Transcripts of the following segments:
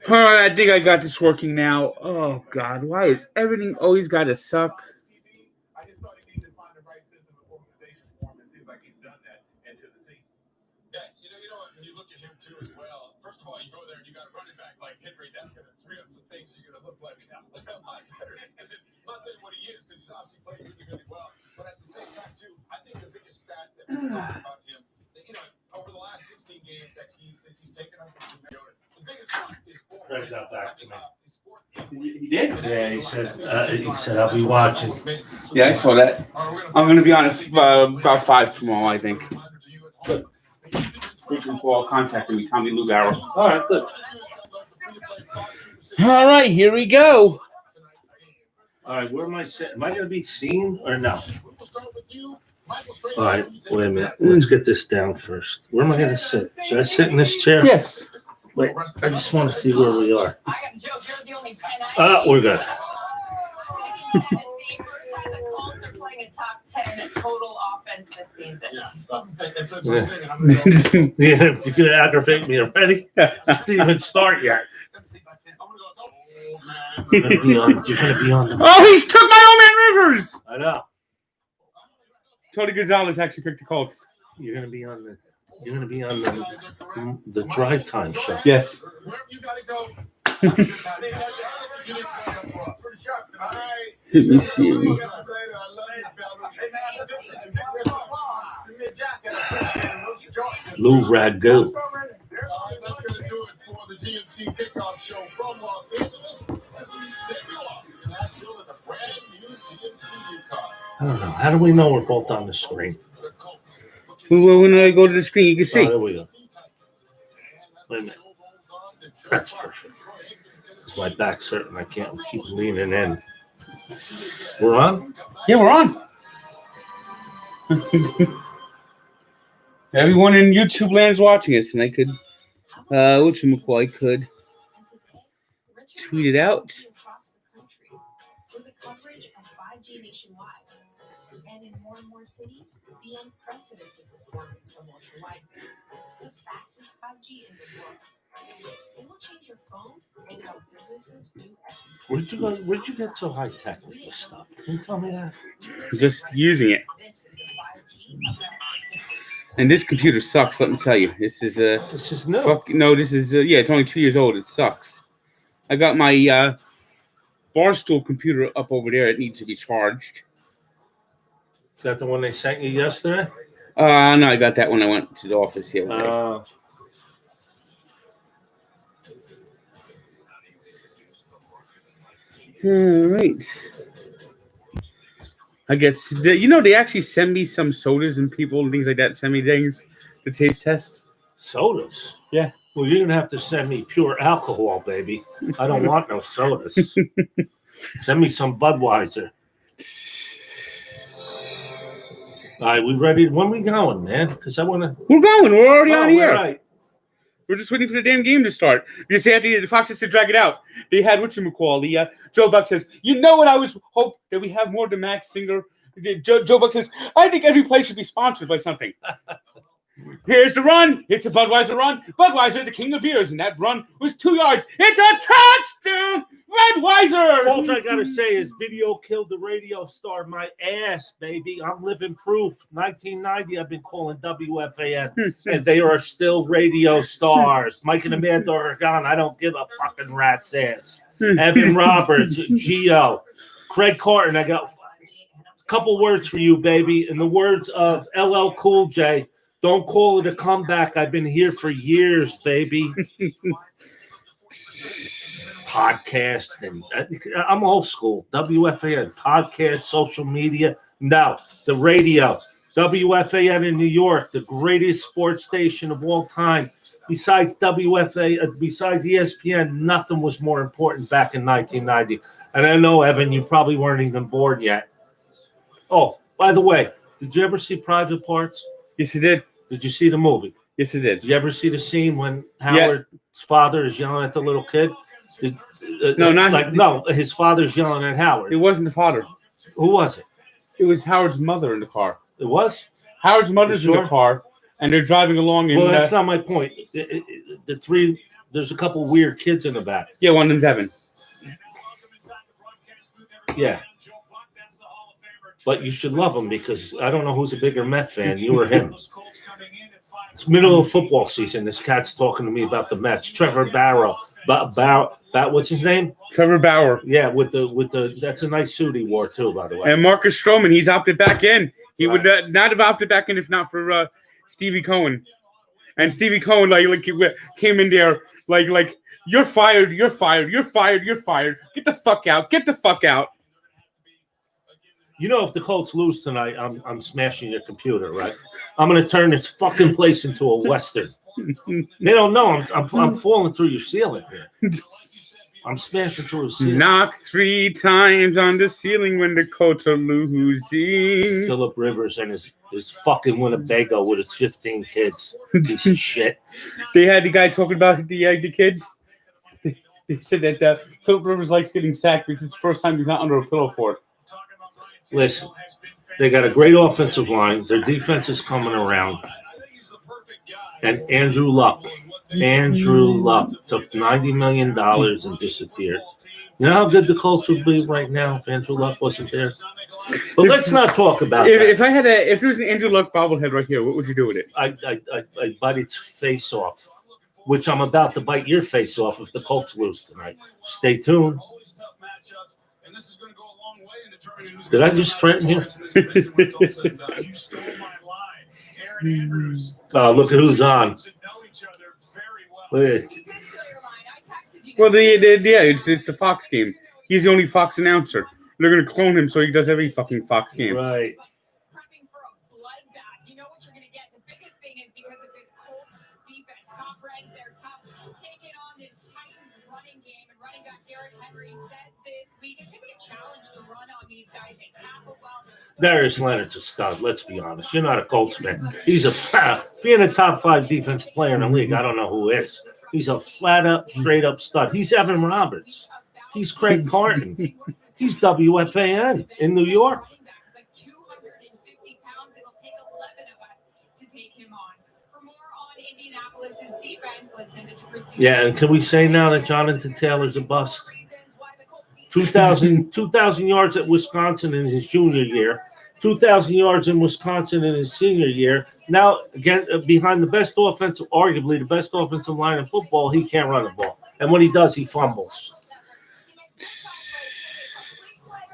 All right, I think I got this working now. Oh God, why is everything always got to suck? Yeah, you know what? When you look at him too as well. First of all, you go there and you got a running back like Henry. That's going to free up some things. You're going to look like a lot better. And then, I'm not saying what he is because he's obviously playing really, really well. But at the same time too, I think the biggest stat that we talk about him, over the last 16 games since he's taken up with Mariota, the biggest one is 4 wins. He did? Yeah, he said I'll be watching. Yeah, I saw that. I'm going to be on about 5 tomorrow, I think. Good. Richard Paul contacted me, Tommy Lou Barrow. All right, good. All right, here we go. All right, where am I sitting? Am I going to be seen or no? All right, wait a minute. Let's get this down first. Where am I going to sit? Should I sit in this chair? Yes. Wait, I just want to see where we are. We're good. The Colts are playing a top 10 total offense this season. And since we're singing, I'm going to go. Yeah, you're going to aggravate me already? Just didn't even start yet. You're going to be on the. Oh, he took my old man Rivers. I know. Tony Gonzalez actually picked the Colts. You're going to be on the drive time show. Yes. Let me see. Lou Ragu. That's going to do it for the GNC Kickoff Show from Los Angeles as we set you up in Nashville in a brand new GNC car. I don't know. How do we know we're both on the screen? When I go to the screen, you can see. Oh, there we go. Wait a minute. That's perfect. It's my back's hurting. I can't keep leaning in. We're on? Yeah, we're on. Everyone in YouTube land's watching us, and I could, I could tweet it out. With the coverage of 5G nationwide, and in more and more cities, the unprecedented performance from ultra-wideband, the fastest 5G in the world. It will change your phone and how businesses do everything. Where'd you get so high tech with this stuff? Can you tell me that? Just using it. This is the 5G. And this computer sucks, let me tell you. This is new. This is it's only 2 years old. It sucks. I got my Barstool computer up over there. It needs to be charged. Is that the one they sent you yesterday? No, I got that when I went to the office the other day. All right. I guess they actually send me some sodas and people and things like that. Send me things to taste test. Sodas? Yeah. Well, you're gonna have to send me pure alcohol, baby. I don't want no sodas. Send me some Budweiser. All right, we ready? When we going, man? Because I want to. We're going. We're already on here. Right. We're just waiting for the damn game to start. You see, the Fox has to drag it out. They had whatchamacall. Joe Buck says, you know what? I was hope that we have more than Max Singer. Joe Buck says, I think every play should be sponsored by something. Here's the run. It's a Budweiser run. Budweiser, the king of beers, and that run was 2 yards. It's a touchdown, Budweiser. All I gotta say is, video killed the radio star. My ass, baby. I'm living proof. 1990, I've been calling WFAN, and they are still radio stars. Mike and Amanda are gone. I don't give a fucking rat's ass. Evan Roberts, Gio, Craig Carton. I got a couple words for you, baby. In the words of LL Cool J. Don't call it a comeback. I've been here for years, baby. Podcast, and I'm old school. WFAN, podcast, social media. No, the radio. WFAN in New York, the greatest sports station of all time. Besides besides ESPN, nothing was more important back in 1990. And I know, Evan, you probably weren't even born yet. Oh, by the way, did you ever see Private Parts? Yes, he did. Did you see the movie? Yes, he did. Did you ever see the scene when Howard's father is yelling at the little kid? No, his father's yelling at Howard. It wasn't the father. Who was it? It was Howard's mother in the car. It was? Howard's mother's in the car. and they're driving along. And Well, that's not my point. The three, there's a couple weird kids in the back. yeah, one of them's Evan. Yeah. But you should love him because I don't know who's a bigger Met fan, you or him. It's middle of football season. This cat's talking to me about the Mets. Trevor Barrow. What's his name? Trevor Bauer. Yeah, with the that's a nice suit he wore too, by the way. And Marcus Stroman, he's opted back in. He would not have opted back in if not for Stevie Cohen. And Stevie Cohen like came in there like you're fired, you're fired, you're fired, you're fired. Get the fuck out. Get the fuck out. You know, if the Colts lose tonight, I'm smashing your computer, right? I'm gonna turn this fucking place into a western. They don't know I'm falling through your ceiling here. I'm smashing through a ceiling. Knock 3 times on the ceiling when the Colts are losing. Phillip Rivers and his fucking Winnebago with his 15 kids. Piece of shit. They had the guy talking about the kids. They said that Phillip Rivers likes getting sacked because it's the first time he's not under a pillow fort. Listen, they got a great offensive line. Their defense is coming around. And Andrew Luck took $90 million and disappeared. You know how good the Colts would be right now if Andrew Luck wasn't there? But let's not talk about that. If there was an Andrew Luck bobblehead right here, what would you do with it? I'd bite its face off, which I'm about to bite your face off if the Colts lose tonight. Stay tuned. Did I just threaten you? Look at who's on. Look at Well, it's the Fox game. He's the only Fox announcer. They're going to clone him so he does every fucking Fox game. right. Prepping for a bloodbath. You know what you're going to get. The biggest thing is because of this Colts defense. Top ranked, they're top. Taking on this Titans running game. And running back Derrick Henry said this week, it's going to be a challenge to run on these guys. They tackle well. Darius Leonard's a stud. Let's be honest. You're not a Colts fan. He's a if you're in a top 5 defensive player in the league, I don't know who is. He's a flat up, straight up stud. He's Evan Roberts. He's Craig Carton. He's WFAN in New York. Yeah, and can we say now that Jonathan Taylor's a bust? 2,000 yards at Wisconsin in his junior year, 2,000 yards in Wisconsin in his senior year. Now, again, behind arguably the best offensive line in football, he can't run the ball. And when he does, he fumbles.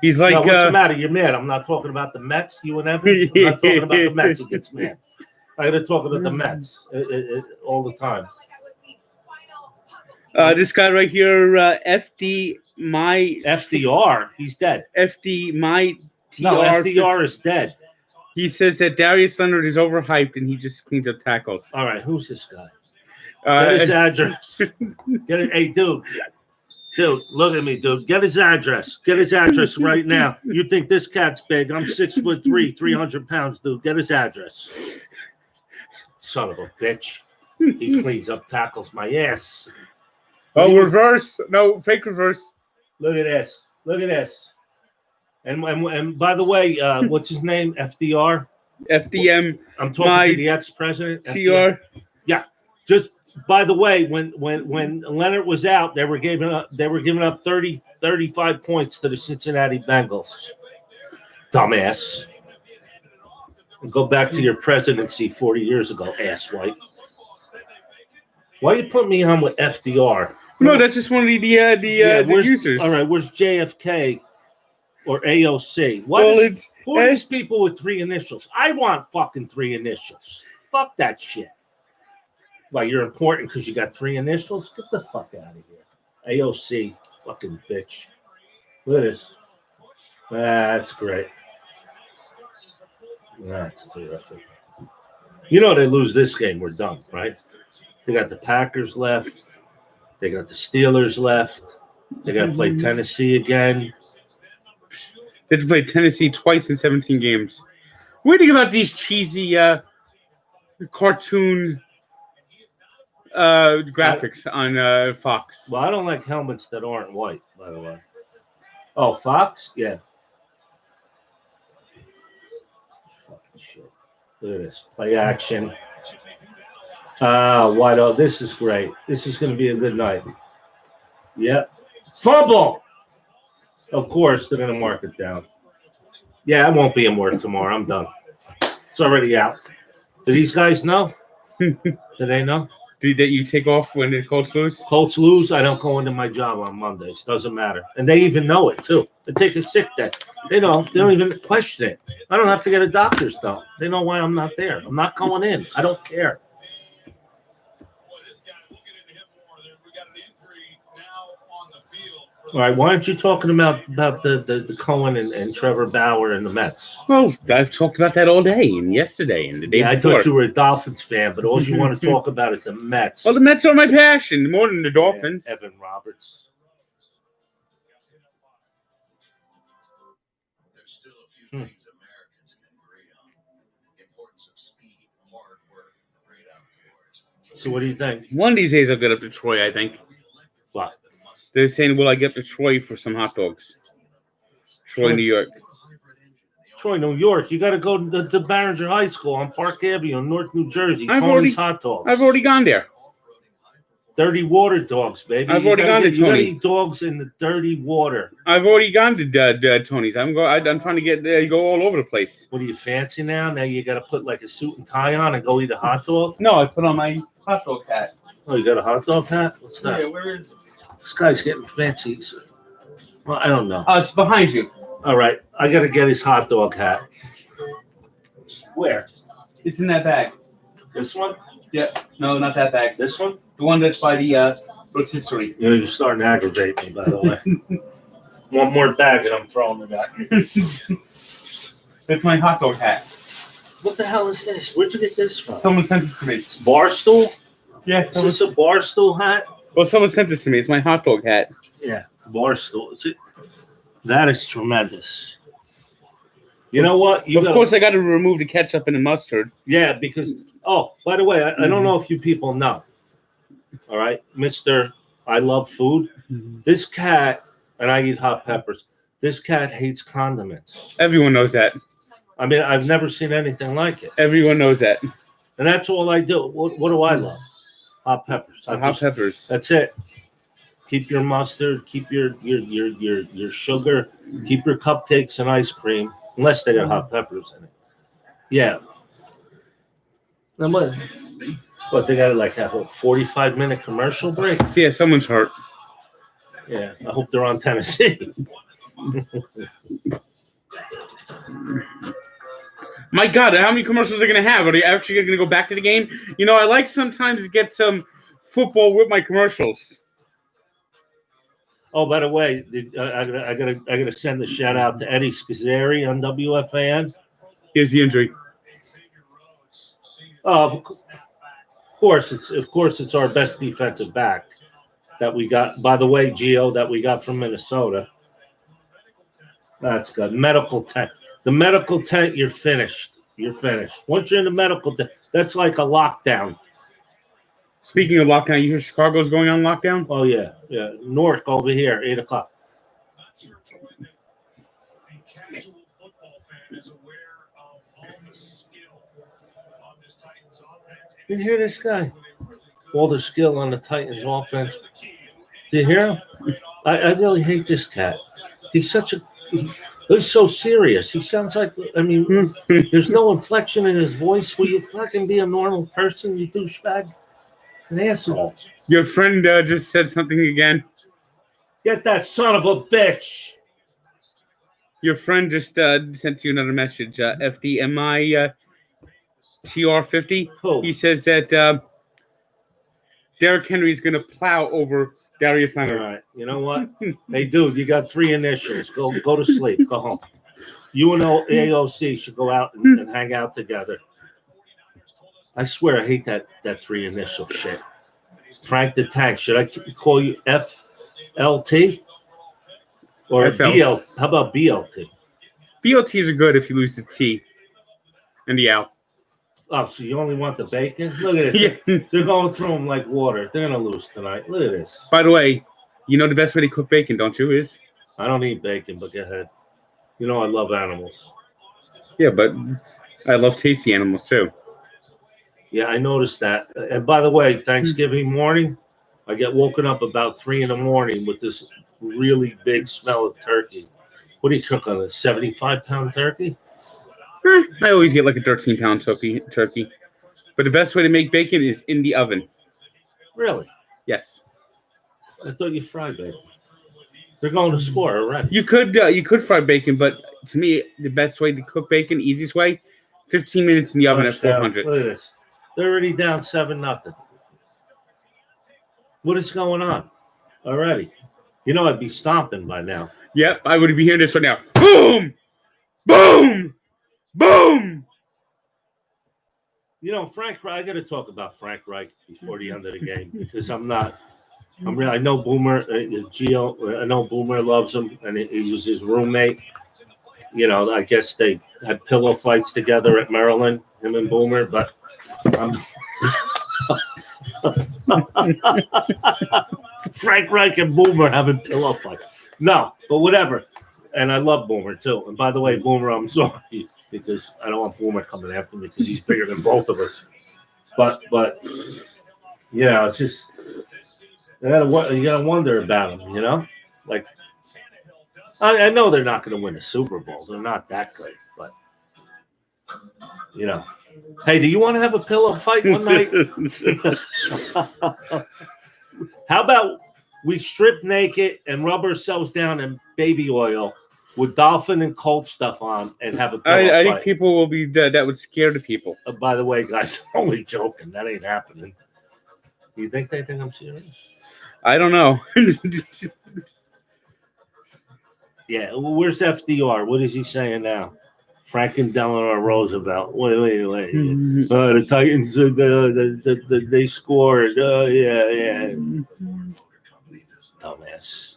He's like, now, what's the matter? You're mad. I'm not talking about the Mets, you and Evan. I'm not talking about the Mets. He gets mad. I got to talk about the Mets all the time. This guy right here, FDR, he's dead. FDR is dead. He says that Darius Leonard is overhyped and he just cleans up tackles. All right, who's this guy? Get his address. Get it. Hey, dude, look at me, dude. Get his address. Get his address right now. You think this cat's big? I'm 6'3", 300 pounds, dude. Get his address. Son of a bitch. He cleans up tackles my ass. Oh, reverse. No, fake reverse. Look at this. Look at this. And by the way, what's his name? FDR? FDM. I'm talking to the ex-president. CR. Yeah. Just by the way, when Leonard was out, they were giving up 35 points to the Cincinnati Bengals. Dumbass. And go back to your presidency 40 years ago, asswipe. Why you put me on with FDR? No, that's just one of the users. All right, where's JFK or AOC? Who are these people with 3 initials? I want fucking 3 initials. Fuck that shit. Well, you're important because you got 3 initials? Get the fuck out of here. AOC, fucking bitch. Look at this. That's great. That's terrific. You know they lose this game, we're done, right? They got the Packers left. They got the Steelers left. They got to play Tennessee again. They have to play Tennessee twice in 17 games. What do you think about these cheesy cartoon graphics on Fox? Well, I don't like helmets that aren't white, by the way. Oh, Fox? Yeah. Fucking shit. Look at this. Play action. Why don't this is great. This is going to be a good night. Yep. Fumble. Of course, they're going to mark it down. Yeah, I won't be in work tomorrow. I'm done. It's already out. Do these guys know? Do they know? Did that you take off when the Colts lose? Colts lose, I don't go into my job on Mondays. Doesn't matter. And they even know it, too. They take a sick day. They know. They don't even question it. I don't have to get a doctor's note. They know why I'm not there. I'm not going in. I don't care. All right, why aren't you talking about the Cohen and Trevor Bauer and the Mets? Well, I've talked about that all day and yesterday and the day I before. thought you were a Dolphins fan, but all you want to talk about is the Mets. Well, the Mets are my passion more than the Dolphins. Evan Roberts. There's still a few things Americans can agree on. Importance of speed, hard work, and the great outdoors. So what do you think? One of these days I'll get up to Troy, I think. What? They're saying, will I get up to Troy for some hot dogs? Troy, New York. Troy, New York. You got to go to Barringer High School on Park Avenue in North New Jersey. Tony's Hot Dogs. I've already gone there. Dirty water dogs, baby. I've already gone to You got to Tony's. eat dogs in the dirty water. I've already gone to Tony's. I'm trying to go all over the place. What are you fancy now? Now you got to put like a suit and tie on and go eat a hot dog? No, I put on my hot dog hat. Oh, you got a hot dog hat? What's that? Yeah, where is it? This guy's getting fancy. Well, I don't know. Oh, it's behind you. All right. I got to get his hot dog hat. Where? It's in that bag. This one? Yeah. No, not that bag. This one? The one that's by the rotisserie. You know, you're starting to aggravate me, by the way. One more bag and I'm throwing it at you. That's my hot dog hat. What the hell is this? Where'd you get this from? Someone sent it to me. Barstool? Yeah. Is this a Barstool hat? Well, someone sent this to me. It's my hot dog hat. Yeah, Barstool. That is tremendous. You know what? Of course, I got to remove the ketchup and the mustard. Yeah, because, by the way, I don't know if you people know. All right, Mr. I love food. This cat, and I eat hot peppers, this cat hates condiments. Everyone knows that. I mean, I've never seen anything like it. Everyone knows that. And that's all I do. What do I love? Hot peppers. Hot peppers. That's it. Keep your mustard. Keep your sugar. Keep your cupcakes and ice cream, unless they got hot peppers in it. Yeah. Now what they got to like have a 45-minute commercial break? Yeah, someone's hurt. Yeah, I hope they're on Tennessee. My God, how many commercials are they going to have? Are they actually going to go back to the game? You know, I like sometimes to get some football with my commercials. Oh, by the way, I gotta send a shout out to Eddie Scazzeri on WFAN. Here's the injury. Of course, it's our best defensive back that we got. By the way, Gio, that we got from Minnesota. That's good. Medical tent. The medical tent, you're finished. You're finished. Once you're in the medical tent, that's like a lockdown. Speaking of lockdown, you hear Chicago's going on lockdown? Oh, yeah. Newark over here, 8 o'clock. You hear this guy? All the skill on the Titans offense. Do you hear him? I really hate this cat. He's he's so serious. He sounds like, there's no inflection in his voice. Will you fucking be a normal person, you douchebag? An asshole. Your friend just said something again. Get that son of a bitch. Your friend just sent you another message. FDMI TR50. Who? He says that Derrick Henry is going to plow over Darius All Leonard. right. You know what? Hey, dude, you got 3 initials. Go to sleep. Go home. You and AOC should go out and hang out together. I swear I hate that 3 initial shit. Frank the Tank. Should I call you FLT? Or FL. BL? How about BLT? BLTs are good if you lose the T and the L. Oh, so you only want the bacon? Look at it. Yeah. They're going through them like water. They're going to lose tonight. Look at this. By the way, you know the best way to cook bacon, don't you? Is I don't eat bacon, but go ahead. You know I love animals. yeah, but I love tasty animals too. Yeah, I noticed that. And by the way, Thanksgiving morning, I get woken up about 3 in the morning with this really big smell of turkey. What do you cook on a 75-pound turkey? I always get like a 13-pound turkey. But the best way to make bacon is in the oven. Really? Yes. I thought you fried bacon. They're going to score already. You could fry bacon, but to me, the best way to cook bacon, easiest way, 15 minutes in the oven at Touchdown. 400. Look at this. They're already down 7-0. What is going on already? You know, I'd be stomping by now. Yep, I would be hearing this right now. Boom! Boom! Boom! You know, Frank, I got to talk about Frank Reich before the end of the game because I know Boomer, Gio, I know Boomer loves him, and he was his roommate. You know, I guess they had pillow fights together at Maryland, him and Boomer, but Frank Reich and Boomer having pillow fight. No, but whatever. And I love Boomer too. And by the way, Boomer, I'm sorry because I don't want Boomer coming after me because he's bigger than both of us. But yeah, it's just you gotta wonder about him, you know. Like I know they're not going to win a Super Bowl. They're not that good, but you know. Hey, do you want to have a pillow fight one night? How about we strip naked and rub ourselves down in baby oil with dolphin and Colt stuff on and have a pillow fight? I think people will be that would scare the people. By the way, guys, I'm only joking. That ain't happening. You think they think I'm serious? I don't know. Yeah, where's FDR? What is he saying now? Franklin Delano Roosevelt. Wait. The Titans, they scored. Yeah. Dumbass.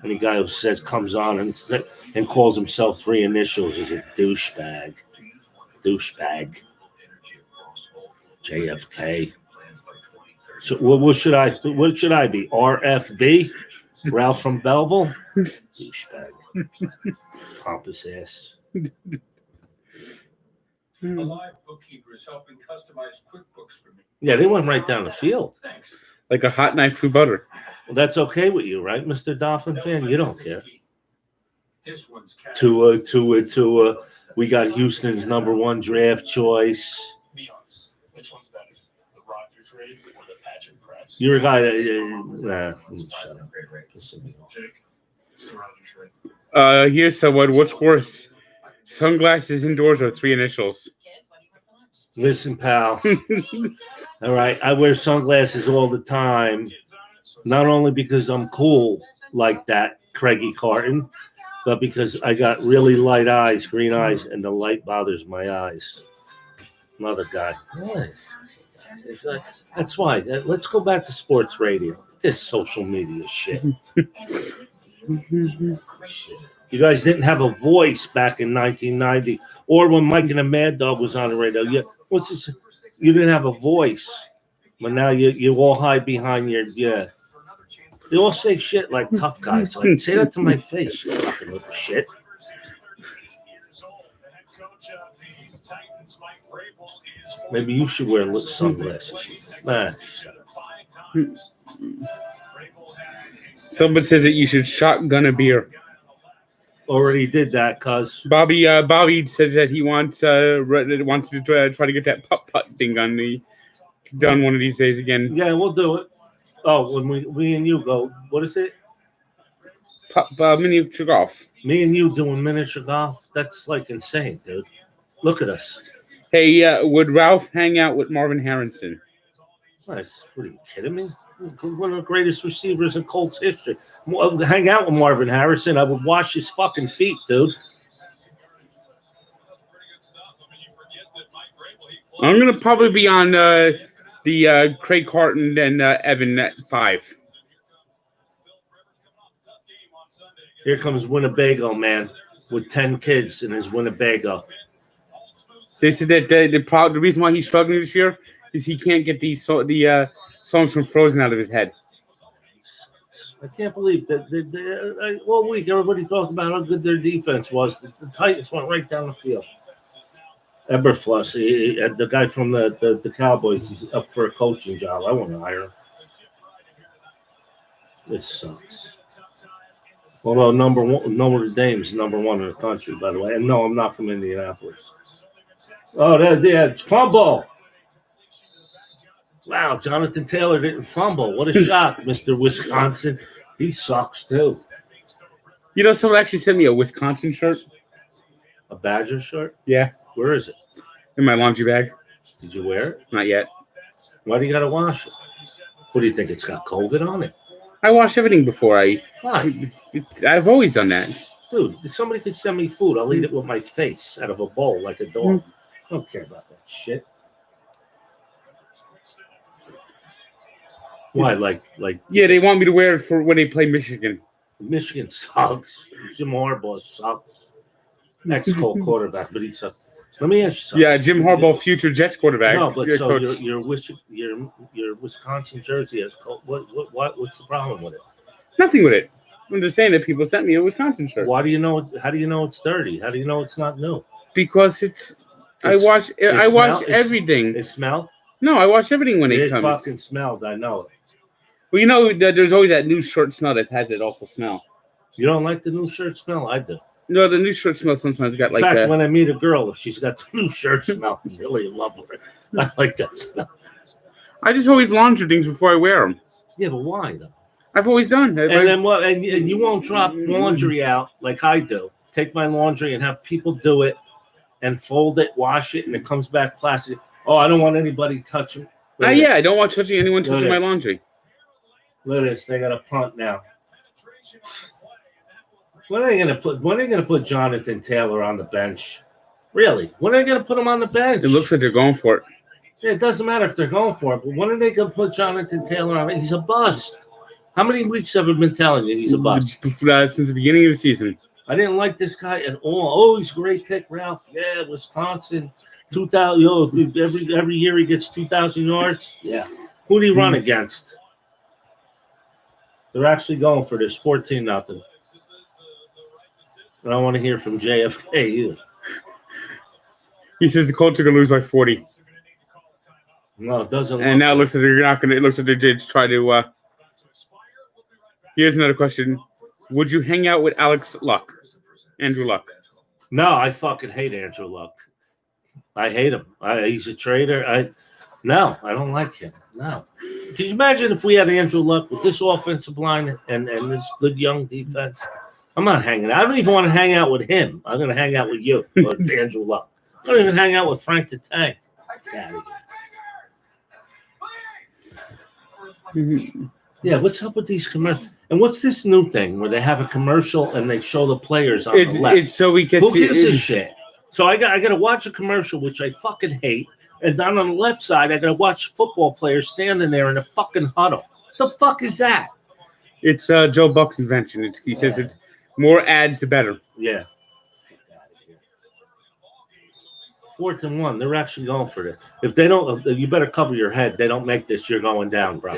Any guy who comes on and calls himself 3 initials is a douchebag. JFK. So what should I be? RFB? Ralph from Belleville? Douchebag. Pompous ass. A live bookkeeper is helping customize QuickBooks for me. Yeah, they went right down the field. Thanks. Like a hot knife through butter. Well, that's okay with you, right, Mr. Dolphin fan? You don't care. This one's We got Houston's #1 draft choice. Be honest. Which one's better? The Rodgers trade or the Patrick press? You're a guy that shut up. Jake, the Rodgers trade. Here's someone. What's worse? Sunglasses indoors or 3 initials? Listen, pal. All right, I wear sunglasses all the time. Not only because I'm cool like that, Craigie Carton, but because I got really light eyes, green eyes, and the light bothers my eyes. Another guy. That's why. Let's go back to sports radio. This social media shit. You guys didn't have a voice back in 1990 or when Mike and the Mad Dog was on the radio. You didn't have a voice. But now you all hide behind your, yeah. They all say shit like tough guys. Like, say that to my face, you fucking little shit. Maybe you should wear sunglasses. Nah, shut up. Someone says that you should shotgun a beer. Already did that, cuz. Bobby says that he wants to try to get that putt thing done one of these days again. Yeah, we'll do it. Oh, when we and you go, what is it? Miniature golf. Me and you doing miniature golf? That's like insane, dude. Look at us. Hey, would Ralph hang out with Marvin Harrison? What are you kidding me? One of the greatest receivers in Colts history. Hang out with Marvin Harrison. I would wash his fucking feet, dude. I'm going to probably be on the Craig Carton and Evan at 5. Here comes Winnebago, man, with 10 kids in his Winnebago. They said that the reason why he's struggling this year is he can't get the songs from Frozen out of his head. I can't believe that. All week, everybody talked about how good their defense was. The Titans went right down the field. Eberfluss, the guy from the Cowboys, he's up for a coaching job. I want to hire him. This sucks. Although Notre Dame's number one in the country, by the way. And no, I'm not from Indianapolis. Oh, fumble. Wow, Jonathan Taylor didn't fumble. What a shock, Mr. Wisconsin. He sucks, too. You know, someone actually sent me a Wisconsin shirt. A Badger shirt? Yeah. Where is it? In my laundry bag. Did you wear it? Not yet. Why do you got to wash it? What do you think? It's got COVID on it? I wash everything before Why? I've always done that. Dude, if somebody could send me food, I'll eat it with my face out of a bowl like a dog. I don't care about that shit. Why? Like Yeah, they want me to wear it for when they play Michigan. Michigan sucks. Jim Harbaugh sucks. Ex-Colt quarterback, but he sucks. Let me ask you something. Yeah, Jim Harbaugh, future Jets quarterback. No, but so coach. your Wisconsin jersey has Colt. What's the problem with it? Nothing with it. I'm just saying that people sent me a Wisconsin shirt. Why do you know? How do you know it's dirty? How do you know it's not new? Because I watch everything. It smelled? No, I watch everything when it comes. It fucking smelled. I know it. Well, you know, there's always that new shirt smell that has it awful smell. You don't like the new shirt smell? I do. No, the new shirt smell sometimes got In fact, when I meet a girl, if she's got the new shirt smell, I'm really in love with her. I like that smell. I just always launder things before I wear them. Yeah, but why though? I've always done. And then what? And you won't drop laundry out like I do. Take my laundry and have people do it, and fold it, wash it, and it comes back plastic. Oh, I don't want anybody touching. Yeah, I don't want anyone touching my laundry. Look at this. They got a punt now. When are they gonna put Jonathan Taylor on the bench? Really? When are they gonna put him on the bench? It looks like they're going for it. Yeah, it doesn't matter if they're going for it, but when are they gonna put Jonathan Taylor on? He's a bust. How many weeks have I been telling you he's a bust? Since the beginning of the season. I didn't like this guy at all. Oh, he's a great pick, Ralph. Yeah, Wisconsin, 2,000. Every year he gets 2,000 yards. Yeah. Who do he run against? They're actually going for this 14-0. I don't want to hear from JFK either. He says the Colts are going to lose by 40. No, it doesn't. And now it looks like they're not going to. It looks like they did try to. Here's another question: would you hang out with Andrew Luck? No, I fucking hate Andrew Luck. I hate him. He's a traitor. No, I don't like him. No. Can you imagine if we had Andrew Luck with this offensive line and this good young defense? I'm not hanging out. I don't even want to hang out with him. I'm going to hang out with you, Andrew Luck. I don't even hang out with Frank the Tank. Yeah, what's up with these commercials? And what's this new thing where they have a commercial and they show the players on the left? It's so we get Who gives a shit? So I got to watch a commercial, which I fucking hate. And down on the left side, I got to watch football players standing there in a fucking huddle. The fuck is that? It's Joe Buck's invention. He says it's more ads, the better. Yeah. 4th and 1. They're actually going for this. If they don't, you better cover your head. They don't make this. You're going down, bro.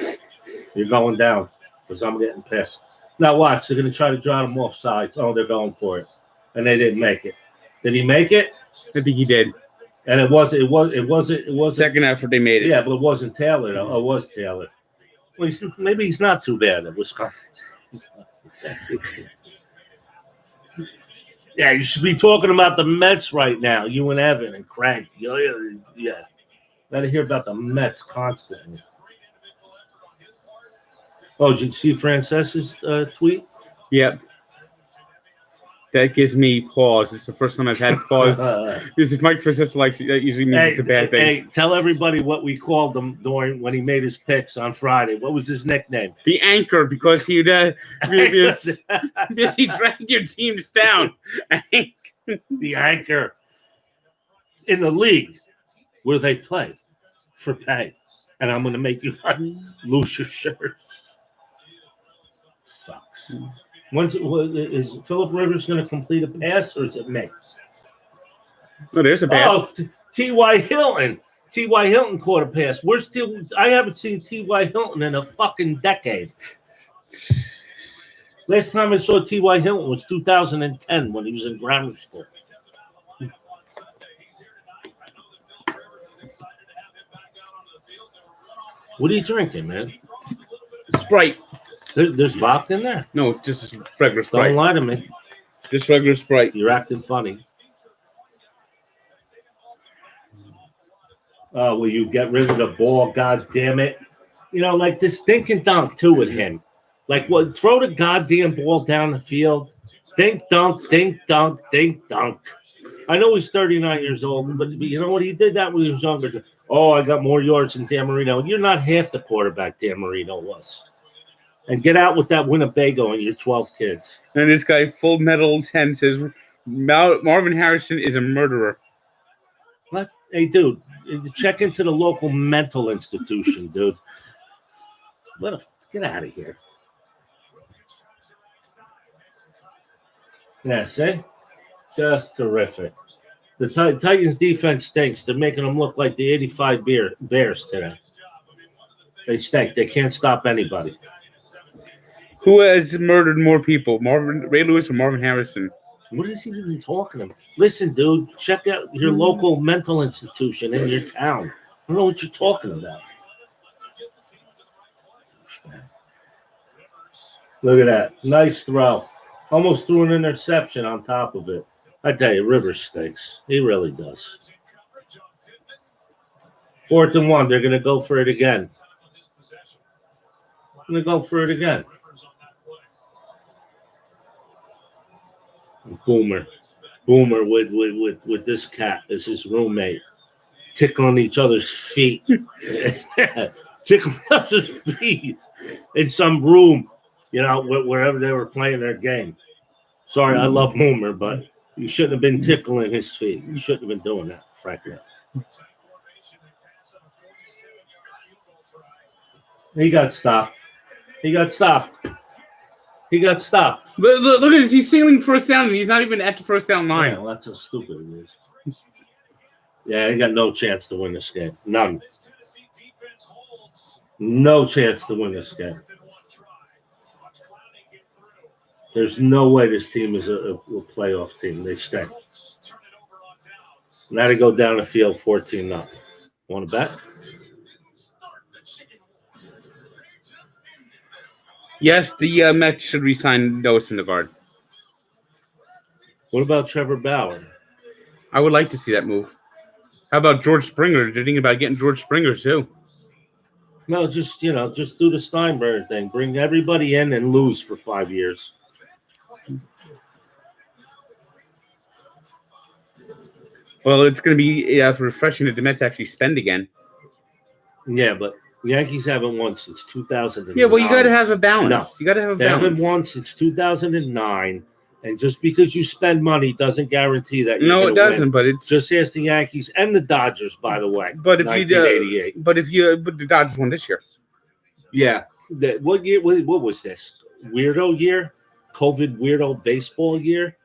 You're going down because I'm getting pissed. Now watch. They're going to try to draw them off sides. Oh, they're going for it, and they didn't make it. Did he make it? I think he did. And it wasn't second effort they made it. Yeah, but it wasn't Taylor. Though. It was Taylor. Well, maybe he's not too bad at Wisconsin. Yeah, you should be talking about the Mets right now. You and Evan and Crank. Yeah. Gotta hear about the Mets constantly. Oh, did you see Frances's tweet? Yep. That gives me pause. It's the first time I've had pause. This is Mike Francesa likes that usually means it's a bad thing. Hey, tell everybody what we called him when he made his picks on Friday. What was his nickname? The anchor, because he dragged your teams down. The anchor in the league where they play for pay, and I'm going to make you lose your shirts. Sucks. Is Phillip Rivers going to complete a pass, or is it me? Oh, there's a pass. Oh, T.Y. Hilton. T.Y. Hilton caught a pass. I haven't seen T.Y. Hilton in a fucking decade. Last time I saw T.Y. Hilton was 2010 when he was in grammar school. What are you drinking, man? Sprite. There's vodka in there. No, just regular Don't Sprite. lie to me. Just regular Sprite. You're acting funny. Oh, will you get rid of the ball? God damn it. You know, like this dink and dunk, too, with him. Like, what? Throw the goddamn ball down the field. Dink, dunk, dink, dunk, dink, dunk. I know he's 39 years old, but you know what? He did that when he was younger. Oh, I got more yards than Dan Marino. You're not half the quarterback Dan Marino was. And get out with that Winnebago and your 12 kids. And this guy, Full Metal 10, says Marvin Harrison is a murderer. What? Hey, dude, check into the local mental institution, dude. Get out of here. Yeah, see? Just terrific. The Titans defense stinks. They're making them look like the 85 Bears today. They stink. They can't stop anybody. Who has murdered more people, Ray Lewis or Marvin Harrison? What is he even talking about? Listen, dude, check out your local mental institution in your town. I don't know what you're talking about. Look at that. Nice throw. Almost threw an interception on top of it. I tell you, Rivers stinks. He really does. 4th and 1. They're going to go for it again. Going to go for it again. Boomer with this cat as his roommate, tickling each other's feet, tickling his feet in some room, you know, wherever they were playing their game. Sorry, I love Boomer, but you shouldn't have been tickling his feet. You shouldn't have been doing that, frankly. He got stopped. Look at this. He's sailing first down, and he's not even at the first down line. Yeah, well, that's how stupid it is. Yeah, he got no chance to win this game. None. No chance to win this game. There's no way this team is a playoff team. They stink. Now they go down the field 14-0. Want to bet? Yes, the Mets should re-sign Noah Syndergaard. What about Trevor Bauer? I would like to see that move. How about George Springer? They're thinking about getting George Springer too. No, just do the Steinbrenner thing. Bring everybody in and lose for 5 years. Well, it's going to be refreshing that the Mets actually spend again. Yeah, but Yankees haven't won since 2009. Yeah, well, you got to have a balance. No, you got to have a they balance. haven't won since 2009, and just because you spend money doesn't guarantee that you're No, it doesn't. Win. But it's just ask the Yankees and the Dodgers, by the way. But if 1988. but the Dodgers won this year. Yeah. What year? What was this? Weirdo year? COVID weirdo baseball year?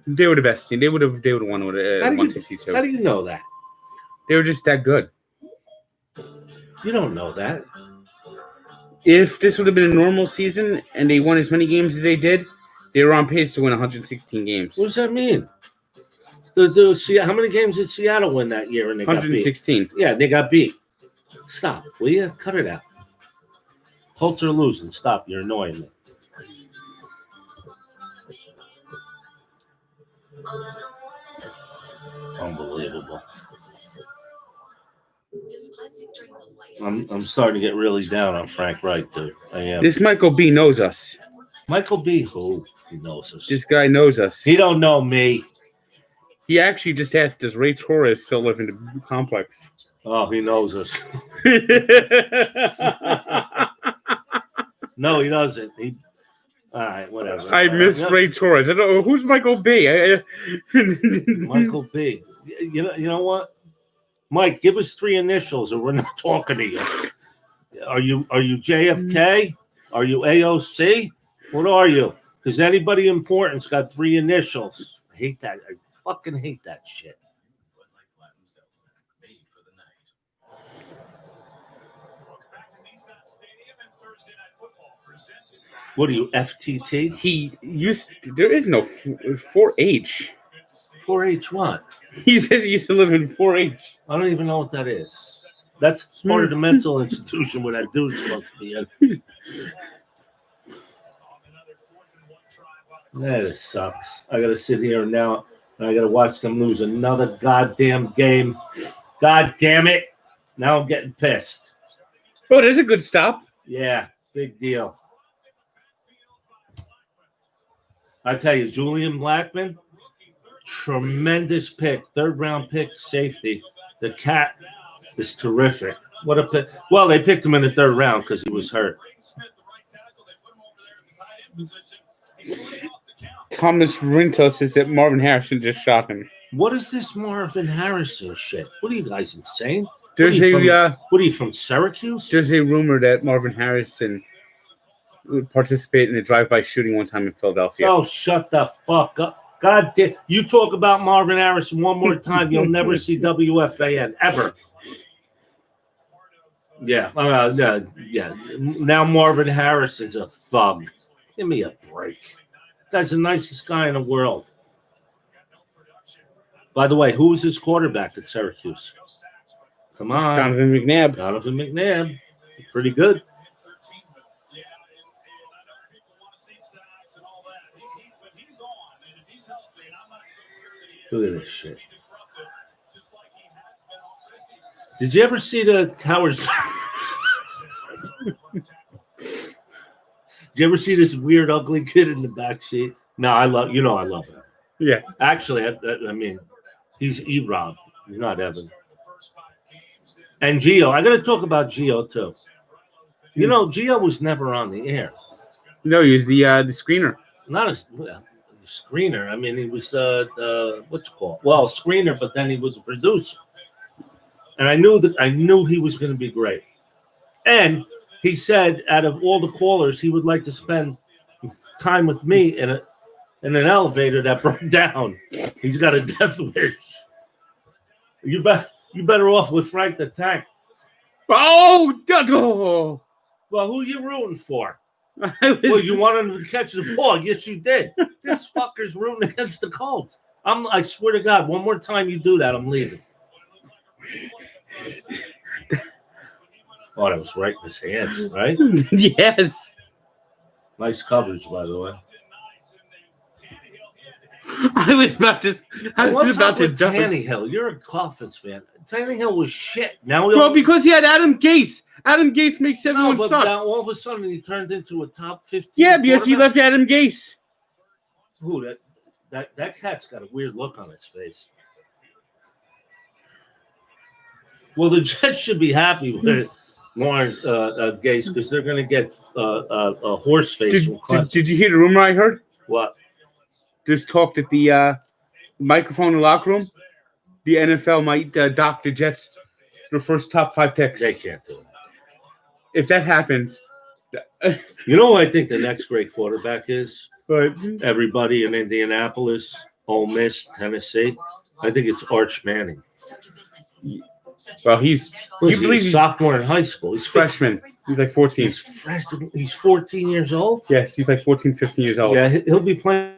They were the best team. They would have won with 162. How do you know that? They were just that good. You don't know that. If this would have been a normal season and they won as many games as they did, they were on pace to win 116 games. What does that mean? How many games did Seattle win that year? And they 116. Got beat? Yeah, they got beat. Stop. Will you? Cut it out. Colts are losing. Stop. You're annoying me. Unbelievable. I'm starting to get really down on Frank Wright, dude. I am. This Michael B knows us. Michael B. Who? He knows us. This guy knows us. He don't know me. He actually just asked, does Ray Torres still live in the complex? Oh, he knows us. No, he doesn't. All right, whatever. I miss Ray Torres. I don't know who's Michael B. Michael B. You know what? Mike, give us 3 initials or we're not talking to you. Are you JFK? Are you AOC? What are you? Because anybody important's got 3 initials. I hate that. I fucking hate that shit. What are you, FTT? There is no 4-H. 4-H what? He says he used to live in 4-H. I don't even know what that is. That's part of the mental institution where that dude's supposed to be in. That sucks. I gotta sit here now and I gotta watch them lose another goddamn game. God damn it. Now I'm getting pissed. Oh, there's a good stop. Yeah, big deal. I tell you, Julian Blackman, tremendous pick, 3rd round pick, safety. The cat is terrific. What a pick. Well, they picked him in the 3rd round because he was hurt. Thomas Rinto says that Marvin Harrison just shot him. What is this Marvin Harrison shit? What are you guys insane? There's what are you from Syracuse? There's a rumor that Marvin Harrison would participate in a drive-by shooting one time in Philadelphia. Oh, shut the fuck up. God damn. You talk about Marvin Harrison one more time, you'll never see WFAN ever. Yeah. Yeah. Now Marvin Harrison's a thug. Give me a break. Guy's the nicest guy in the world. By the way, who was his quarterback at Syracuse? Come on. Donovan McNabb. Donovan McNabb. Pretty good. Look at this shit. Did you ever see the Howard? Did you ever see this weird, ugly kid in the back seat? No, I love him. Yeah. Actually, I mean, he's E-Rob. He's not Evan. And Gio. I got to talk about Gio, too. You know, Gio was never on the air. No, he was the screener. Not a screener. I mean, he was what's it called? Well, screener, but then he was a producer. And I knew he was going to be great. And he said, out of all the callers, he would like to spend time with me in an elevator that broke down. He's got a death wish. You better off with Frank the Tank. Oh! Well, who you rooting for? Well, you wanted him to catch the ball. Yes, you did. This fucker's rooting against the Colts. I swear to God, one more time you do that, I'm leaving. Oh, that was right in his hands, right? Yes. Nice coverage, by the way. I was about to dunk. Tannehill? You're a Dolphins fan. Tannehill was shit. Now because he had Adam Gase. Adam Gase makes everyone suck. Now all of a sudden he turned into a top 15. Yeah, because he left Adam Gase. Ooh, that cat's got a weird look on his face. Well, the Jets should be happy with Lawrence Gase because they're going to get a horse face from Clemson. Did you hear the rumor I heard? What? There's talk that the microphone in the locker room, the NFL might dock the Jets their first top 5 picks. They can't do it. If that happens. You know what I think the next great quarterback is? But everybody in Indianapolis, Ole Miss, Tennessee. I think it's Arch Manning. Well, he's a sophomore in high school. He's freshman. He's like 14. He's 14 years old? Yes, he's like 14, 15 years old. Yeah, he'll be playing.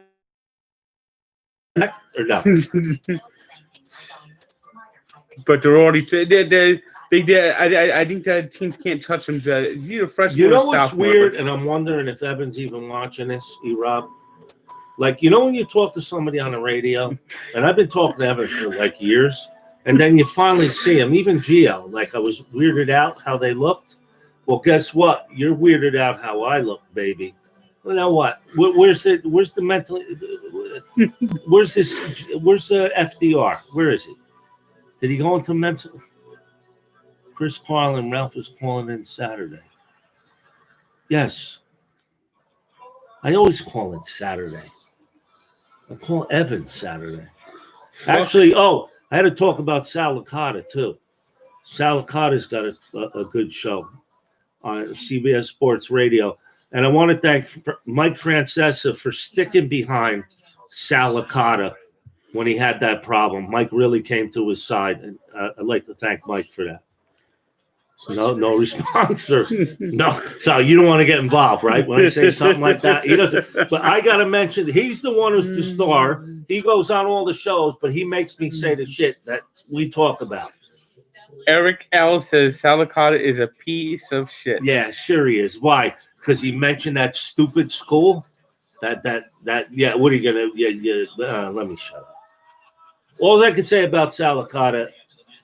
Or no? But they're already. I think the teams can't touch him. He's either freshman. You know or what's sophomore, weird, and I'm wondering if Evan's even watching this, E-Rob. Like, you know when you talk to somebody on the radio, and I've been talking to Evan for like years, and then you finally see him, even Gio. Like I was weirded out how they looked. Well, guess what? You're weirded out how I look, baby. Well, now what? Where's the mental? Where's the FDR? Where is he? Did he go into mental? Chris Carlin, Ralph is calling in Saturday. Yes. I always call it Saturday. I call Evan Saturday. Actually, I had to talk about Sal Licata, too. Sal Licata's got a good show on CBS Sports Radio. And I want to thank Mike Francesa for sticking behind Sal Licata when he had that problem. Mike really came to his side, and I'd like to thank Mike for that. No response, or no. So you don't want to get involved, right? When I say something like that, he doesn't. But I got to mention, he's the one who's the star. He goes on all the shows, but he makes me say the shit that we talk about. Eric L says Salicata is a piece of shit. Yeah, sure he is. Why? Because he mentioned that stupid school. Yeah. What are you gonna? Yeah. Let me shut up. All I can say about Salicata,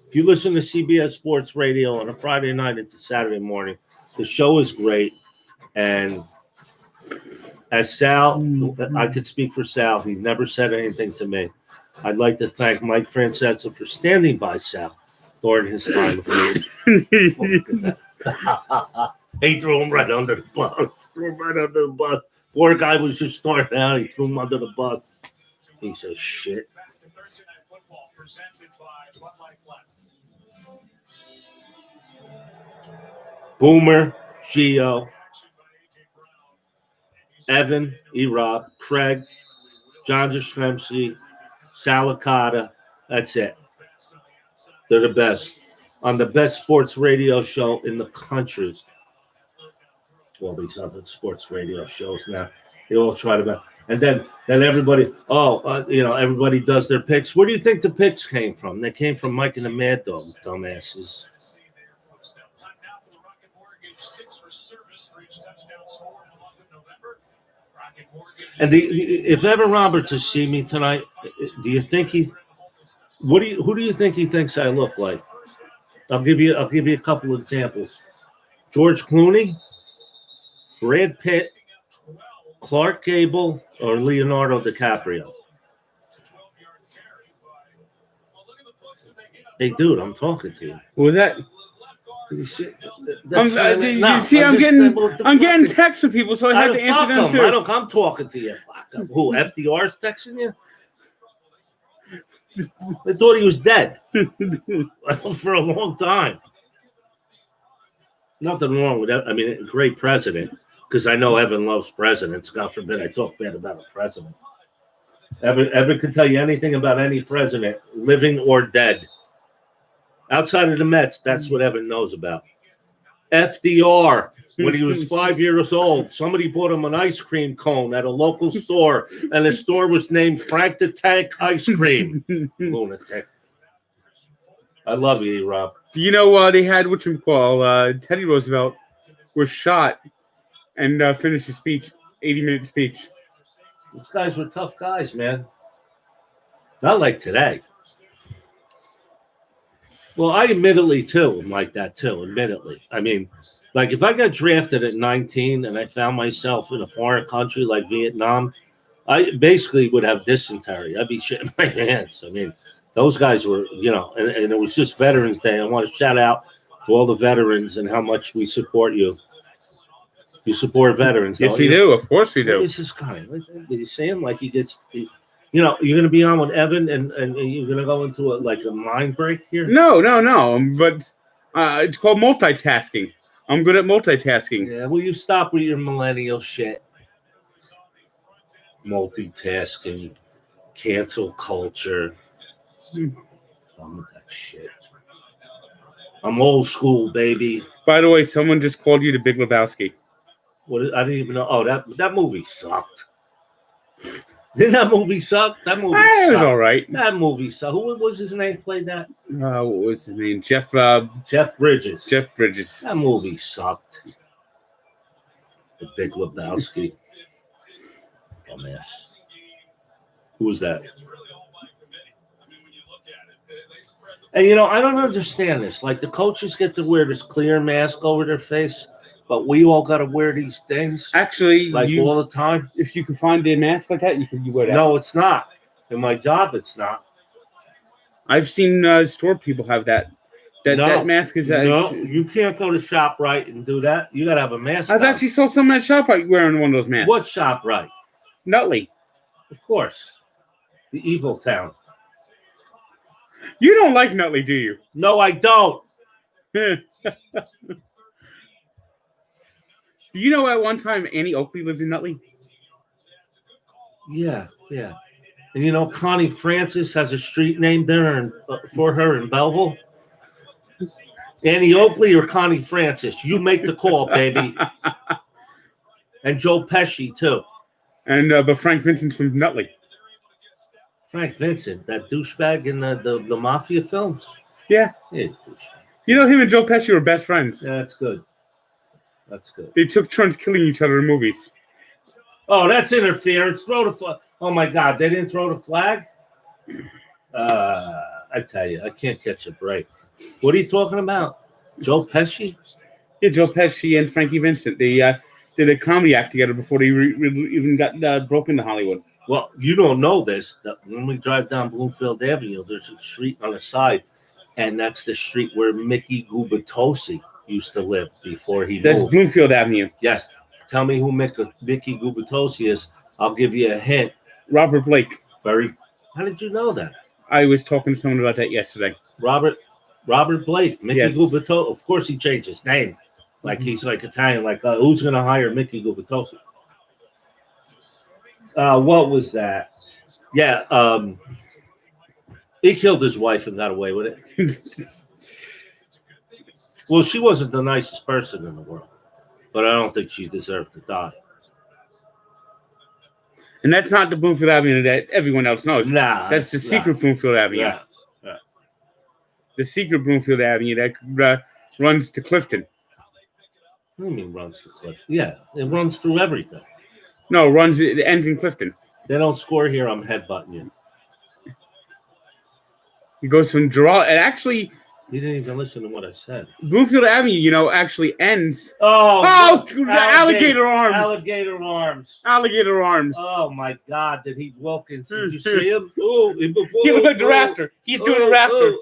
if you listen to CBS Sports Radio on a Friday night into Saturday morning, the show is great. And as Sal, I could speak for Sal. He's never said anything to me. I'd like to thank Mike Francesa for standing by Sal during his time of need. He threw him right under the bus. Poor guy was just starting out. He threw him under the bus. Piece of shit. Boomer, Gio, Evan, E-Rob, Craig, John Jastrzemski, Salicata. That's it. They're the best. On the best sports radio show in the country. All these other sports radio shows now. They all try to... And then everybody... everybody does their picks. Where do you think the picks came from? They came from Mike and the Mad Dog, dumbasses. And if Evan Roberts is seeing me tonight, do you think who do you think he thinks I look like? I'll give you a couple of examples. George Clooney, Brad Pitt, Clark Gable, or Leonardo DiCaprio. Hey, dude, I'm talking to you. What was that? You see, I'm getting texts from people, so I have to answer them too. I'm talking to you. Fuck them. Who? FDR's texting you? I thought he was dead for a long time. Nothing wrong with that. I mean, great president, because I know Evan loves presidents. God forbid I talk bad about a president. Evan can tell you anything about any president, living or dead. Outside of the Mets, that's what Evan knows about. FDR, when he was 5 years old, somebody bought him an ice cream cone at a local store, and the store was named Frank the Tank Ice Cream. Lunatic. I love you, Rob. Do you know they had Teddy Roosevelt was shot and finished his speech, 80-minute speech. These guys were tough guys, man. Not like today. Well, I admittedly, too, am like that, too, admittedly. I mean, like, if I got drafted at 19 and I found myself in a foreign country like Vietnam, I basically would have dysentery. I'd be shitting my pants. I mean, those guys were, and it was just Veterans Day. I want to shout out to all the veterans and how much we support you. You support veterans, yes, we do. Of course we do. What is this guy? Did he say him like he gets... you're going to be on with Evan and you're going to go into a mind break here? No. But it's called multitasking. I'm good at multitasking. Yeah, will you stop with your millennial shit? Multitasking, cancel culture. I'm with that shit. I'm old school, baby. By the way, someone just called you the Big Lebowski. What? I didn't even know. Oh, that movie sucked. Didn't that movie suck? That movie sucked. It was all right. That movie sucked. Who was his name played that? What was his name? Jeff Bridges. Jeff Bridges. That movie sucked. The Big Lebowski. Dumbass. Who was that? And, I don't understand this. Like, the coaches get to wear this clear mask over their face, but we all got to wear these things. Actually, all the time. If you can find a mask like that, you wear that. No, it's not. In my job, it's not. I've seen store people have that. That mask is that. No, you can't go to ShopRite and do that. You got to have a mask. I've actually saw someone at ShopRite wearing one of those masks. What ShopRite? Nutley. Of course. The evil town. You don't like Nutley, do you? No, I don't. Do you know at one time Annie Oakley lived in Nutley? Yeah. And Connie Francis has a street named there for her in Belleville. Annie Oakley or Connie Francis? You make the call, baby. And Joe Pesci, too. And but Frank Vincent's from Nutley. Frank Vincent, that douchebag in the Mafia films? Yeah. Douchebag. You know, him and Joe Pesci were best friends. Yeah, that's good. That's good. They took turns killing each other in movies. Oh, that's interference. Throw the flag. Oh, my God. They didn't throw the flag? I tell you, I can't catch a break. What are you talking about? Joe Pesci? Yeah, Joe Pesci and Frankie Vincent. They did a comedy act together before they even got broke into Hollywood. Well, you don't know this. When we drive down Bloomfield Avenue, there's a street on the side, and that's the street where Mickey Gubitosi used to live before he That's moved. Bloomfield Avenue. Yes. Tell me who Mickey Gubitosi is. I'll give you a hint. Robert Blake. How did you know that? I was talking to someone about that yesterday. Robert Blake. Mickey Yes. Gubitosi. Of course, he changed his name. Like he's like Italian. Like who's going to hire Mickey Gubitosi? What was that? Yeah. He killed his wife and got away with it. Well, she wasn't the nicest person in the world, but I don't think she deserved to die. And that's not the Bloomfield Avenue that everyone else knows. Nah, that's the secret Bloomfield Avenue. Yeah. The secret Bloomfield Avenue that runs to Clifton. What do you mean runs to Clifton? Yeah, it runs through everything. No, it ends in Clifton. They don't score here. I'm headbutting you. It goes from Gerald. And actually, You didn't even listen to what I said. Bloomfield Avenue, actually ends. Oh, alligator arms. Alligator arms. Alligator arms. Oh my God! Did he Wilkins? Did you see him? Oh, He looked like the Raptor. He's doing a Raptor.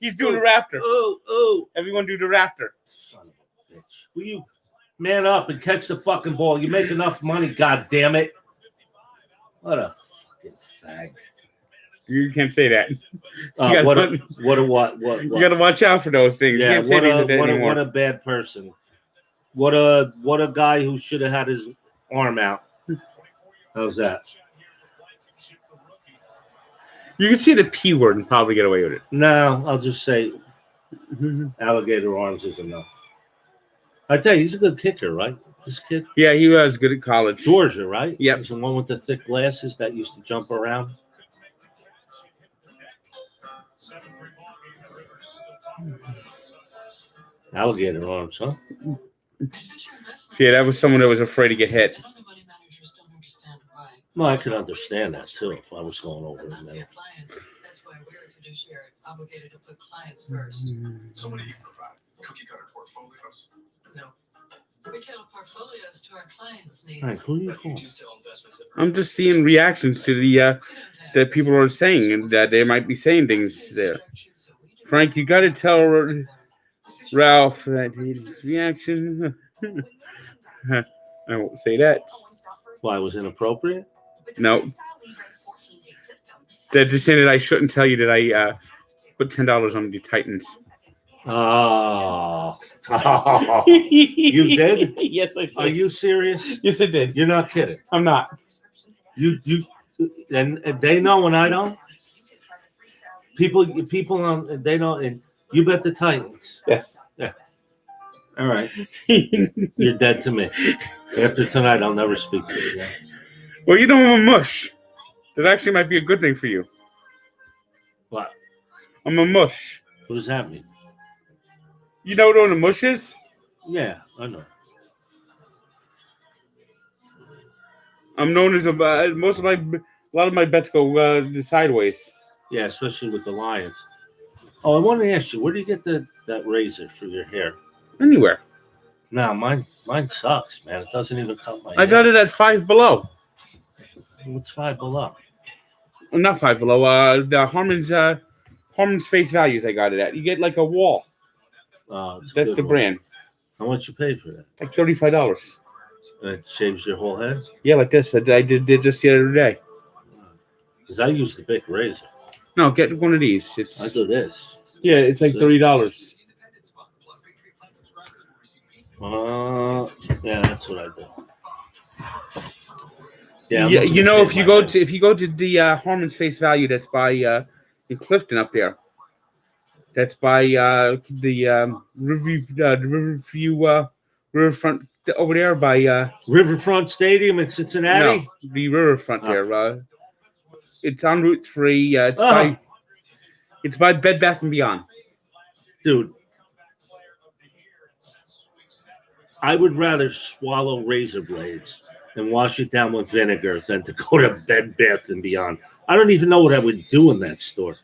He's doing a Raptor. Oh. Everyone do the Raptor. Son of a bitch! Will you man up and catch the fucking ball? You make enough money, God damn it! What a fucking fag! You can't say that. What? You got to watch out for those things. Yeah, you can't say things like that anymore. What a bad person. What a guy who should have had his arm out. How's that? You can say the P word and probably get away with it. No, I'll just say alligator arms is enough. I tell you, he's a good kicker, right? This kid? Yeah, he was good at college. Georgia, right? Yep. He's the one with the thick glasses that used to jump around. Alligator arms, huh? Yeah, that was someone that was afraid to get hit. Well, I could understand that too if I was going over Not the for your clients. That's why we're a fiduciary obligated to put clients first. So what do you provide? Cookie cutter portfolios? No. We tailor portfolios to our clients' needs. All right, who are you calling? I'm just seeing reactions to the that people are saying, and that they might be saying things there. Frank, you got to tell Ralph that his reaction. I won't say that. Why, was inappropriate? No. They're just saying that I shouldn't tell you that I put $10 on the Titans. Oh. You did? Yes, I did. Are you serious? Yes, I did. You're not kidding. I'm not. You and they know and I don't. People on they know, and you bet the Titans. Yes. Yeah. All right. You're dead to me. After tonight, I'll never speak to you again. Well, you know I'm a mush. That actually might be a good thing for you. What? I'm a mush. What does that mean? You know what a mush is? Yeah, I know. I'm known as a lot of my bets go sideways. Yeah, especially with the Lions. Oh, I want to ask you, where do you get that razor for your hair? Anywhere. No, mine sucks, man. It doesn't even cut my I got it at Five Below. What's Five Below? Not Five Below. The Harmon's Face Values. I got it at. You get like a wall. That's the brand. How much you pay for that? Like $35. And it shaves your whole head? Yeah, like this. I did just the other day. Because I use the big razor. No, get one of these. I do this. Yeah, it's like $30. Yeah, that's what I do. Yeah, you know, if you go to the Harmon's Face Value, that's by in Clifton up there. That's by the Riverfront over there by Riverfront Stadium in Cincinnati. No, the Riverfront there. It's on Route 3. It's by Bed Bath & Beyond. Dude, I would rather swallow razor blades and wash it down with vinegar than to go to Bed Bath and Beyond. I don't even know what I would do in that store,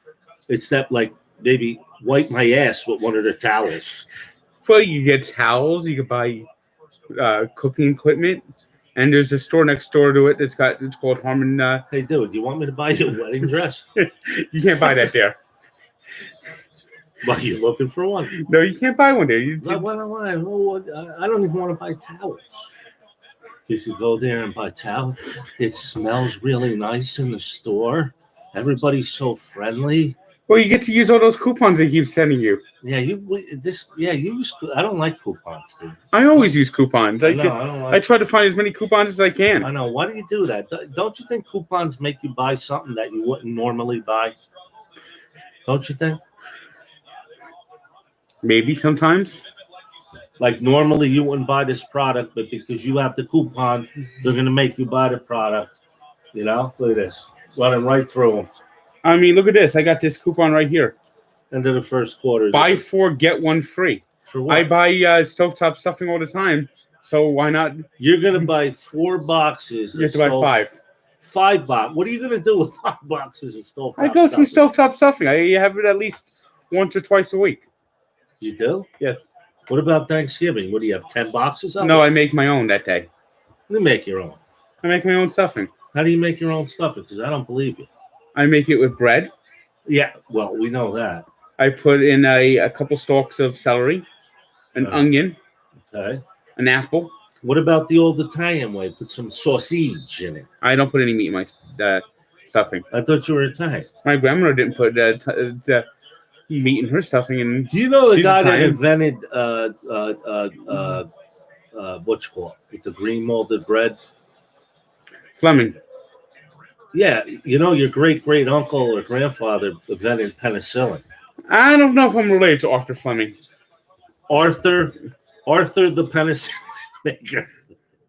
except like maybe wipe my ass with one of the towels. Well, you get towels. You can buy cooking equipment, and there's a store next door to it it's called Harmon. Hey, dude, do you want me to buy you a wedding dress? You can't buy that there. Well, you looking for one? No, you can't buy one there. I don't even want to buy towels. You could go there and buy towels. It smells really nice in the store. Everybody's so friendly. Well, you get to use all those coupons they keep sending you. Yeah, I don't like coupons, dude. I always use coupons. I know, I don't I like. try to find as many coupons as I can. I know. Why do you do that? Don't you think coupons make you buy something that you wouldn't normally buy? Don't you think? Maybe sometimes. Like normally you wouldn't buy this product, but because you have the coupon, they're gonna make you buy the product. You know, look at this, running right through them. I mean, look at this. I got this coupon right here. Into the first quarter. Buy 4, get 1 free. For what? I buy stovetop stuffing all the time, so why not? You're gonna buy 4 boxes. You have to buy 5. 5 box. What are you gonna do with 5 boxes of stovetop? I go through stuffing? stovetop stuffing. I have it at least once or twice a week. You do? Yes. What about Thanksgiving? What do you have? 10 boxes of No, it? I make my own that day. You make your own. I make my own stuffing. How do you make your own stuffing? Because I don't believe you. I make it with bread. Yeah, well, we know that. I put in a couple stalks of celery, an onion, Okay. an apple. What about the old Italian way? Put some sausage in it. I don't put any meat in my stuffing. I thought you were Italian. My grandmother didn't put meat in her stuffing. And Do you know the she's guy that Italian. invented what you call it with the green molded bread? Fleming. Yeah, you know your great uncle or grandfather invented penicillin. I don't know if I'm related to Arthur Fleming. Arthur the penicillin maker.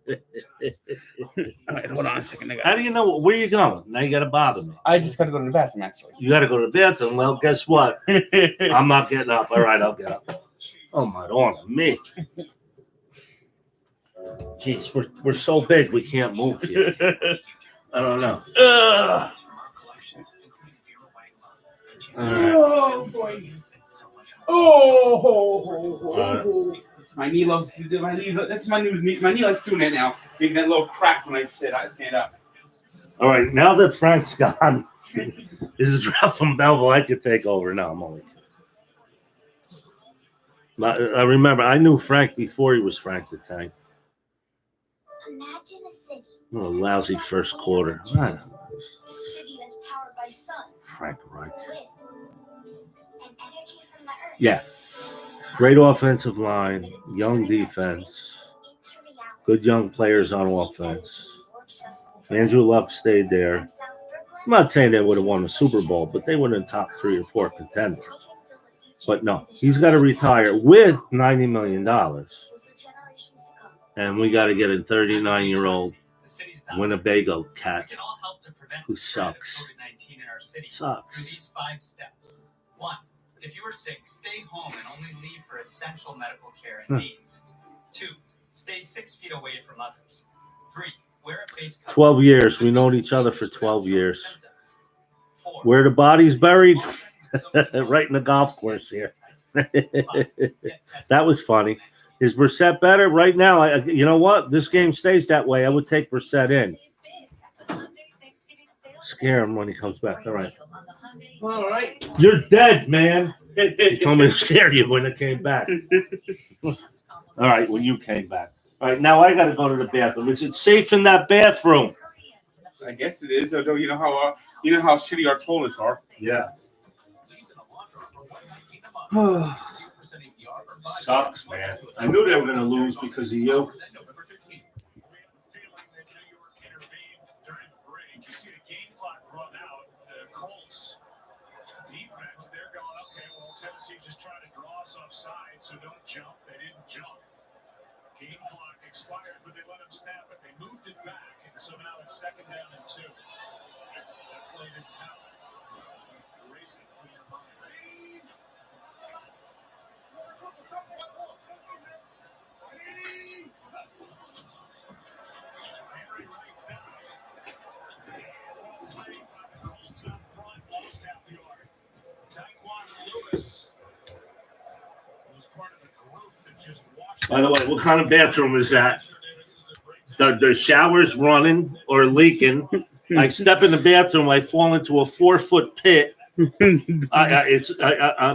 All right, hold on a second. How do you know where you going? Now you got to bother me. I just got to go to the bathroom, actually. You got to go to the bathroom. Well, guess what? I'm not getting up. All right, I'll get up. Oh my God, me. Jeez, we're so big we can't move here. I don't know. Oh boy! Oh! My knee loves to do. My knee. That's my new knee. My knee likes doing that now, making that little crack when I stand up. All right, now that Frank's gone, this is Ralph from Belleville. I could take over now. I'm only. I remember I knew Frank before he was Frank the Tank. Imagine a city. What a lousy first quarter. A city that's powered by sun, Frank, right? wind, and energy from the earth. Yeah. Great offensive line, young defense, good young players on offense. Andrew Luck stayed there. I'm not saying they would have won the Super Bowl, but they were in the top 3 or 4 contenders. But no, he's got to retire with $90 million. And we got to get a 39-year-old Winnebago cat who sucks. Sucks. Through these 5 steps. 1. If you are sick, stay home and only leave for essential medical care and needs. 2. Stay 6 feet away from others. 3. Wear a face cover. 12 years. We known each other for 12 years. Where the body's buried? Right in the golf course here. That was funny. Is Brissett better right now? You know what? This game stays that way. I would take Brissett in. Scare him when he comes back. All right. All right. You're dead, man. He told me to scare you when it came back. All right, when you came back. All right, now I got to go to the bathroom. Is it safe in that bathroom? I guess it is. Although you know how shitty our toilets are. Yeah. Sucks, man. I knew they were going to lose because of you. You see the game clock run out. The Colts defense, they're going, okay, well, Tennessee just tried to draw us off side, so don't jump. They didn't jump. Game clock expired, but they let them snap it. They moved it back, and so now it's 2nd down and 2. That play didn't happen. Racing clear by Reed. By the way, what kind of bathroom is that? The shower's running or leaking. I step in the bathroom, I fall into a 4-foot pit. I'm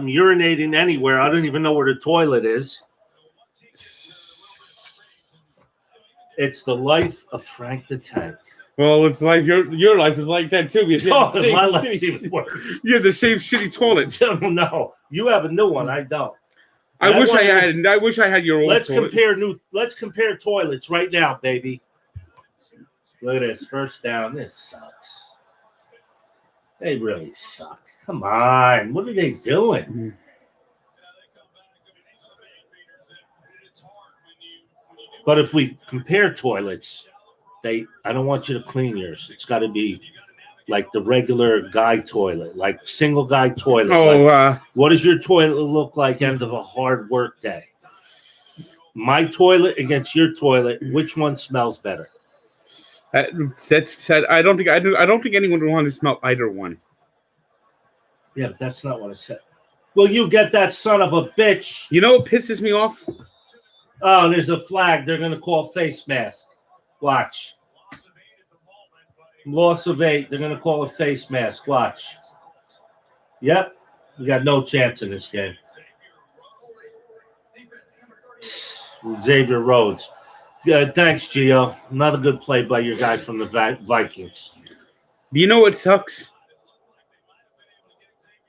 urinating anywhere. I don't even know where the toilet is. It's the life of Frank the Tank. Well, it's like your life is like that too. Because My life's even worse. You have the same shitty toilet. No, you have a new one. I don't. I wish I had your old. Let's toilet. compare toilets right now, baby. Look at this. First down. This sucks. They really suck. Come on. What are they doing? But if we compare toilets, I don't want you to clean yours. It's got to be like the regular guy toilet, like single guy toilet. Oh, what does your toilet look like end of a hard work day? My toilet against your toilet, which one smells better? That's said. I don't think anyone would want to smell either one. Yeah, but that's not what I said. Will you get that son of a bitch? You know what pisses me off? Oh, there's a flag. They're going to call face mask. Watch. Loss of 8. They're going to call a face mask. Watch. Yep. We got no chance in this game. Xavier Rhodes. Thanks, Gio. Another good play by your guy from the Vikings. Do you know what sucks?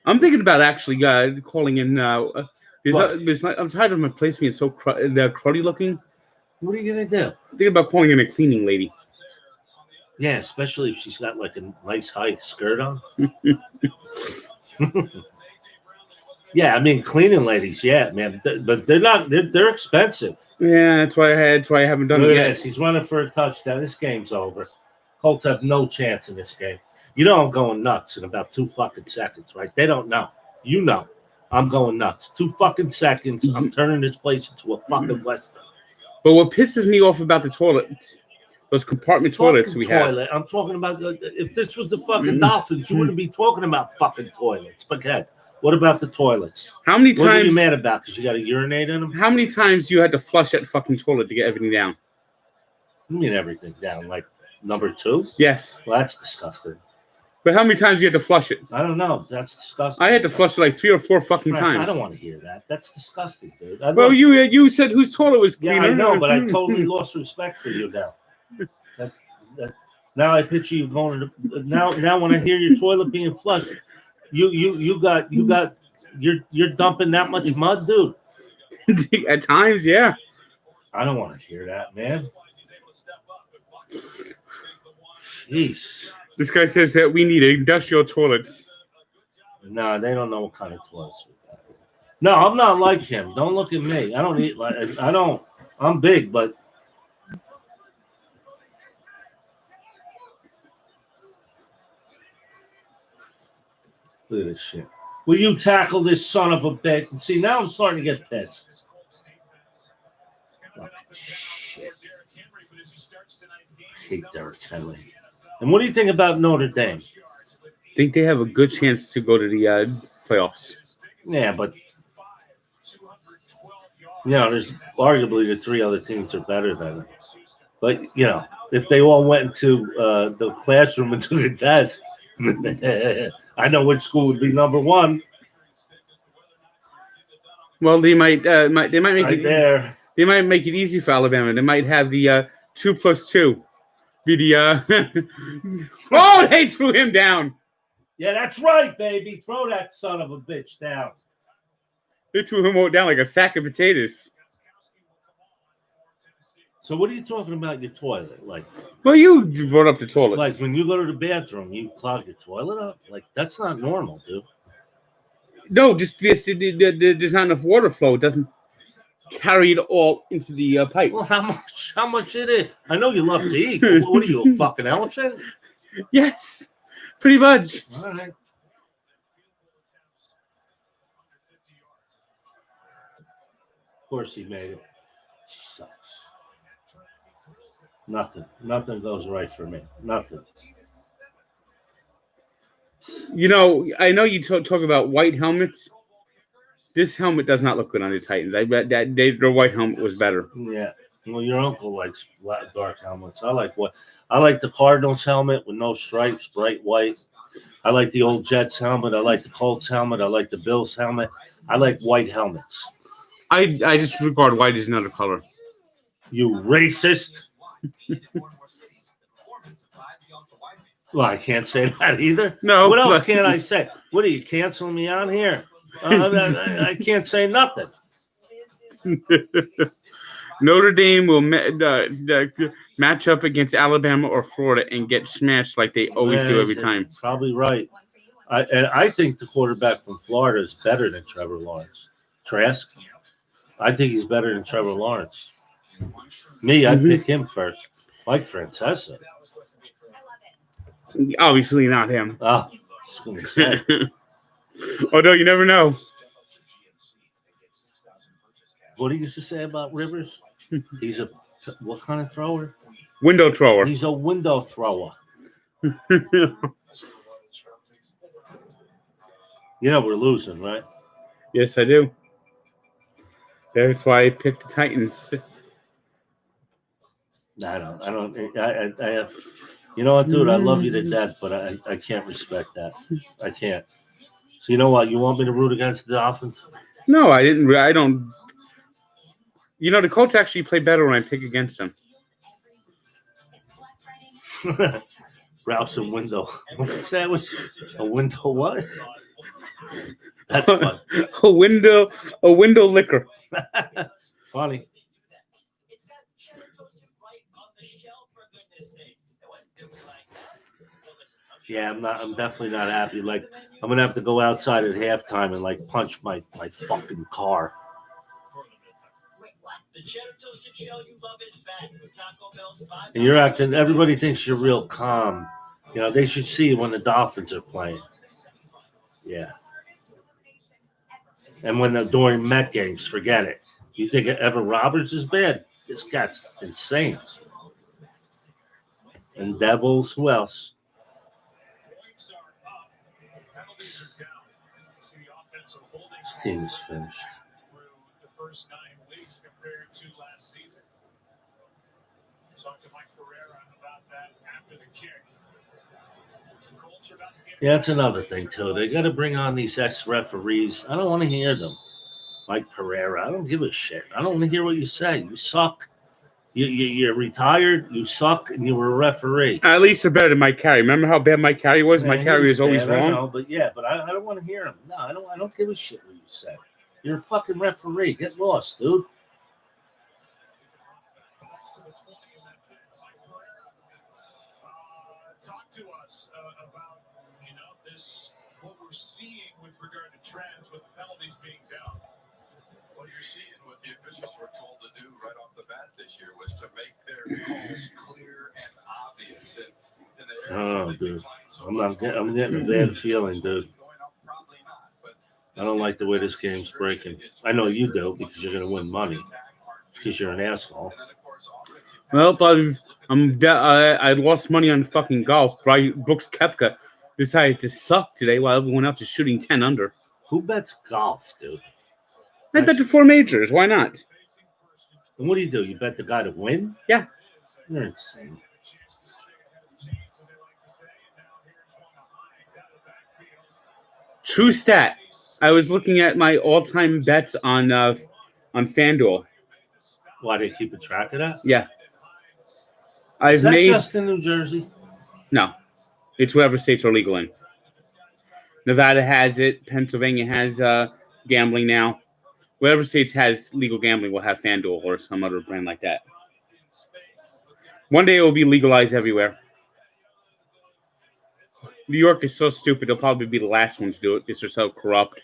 I'm thinking about actually calling in now. I'm tired of my place being so cruddy looking. What are you going to do? I'm thinking about calling in a cleaning lady. Yeah, especially if she's got like a nice high skirt on. Yeah, I mean cleaning ladies, yeah, man, but they're not. They're expensive. Yeah, that's why I haven't done it yet. Yes, he's running for a touchdown. This game's over. Colts have no chance in this game. You know I'm going nuts in about 2 fucking seconds, right? They don't know. You know, I'm going nuts. 2 fucking seconds. I'm turning this place into a fucking western. But what pisses me off about the toilets, those compartment toilets we have. I'm talking about if this was the fucking Dolphins, you wouldn't be talking about fucking toilets. But God, what about the toilets? How many times? What are you mad about? Because you got to urinate in them? How many times you had to flush that fucking toilet to get everything down? You mean everything down? Like number 2? Yes. Well, that's disgusting. But how many times you had to flush it? I don't know. That's disgusting. I had to flush it like 3 or 4 fucking Frank, times. I don't want to hear that. That's disgusting, dude. Well, you said whose toilet was cleaner. Yeah, I know, but I totally lost respect for you now. Now I picture you going to now when I hear your toilet being flushed, you're dumping that much mud, dude. At times, yeah. I don't want to hear that, man. Jeez. This guy says that we need industrial toilets. No, they don't know what kind of toilets we got. No, I'm not like him. Don't look at me. I don't eat like I don't. I'm big, but look at this shit. Will you tackle this son of a bitch? And see, now I'm starting to get pissed. Shit. I hate Derrick Henry. And what do you think about Notre Dame? I think they have a good chance to go to the playoffs. Yeah, but there's arguably the 3 other teams are better than them. But if they all went into the classroom and took a test, I know which school would be number 1. Well, they might make right it there. They might make it easy for Alabama. They might have the 2 + 2. Be the oh, they threw him down. Yeah, that's right, baby. Throw that son of a bitch down. They threw him down like a sack of potatoes. So what are you talking about your toilet? Like, well, you brought up the toilet. Like when you go to the bathroom, you clog your toilet up? Like, that's not normal, dude. No, just there's not enough water flow. It doesn't carry it all into the pipe. Well, how much it is? I know you love to eat. What are you, a fucking elephant? Yes, pretty much. All right. Of course he made it. Sucks. Nothing goes right for me. Nothing. I know you talk about white helmets. This helmet does not look good on the Titans. I bet that their white helmet was better. Yeah. Well, your uncle likes dark helmets. I like what? I like the Cardinals helmet with no stripes, bright white. I like the old Jets helmet. I like the Colts helmet. I like the Bills helmet. I like white helmets. I just regard white as another color. You racist. Well, I can't say that either. No. What else but- can I say? What are you canceling me on here? I can't say nothing. Notre Dame will match up against Alabama or Florida and get smashed like they always do every time. Probably right. I think the quarterback from Florida is better than Trevor Lawrence. Trask? I think he's better than Trevor Lawrence. Me, I'd pick him first. Like Francesa. Obviously not him. Ah, I was going to say. Although you never know. What do you used to say about Rivers? He's a what kind of thrower? Window thrower. He's a window thrower. You know we're losing, right? Yes, I do. That's why I picked the Titans. I don't. I have. You know what, dude? I love you to death, but I can't respect that. I can't. So you know what? You want me to root against the Dolphins? No, I didn't. I don't. You know, the Colts actually play better when I pick against them. Rouse and window. That was a window what? That's fun. a window liquor. Funny. Yeah, I'm definitely not happy. Like, I'm gonna have to go outside at halftime and like punch my fucking car. And you're acting. Everybody thinks you're real calm. You know, they should see when the Dolphins are playing. Yeah. And when they're during Met games, forget it. You think Evan Roberts is bad? This guy's insane. And Devils, who else? This team is finished. The first 9 weeks compared to last season. Talk to Mike Pereira about that after the kick. Yeah, that's another thing too. They got to bring on these ex-referees. I don't want to hear them. Mike Pereira, I don't give a shit. I don't want to hear what you say. You suck. You're retired. You suck, and you were a referee. At least they're better than Mike Carey. Remember how bad Mike Carey was? Man, Mike Carey was always bad, wrong. I know, but I don't want to hear him. No, I don't give a shit what you say. You're a fucking referee. Get lost, dude. Talk to us about this what we're seeing with regard to trends with penalties being down. What you're seeing, what the officials were told to do right off the bat this year was to make their calls clear and obvious. And the Oh, dude, I'm getting a bad feeling, dude. I don't like the way this game's breaking. I know you do because you're going to win money because you're an asshole. Well, I lost money on fucking golf. Brooks Koepka decided to suck today while everyone else is shooting 10 under. Who bets golf, dude? I bet the 4 majors. Why not? And what do? You bet the guy to win? Yeah. You're insane. True stat. I was looking at my all-time bets on FanDuel. Why do you keep a track of that? Yeah. Is that just in New Jersey? No. It's whatever states are legal in. Nevada has it. Pennsylvania has gambling now. Whatever states has legal gambling will have FanDuel or some other brand like that. One day it will be legalized everywhere. New York is so stupid, they'll probably be the last ones to do it because they're so corrupt.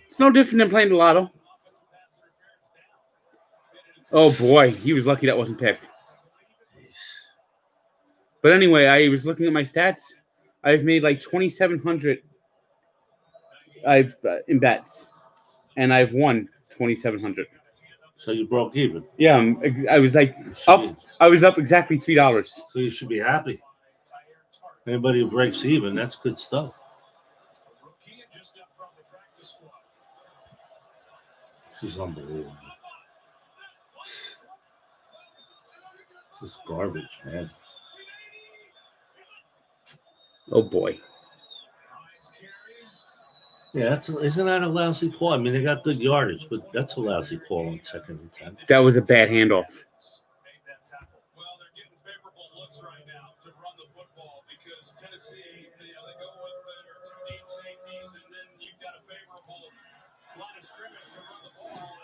It's no different than playing the lotto. Oh boy, he was lucky that wasn't picked. But anyway, I was looking at my stats. I've made like 2,700 in bets, and I've won 2,700. So you broke even. Yeah, I was like up. I was up exactly $3. So you should be happy. Anybody who breaks even, that's good stuff. This is unbelievable. This is garbage, man. Oh boy. Yeah, isn't that a lousy call? I mean, they got good yardage, but that's a lousy call on 2nd and 10. That was a bad handoff. Well, they're getting favorable looks right now to run the football because Tennessee, they go with their 2 deep safeties, and then you've got a favorable line of scrimmage to run the ball.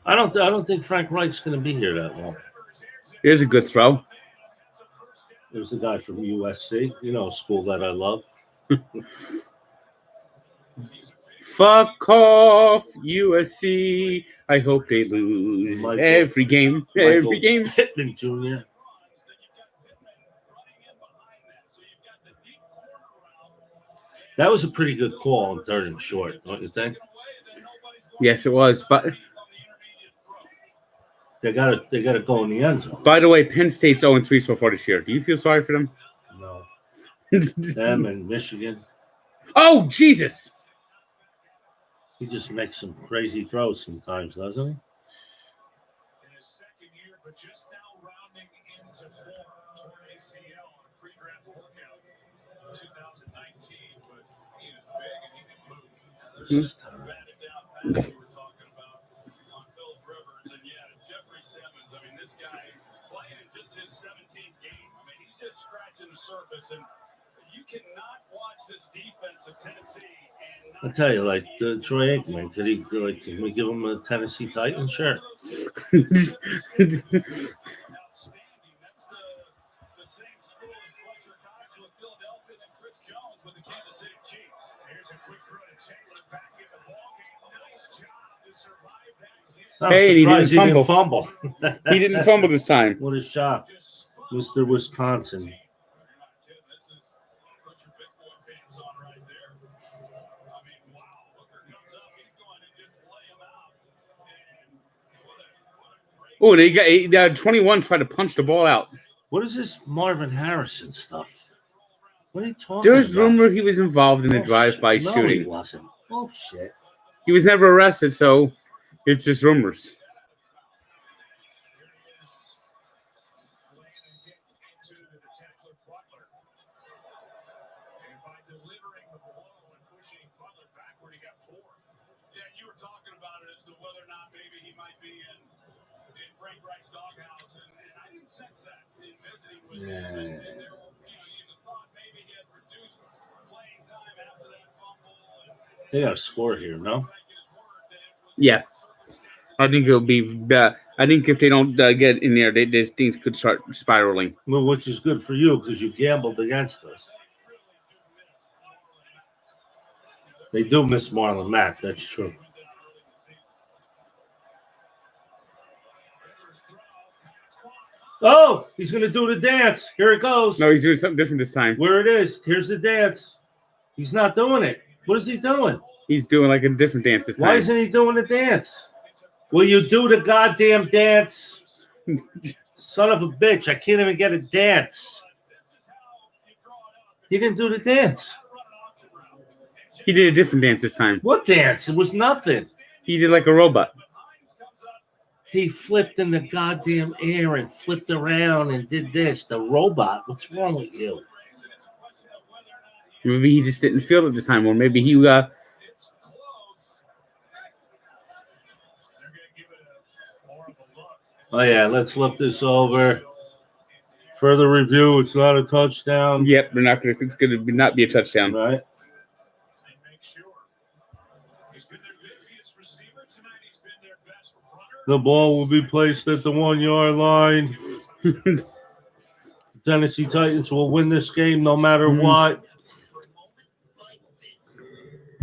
I don't think Frank Reich's going to be here that long. Here's a good throw. There's a guy from USC, a school that I love. Fuck off, USC. I hope they lose every game. Every game. Pittman Jr. That was a pretty good call on 3rd and short, don't you think? Yes, it was. But they gotta go in the end zone. By the way, Penn State's 0-3 so far this year. Do you feel sorry for them? No. Them and Michigan. Oh, Jesus. He just makes some crazy throws sometimes, doesn't he? In his second year, but just now rounding into form, torn ACL on a pre-draft workout in 2019. But he is big and he can move. This is batted down pass we were talking about on Philip Rivers, and Jeffrey Simmons. I mean, this guy playing in just his 17th game. I mean, he's just scratching the surface, and you cannot watch this defense of Tennessee. I tell you, like Troy Aikman, can we give him a Tennessee Titan? Sure. Hey, he didn't fumble. He didn't fumble this time. What a shot, Mr. Wisconsin. Oh, they got 21 tried to punch the ball out. What is this Marvin Harrison stuff? What are you talking There's about? rumor he was involved in a drive-by No, shooting. he wasn't. Bullshit. He was never arrested, so it's just rumors. You were talking about it as to whether or not maybe he might be in Frank Reich's doghouse, and I didn't sense that in visiting with him. And there were, you thought maybe he had reduced playing time after that fumble. They got a score here, no? Yeah, I think it'll be. I think if they don't get in there, things could start spiraling. Well, which is good for you because you gambled against us. They do miss Marlon Mack. That's true. Oh, he's going to do the dance. Here it goes. No, he's doing something different this time. Where it is. Here's the dance. He's not doing it. What is he doing? He's doing like a different dance this time. Why isn't he doing the dance? Will you do the goddamn dance? Son of a bitch. I can't even get a dance. He didn't do the dance. He did a different dance this time. What dance? It was nothing. He did like a robot. He flipped in the goddamn air and flipped around and did this. The robot. What's wrong with you? Maybe he just didn't feel it this time, or maybe he Oh, yeah, let's look this over. Further review, it's not a touchdown. Yep, it's going to not be a touchdown. Right. The ball will be placed at the 1 yard line. The Tennessee Titans will win this game no matter what.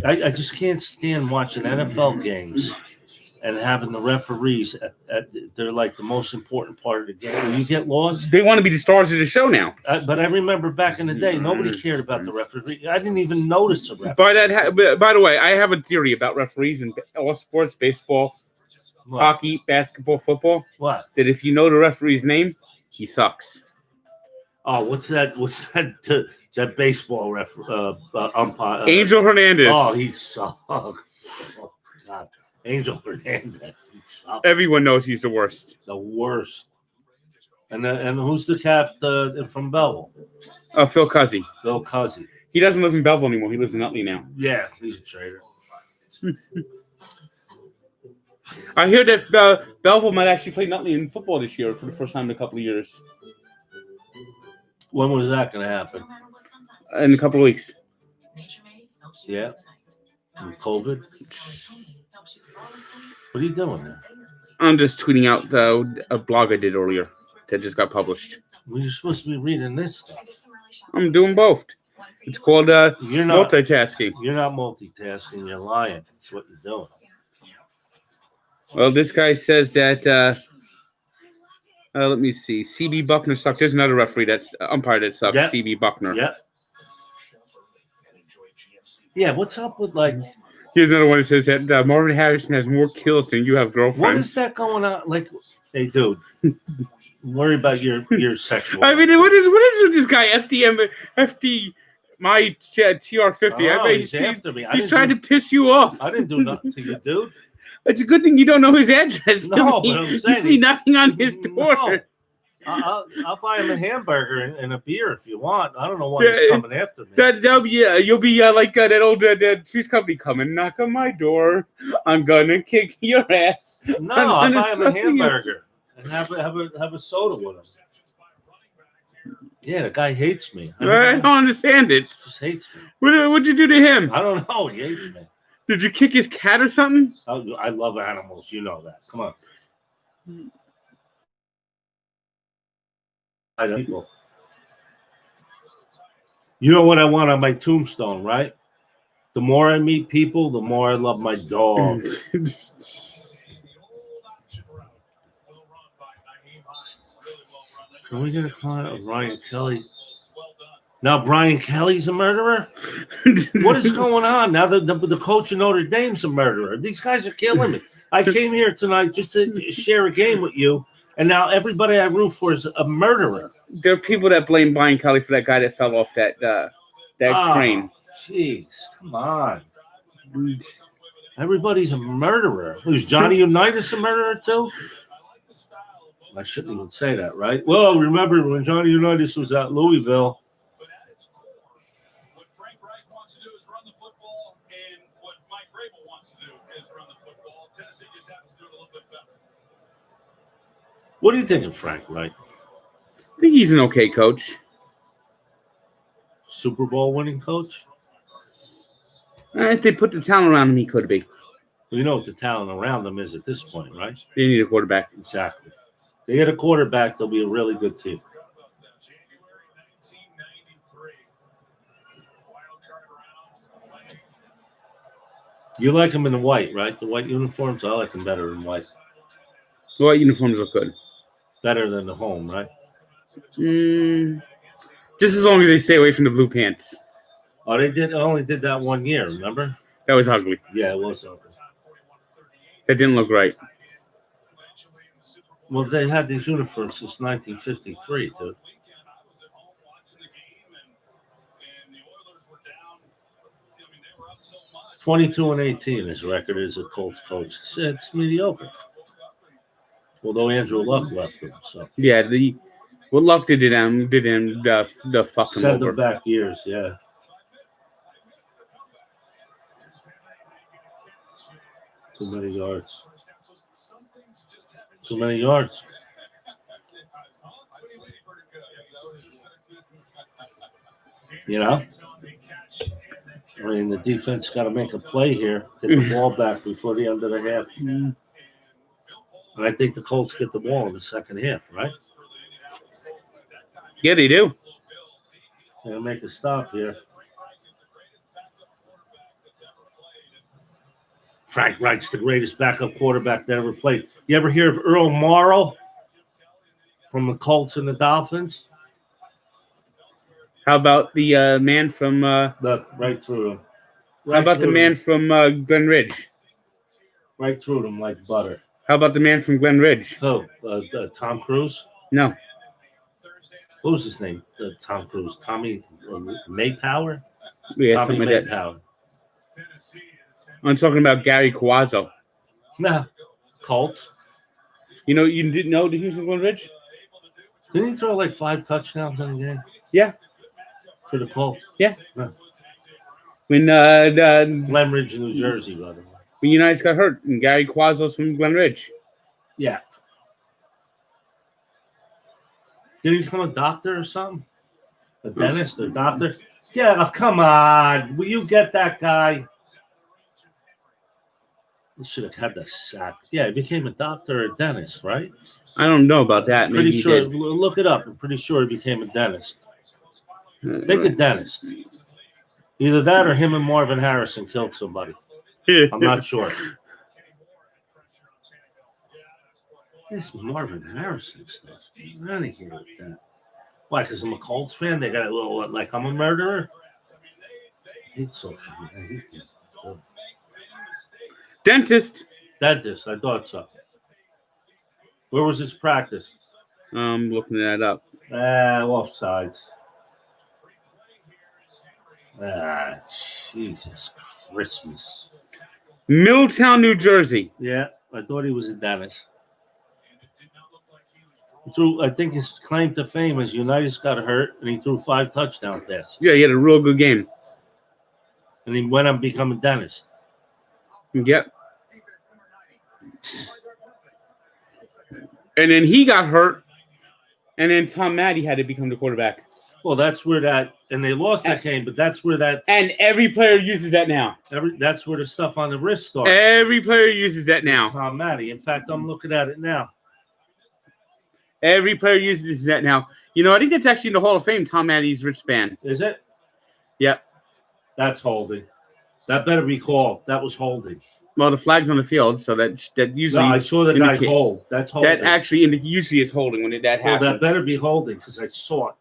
I just can't stand watching NFL games and having the referees they're like the most important part of the game. When you get lost, they want to be the stars of the show now. But I remember back in the day, nobody cared about the referee. I didn't even notice a referee. By the way, I have a theory about referees in all sports: baseball, hockey, basketball, football. What? That if you know the referee's name, he sucks. Oh, what's that? That baseball umpire? Angel Hernandez. Oh, he sucks. God. Angel Hernandez. He sucks. Everyone knows he's the worst. The worst. And who's the calf from Belleville? Phil Cuzzy. Phil Cuzzy. He doesn't live in Belleville anymore. He lives in Nutley now. Yeah, he's a traitor. I hear that Belleville might actually play Nutley in football this year for the first time in a couple of years. When was that going to happen? In a couple of weeks. Yeah. With COVID. What are you doing there? I'm just tweeting out a blog I did earlier that just got published. Well, you're supposed to be reading this stuff. I'm doing both. It's called You're not multitasking. You're not multitasking. You're lying. That's what you're doing. Well, this guy says that. Let me see. CB Buckner sucks. There's another referee that's umpire that sucks. Yep. CB Buckner. Yeah. Yeah. What's up with like? Here's another one that says that Marvin Harrison has more kills than you have girlfriends. What is that going on? Like, hey, dude, worry about your sexual. I mean, what is with this guy? FD, my TR50. Oh, I mean, he's after me. He's trying to piss you off. I didn't do nothing to you, dude. It's a good thing you don't know his address. No, but I'm saying you'd be knocking on his door. No. I'll buy him a hamburger and a beer if you want. I don't know why he's coming after me. That'll be you'll be like that old Three's Company coming, knock on my door. I'm gonna kick your ass. No, I'll buy him a hamburger and have a soda with him. Yeah, the guy hates me. I don't understand it. Just hates me. What'd you do to him? I don't know. He hates me. Did you kick his cat or something? I love animals. You know that. Come on. I don't know. You know what I want on my tombstone, right? The more I meet people, the more I love my dog. Can we get a client of Brian Kelly? Now Brian Kelly's a murderer? What is going on? Now the coach of Notre Dame's a murderer. These guys are killing me. I came here tonight just to share a game with you, and now everybody I root for is a murderer. There are people that blame Brian Kelly for that guy that fell off that crane. Jeez, come on. Everybody's a murderer. Who's Johnny Unitas a murderer too? I shouldn't even say that, right? Well, remember when Johnny Unitas was at Louisville. What Frank Reich wants to do is run the football, and what Mike Vrabel wants to do is run the football. Tennessee just happens to do it a little bit better. What do you think of Frank Reich? I think he's an okay coach. Super Bowl winning coach? If they put the talent around him, he could be. You know what the talent around them is at this point, right? They need a quarterback. Exactly. They get a quarterback, they'll be a really good team. January 1993. Wild card round. You like them in the white, right? The white uniforms? I like them better in white. The white uniforms look good. Better than the home, right? Just as long as they stay away from the blue pants. Oh, they only did that 1 year, remember? That was ugly. Yeah, it was ugly. That didn't look right. Well, they had these uniforms since 1953, dude. 22-18, his record as a Colts coach. It's mediocre. Although Andrew Luck left him, so Yeah, what Luck did him the fucking send over. them back years, yeah. Too many yards. Too many yards. You know? I mean, the defense got to make a play here, get the ball back before the end of the half. And I think the Colts get the ball in the second half, right? Yeah, they do. They're going to make a stop here. Frank Reich's the greatest backup quarterback that ever played. You ever hear of Earl Morrall from the Colts and the Dolphins? How about the man from? Right through him. How about the man from Glen Ridge? Right through them like butter. How about the man from Glen Ridge? Oh, Tom Cruise? No. What was his name? Tom Cruise. Tommy Maypower? Yeah, Tommy something like that. Maypower. I'm talking about Gary Quazzo. Nah, Colts. You know, you didn't know the Houston Glen Ridge? Didn't he throw like 5 touchdowns in a game Yeah. for the Colts? Yeah. Huh. When Glen Ridge, New Jersey, by the way. when Unitas got hurt and Gary Quazzo's from Glen Ridge. Yeah. Did he become a doctor or something? A dentist, a doctor? Yeah, oh, come on. Will you get that guy? He should have had the sack. Yeah, he became a doctor or a dentist, right? I don't know about that. Maybe Pretty he sure. did. Look it up. I'm pretty sure he became a dentist. Think a dentist. Either that or him and Marvin Harrison killed somebody. I'm not sure. This Marvin Harrison stuff. Get out of here with that. Why? Because I'm a Colts fan? They got a little, like, I'm a murderer? I hate social media. I hate this. Dentist. Dentist. I thought so. Where was his practice? I'm looking that up. Offsides. Jesus Christmas. Middletown, New Jersey. Yeah, I thought he was a dentist. He threw, I think his claim to fame is Unitas got hurt and he threw 5 touchdown passes. Yeah, he had a real good game. And he went on to become a dentist. Yep. And then he got hurt, and then Tom Matty had to become the quarterback. Well, that's where that, and they lost that game, but that's where that, And every player uses that now. that's where the stuff on the wrist started. Every player uses that now. Tom Matty. In fact, I'm looking at it now. Every player uses that now. You know, I think that's actually in the Hall of Fame, Tom Matty's wristband. Is it? Yep. That's holding. That better be called. That was holding. Well, the flag's on the field, so that usually. No, I saw the guy hold. That's holding. That actually usually is holding when that happens. Well, that better be holding because I saw it.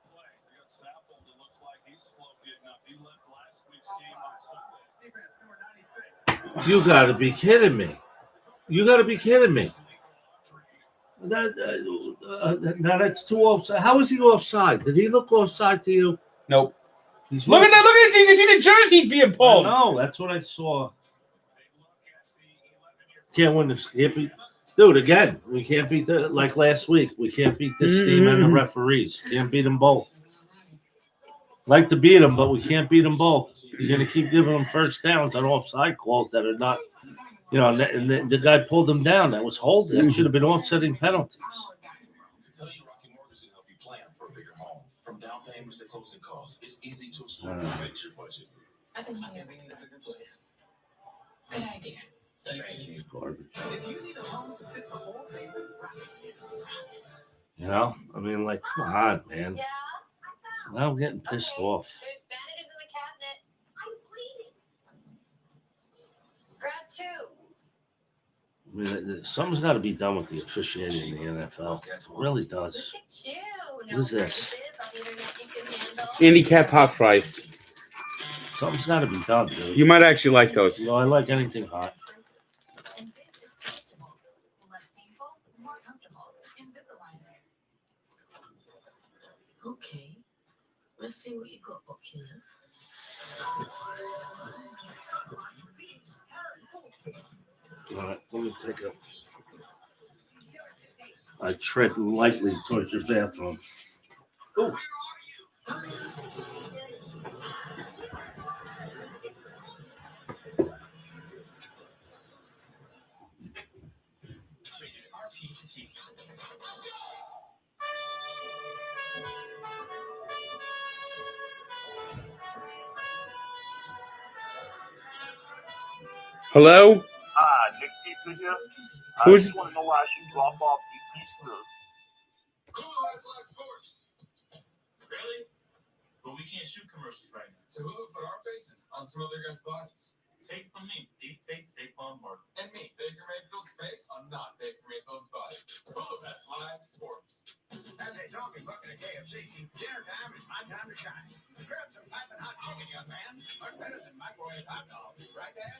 You got to be kidding me. You got to be kidding me. Now that's 2 offside. How is he offside? Did he look offside to you? Nope. He's Look at that! Look at it! You can see the jersey being pulled. No, that's what I saw. Can't win this. Can't beat, dude. Again, we can't beat like last week. We can't beat this team and the referees. Can't beat them both. Like to beat them, but we can't beat them both. You're gonna keep giving them first downs on offside calls that are not. You know, and the guy pulled them down. That was holding. That should have been offsetting penalties. To tell you Rocky Mortgage can help you plan for a bigger home. From down payments to closing costs, it's easy to explore and fix your budget. I think We need a bigger place. good idea. Thank you. It's garbage. If you need a home to fit the whole season, You know, I mean, like, come on, man. Yeah. Now I'm getting pissed off. There's bandages in the cabinet. I'm bleeding. Grab 2. I mean, something's got to be done with the officiating in the NFL. It really does. Look at you. What is this? On the internet you can handle. Handicap hot fries. Something's got to be done, dude. You might actually like those. You know, I like anything hot. And this is comfortable. Less painful, more comfortable. Invisalign. Okay. Let's see what you got, Oculus. All right, let me take a. I tread lightly towards your bathroom. Oh. Hello? Nick Pizza here. I Who's- just want to know why I should drop off the pizza. Who has live sports? Really? But we can't shoot commercials right now. So who would put our faces on some other guys' bodies? Take from me, deep fake Saquon Barkley. And me, Baker Mayfield's face on not Baker Mayfield's body. Who has live sports? As they talking bucket of KFC, dinner time is my time to shine. Grab some piping hot chicken, young man. Much better than microwave hot dogs. Right, Dad?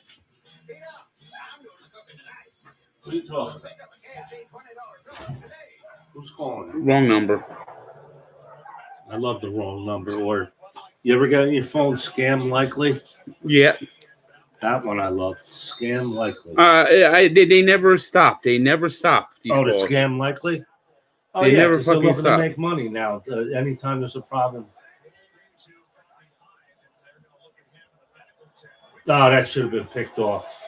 Eat up. I'm doing the cooking tonight. What are you talking? Pick up a KFC $20 fill-up today. Who's calling? Wrong number. I love the wrong number. Or you ever got your phone scammed likely? Yeah. That one I love. Scam likely. They never stop. They never stop. These The calls. scam likely? Oh, They yeah, never because they're fucking looking stop. to make money now. Anytime there's a problem. Oh, that should have been picked off.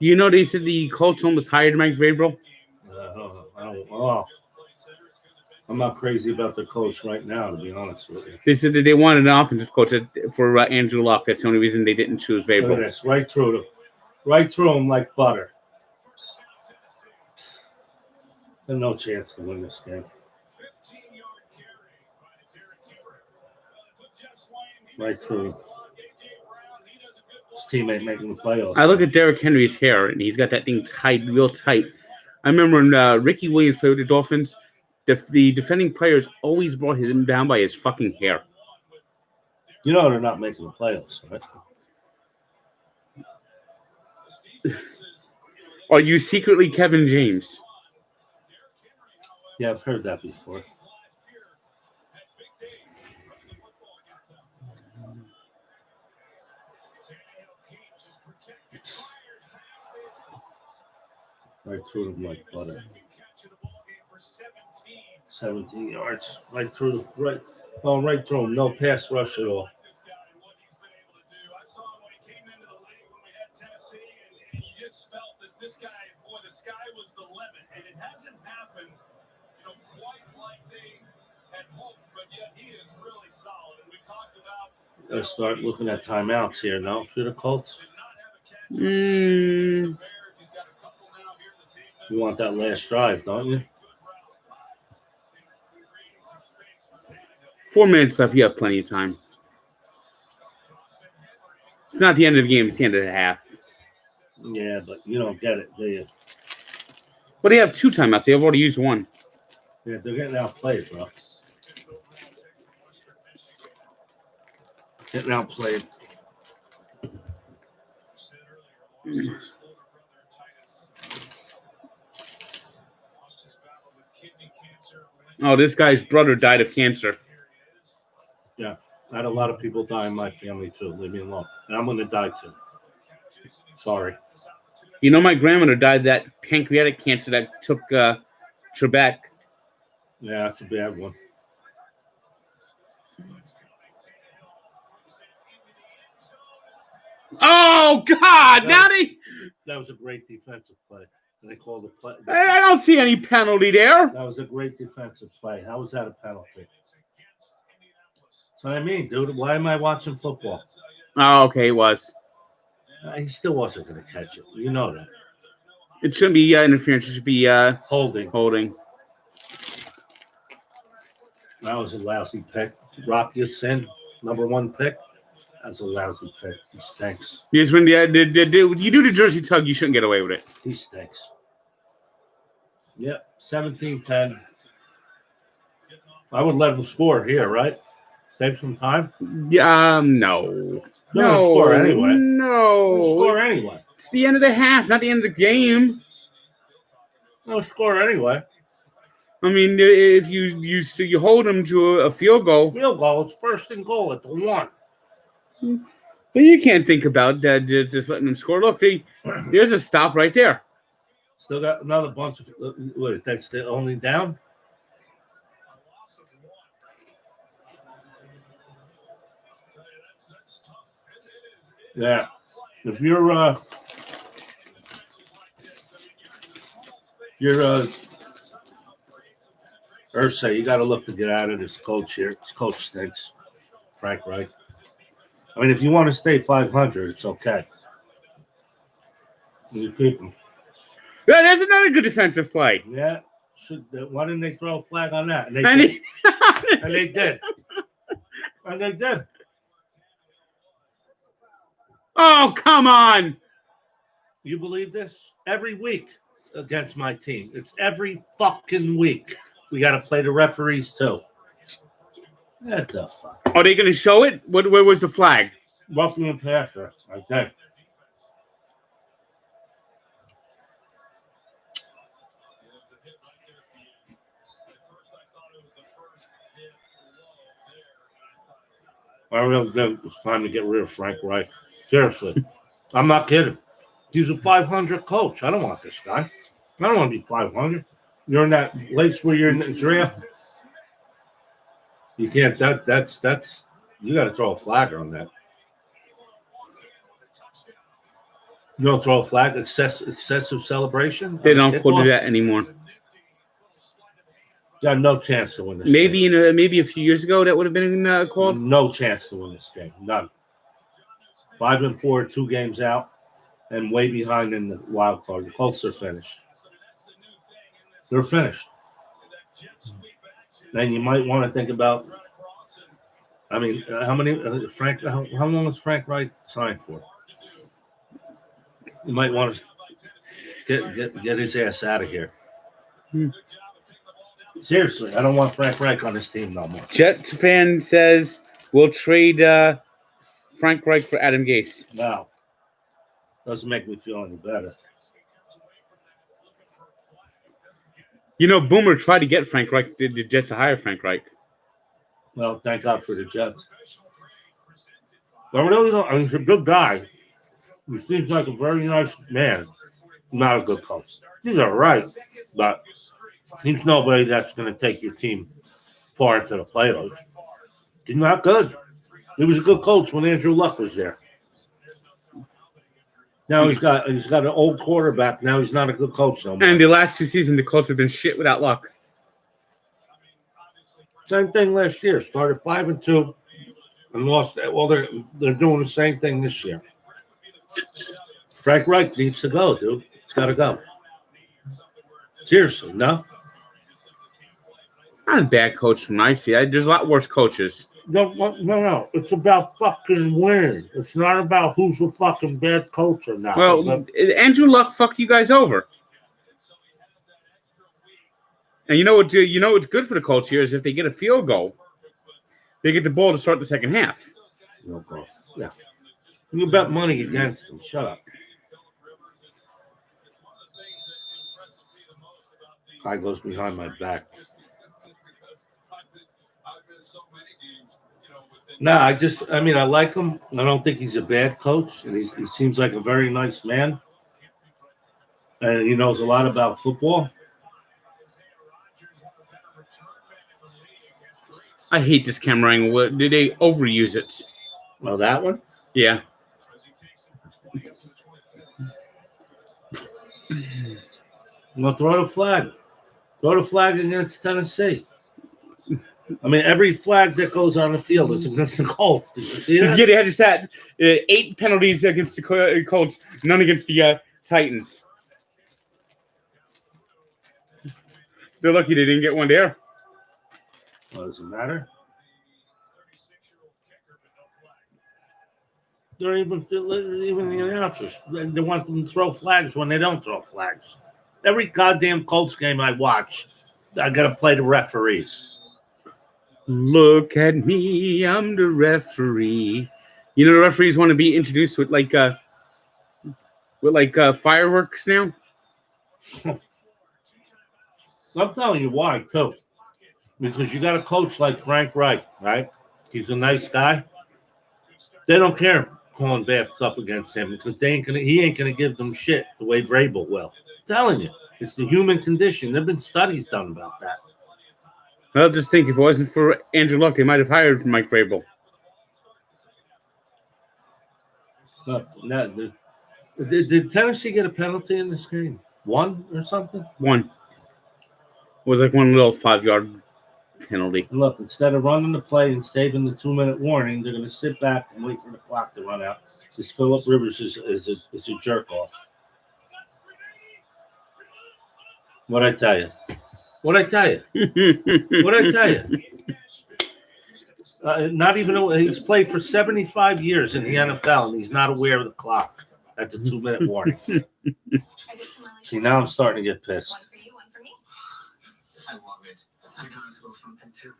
You know, they said the Colts almost hired Mike Vrabel. I'm not crazy about the coach right now, to be honest with you. They said that they wanted an offensive coach for Andrew Luck. That's the only reason they didn't choose Look at Vrabel. this, right through them like butter. There's no chance to win this game. Right through. His teammate making the playoffs. I look at Derrick Henry's hair, and he's got that thing tied real tight. I remember when Ricky Williams played with the Dolphins, the defending players always brought him down by his fucking hair. You know they're not making the playoffs, right? Are you secretly Kevin James? Yeah, I've heard that before. Right through him like butter. 17 yards. Right through. Right through him. No pass rush at all. Gotta start looking at timeouts here now for the Colts. You want that last drive, don't you? 4 minutes left. You have plenty of time. It's not the end of the game. It's the end of the half. Yeah, but you don't get it, do you? But they have 2 timeouts. They have already used 1. Yeah, they're getting outplayed, bro. Getting outplayed. Oh, this guy's brother died of cancer. Yeah, I had a lot of people die in my family too. Leave me alone. And I'm going to die too. Sorry. You know, my grandmother died of that pancreatic cancer that took Trebek. Yeah, that's a bad one. Oh, God! That was a great defensive play. They called the play. I don't see any penalty there. That was a great defensive play. How was that a penalty? That's what I mean, dude. Why am I watching football? Oh, okay, it was. He still wasn't going to catch it. You know that. It shouldn't be interference. It should be holding. That was a lousy pick. Rock your sin, number 1 pick. That's a lousy pick. He stinks. Yes, when you do the jersey tug, you shouldn't get away with it. He stinks. Yep, 17-10. I would let him score here, right? Save some time? No. Score anyway. No. Score anyway. It's the end of the half, not the end of the game. No score anyway. I mean, if you hold them to a field goal. Field goal, it's 1st and goal at the 1. But you can't think about that, just letting them score. Look, there's a stop right there. Still got another bunch of. Wait, that's the only down? Yeah. If you're Ursay, you got to look to get out of this coach here. This coach stinks. Frank Reich. I mean, if you want to stay 500, it's okay. You keep him. Yeah, that's another good defensive play. Yeah. Why didn't they throw a flag on that? And they did. And they did. And they did. Oh, come on. You believe this? Every week against my team. It's every fucking week. We got to play the referees, too. What the fuck? Are they going to show it? Where was the flag? Roughing the passer, I think. I really think it's time to get rid of Frank Reich. Seriously. I'm not kidding. He's a 500 coach. I don't want this guy. I don't want to be 500. You're in that place where you're in the draft. You can't. That's. You got to throw a flag on that. You don't throw a flag. Excessive celebration. They don't do that anymore. Got no chance to win this. Maybe game. maybe a few years ago that would have been called. No chance to win this game. None. 5-4, 2 games out, and way behind in the wild card. The Colts are finished. They're finished. And you might want to think about. I mean, how many Frank? How long was Frank Wright signed for? You might want to get his ass out of here. Seriously, I don't want Frank Reich on this team no more. Jet fan says we'll trade Frank Reich for Adam Gase. No. Doesn't make me feel any better. You know, Boomer tried to get Frank Reich, the Jets to hire Frank Reich. Well, thank God for the Jets. But I really don't. I mean, he's a good guy. He seems like a very nice man. Not a good coach. He's all right, but he's nobody that's going to take your team far into the playoffs. He's not good. He was a good coach when Andrew Luck was there. Now he's got an old quarterback. Now he's not a good coach no more. And the last 2 seasons, the Colts have been shit without Luck. Same thing last year. Started 5-2 and lost. Well, they're doing the same thing this year. Frank Reich needs to go, dude. He's got to go. Seriously, no? Not a bad coach from I see. There's a lot worse coaches. No. It's about fucking winning. It's not about who's a fucking bad coach or not. Well, Andrew Luck fucked you guys over. And you know what's good for the Colts here is if they get a field goal, they get the ball to start the second half. No goal. Yeah. You bet money against them. Shut up. Guy goes behind my back. Nah, I like him. I don't think he's a bad coach. And he seems like a very nice man. And he knows a lot about football. I hate this camera angle. Did they overuse it? Oh, that one? Yeah. Well, throw the flag. Throw the flag against Tennessee. I mean, every flag that goes on the field is against the Colts. Did you see that? Yeah, they had just had 8 penalties against the Colts, none against the Titans. They're lucky they didn't get one there. Well, does it matter? They're even the announcers. They want them to throw flags when they don't throw flags. Every goddamn Colts game I watch, I got to play the referees. Look at me, I'm the referee. You know the referees want to be introduced with fireworks now. I'm telling you why too, because you got a coach like Frank Reich, right? He's a nice guy. They don't care calling bad stuff against him because he ain't gonna give them shit the way Vrabel will. I'm telling you, it's the human condition. There've been studies done about that. Well, just think, if it wasn't for Andrew Luck, they might have hired Mike Vrabel. Did Tennessee get a penalty in this game? 1 or something? 1. It was like one little 5-yard penalty. Look, instead of running the play and saving the 2-minute warning, they're going to sit back and wait for the clock to run out. This Phillip Rivers is a jerk off. What'd I tell you? Not even he's played for 75 years in the NFL, and he's not aware of the clock at the 2-minute warning. See, now I'm starting to get pissed. One for you, one for me. I love it. I got us a little something too.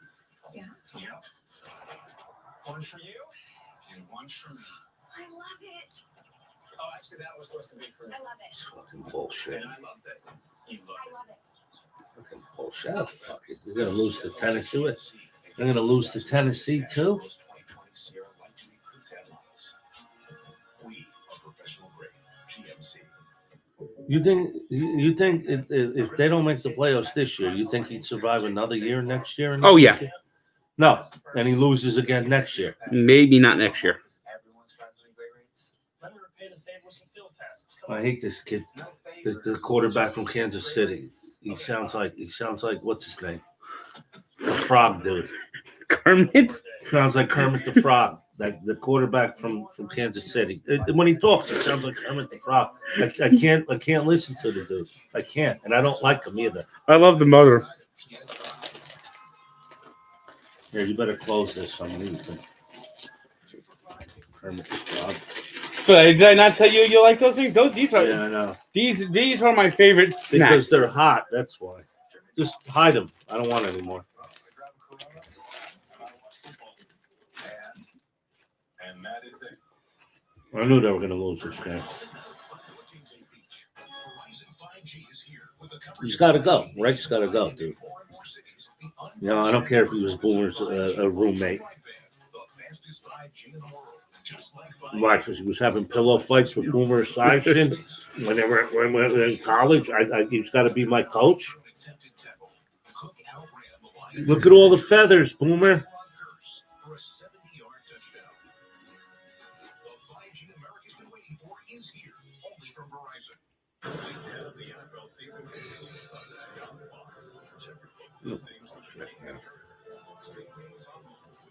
Yeah. Yeah. One for you and one for me. I love it. Oh, actually, that was supposed to be for me. I love it. It's fucking bullshit. And I love that you love I it. love it. Fucking bullshit. Oh, fuck it. We're gonna lose to Tennessee. They're gonna lose to Tennessee too. We are professional grade GMC. You think if they don't make the playoffs this year, you think he'd survive another year next year? Oh, yeah. No, and he loses again next year. Maybe not next year. I hate this kid, the quarterback from Kansas City. He sounds like what's his name? The Frog dude. Kermit? Sounds like Kermit the Frog, like the quarterback from Kansas City. When he talks, it sounds like Kermit the Frog. I can't listen to the dude. I can't, and I don't like him either. I love the mother. Here, you better close this. I'm leaving. Kermit the Frog. So did I not tell you like those things? These are Yeah, I know. these are my favorite snacks. Because they're hot. That's why. Just hide them. I don't want any more. And that is it. I knew they were going to lose this game. He's got to go. Rex got to go, dude. You know, I don't care if he was Boomer's roommate. Why? Because he was having pillow fights with Boomer Esiason when they were in college. He's got to be my coach. Look at all the feathers, Boomer.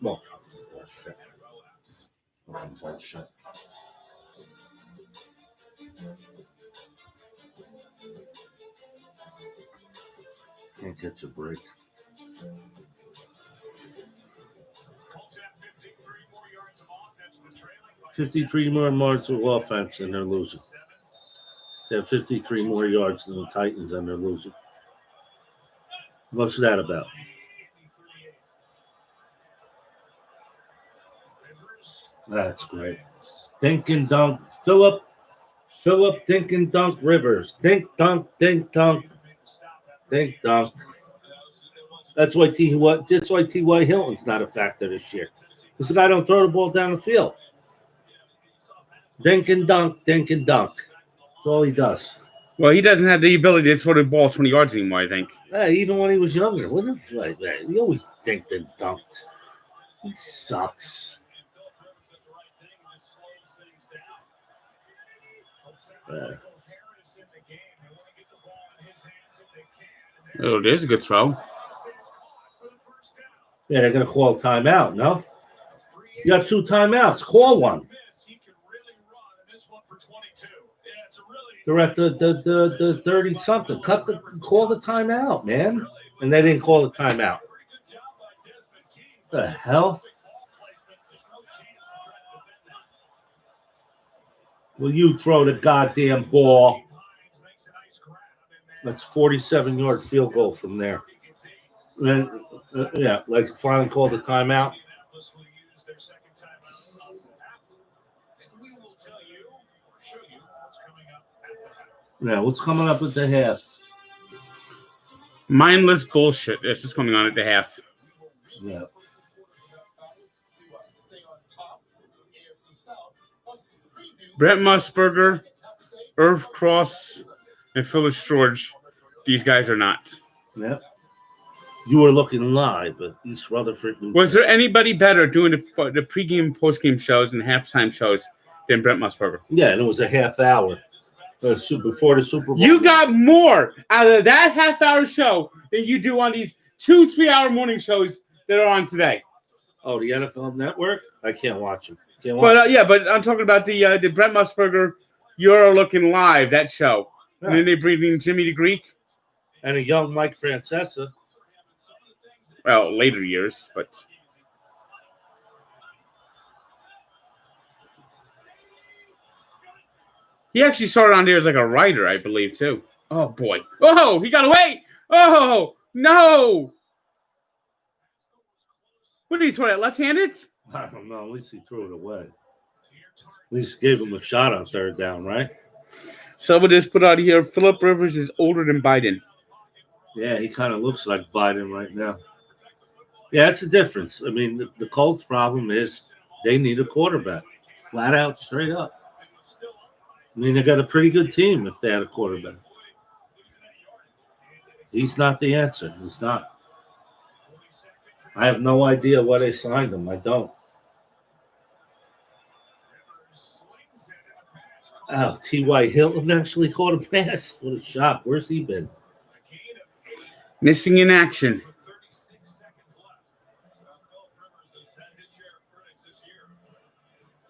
Well, bullshit. Can't catch a break. 53 more yards of offense, and they're losing. They have 53 more yards than the Titans, and they're losing. What's that about? That's great. Dink and dunk. Philip, dink and dunk Rivers. Dink, dunk, dink, dunk. Dink, dunk. That's why T.Y. Hilton's not a factor this year. Because the guy don't throw the ball down the field. Dink and dunk, dink and dunk. That's all he does. Well, he doesn't have the ability to throw the ball 20 yards anymore, I think. Even when he was younger, wasn't he like that? He always dinked and dunked. He sucks. Oh, there's a good throw. Yeah, they're going to call a timeout, no? You got 2 timeouts. Call one. They're at the 30-something. Call the timeout, man. And they didn't call the timeout. The hell? Will you throw the goddamn ball? That's 47-yard field goal from there. And then, like finally called the timeout. Yeah, what's coming up at the half? Mindless bullshit. This is coming on at the half. Yeah. Brent Musburger, Irv Cross, and Phyllis George. These guys are not. Yeah. You were looking live at East Rutherford. Was there anybody better doing the pregame and postgame shows and halftime shows than Brent Musburger? Yeah, and it was a half hour before the Super Bowl. You got more out of that half-hour show than you do on these 2-3-hour morning shows that are on today. Oh, the NFL Network? I can't watch them. But I'm talking about the Brent Musburger, You're Looking Live, that show. Yeah. And then they bring in Jimmy the Greek. And a young Mike Francesa. Well, later years, but... He actually started on there as like a writer, I believe, too. Oh, boy. Oh, he got away! Oh, no! What did he throw that? Left-handed? I don't know. At least he threw it away. At least gave him a shot on third down, right? Someone just put out here, Phillip Rivers is older than Biden. Yeah, he kind of looks like Biden right now. Yeah, that's the difference. I mean, the Colts' problem is they need a quarterback. Flat out, straight up. I mean, they got a pretty good team if they had a quarterback. He's not the answer. He's not. I have no idea why they signed him. I don't. Oh, T.Y. Hilton actually caught a pass. What a shock. Where's he been? Missing in action.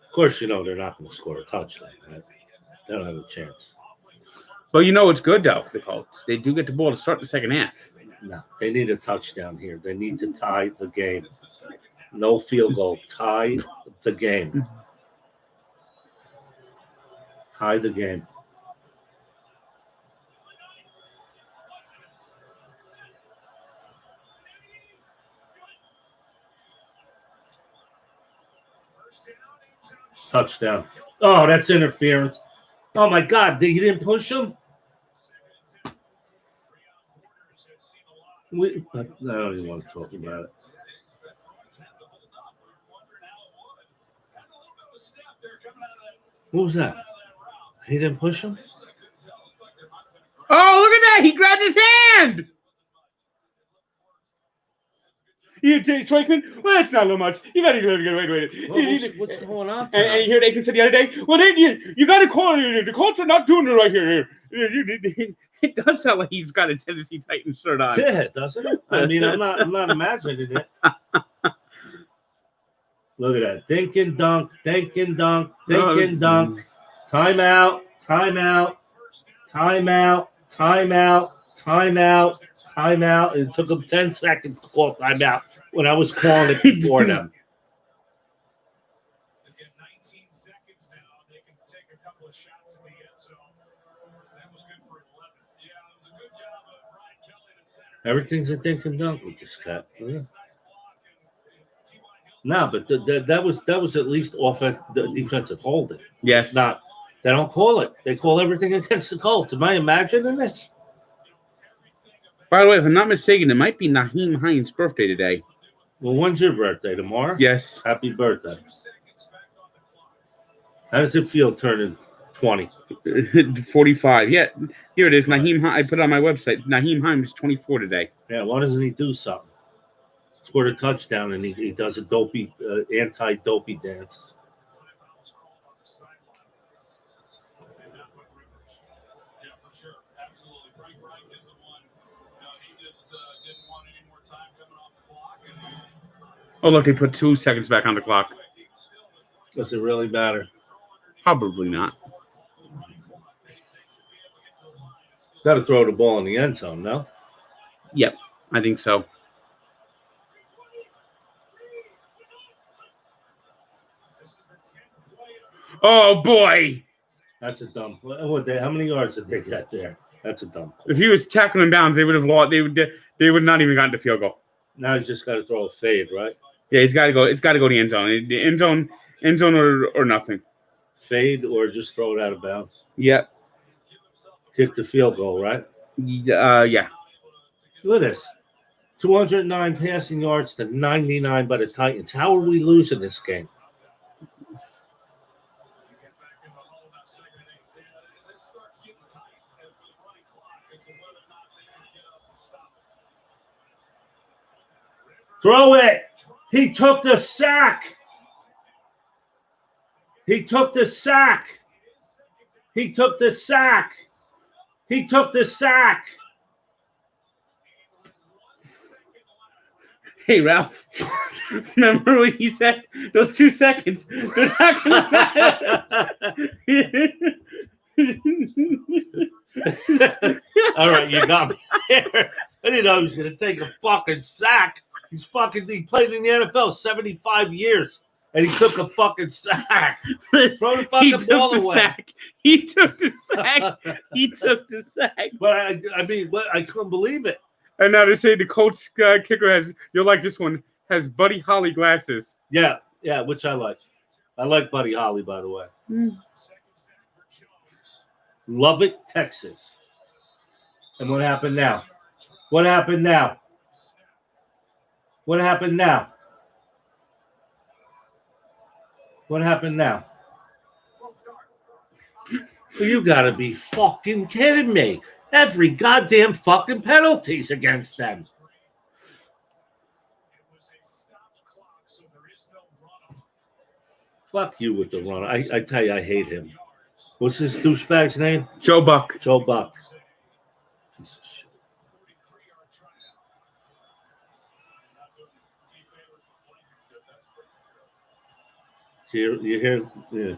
Of course, you know they're not going to score a touchdown. Right? They don't have a chance. But you know it's good, though, for the Colts. They do get the ball to start the second half. No, they need a touchdown here. They need to tie the game. No field goal. Tie the game. Tie the game. Touchdown. Oh, that's interference. Oh, my God. He didn't push him? I don't even want to talk about it. What was that? He didn't push him? Oh, look at that. He grabbed his hand. You Troy Aikman? Well, that's not a little much. You got to wait. What's going on? And you heard Aikman said the other day, well, then you got to call it. The Colts are not doing it right here. It does sound like he's got a Tennessee Titans shirt on. Yeah, doesn't it? I mean, I'm not imagining it. Look at that. Dink and dunk, dink and dunk, dink and dunk. Timeout, timeout, timeout, timeout, timeout, timeout. It took them 10 seconds to call timeout when I was calling it before them. Everything's a dink and dunk with this cat. Yeah. No, but that was at least the defensive holding. Yes. Not they don't call it. They call everything against the Colts. Am I imagining this? By the way, if I'm not mistaken, it might be Naheem Hines' birthday today. Well, when's your birthday? Tomorrow? Yes. Happy birthday. How does it feel turning 20? 45. Yeah, here it is. Naheem, I put it on my website. Naheem Hines is 24 today. Yeah, why doesn't he do something? Scored a touchdown and he does a dopey, anti-dopey dance. Oh, look, they put 2 seconds back on the clock. Does it really matter? Probably not. Got to throw the ball in the end zone, no? Yep, I think so. Oh, boy. That's a dumb play. How many yards did they get there? That's a dumb play. If he was tackling them down, they would have lost. They would not even gotten the field goal. Now he's just got to throw a fade, right? Yeah, he's got to go. It's got to go to the end zone. The end zone or nothing. Fade or just throw it out of bounds. Yep. Kick the field goal, right? Yeah. Look at this. 209 passing yards to 99 by the Titans. How are we losing this game? Throw it. He took the sack. He took the sack. He took the sack. He took the sack. Hey, Ralph. Remember what he said? Those 2 seconds. They're not going to matter. All right, you got me here. I didn't know he was going to take a fucking sack. He played in the NFL 75 years, and he took a fucking sack. Throw the fucking ball away. Sack. He took the sack. He took the sack. But I couldn't believe it. And now they say the Colts kicker you'll like this one, has Buddy Holly glasses. Yeah, Yeah, which I like. I like Buddy Holly, by the way. Lubbock, Texas. And what happened now? What happened now? What happened now? What happened now? You gotta be fucking kidding me. Every goddamn fucking penalty's against them. Fuck you with the runner. I tell you, I hate him. What's this douchebag's name? Joe Buck. Joe Buck. Piece of shit. You hear? Yeah.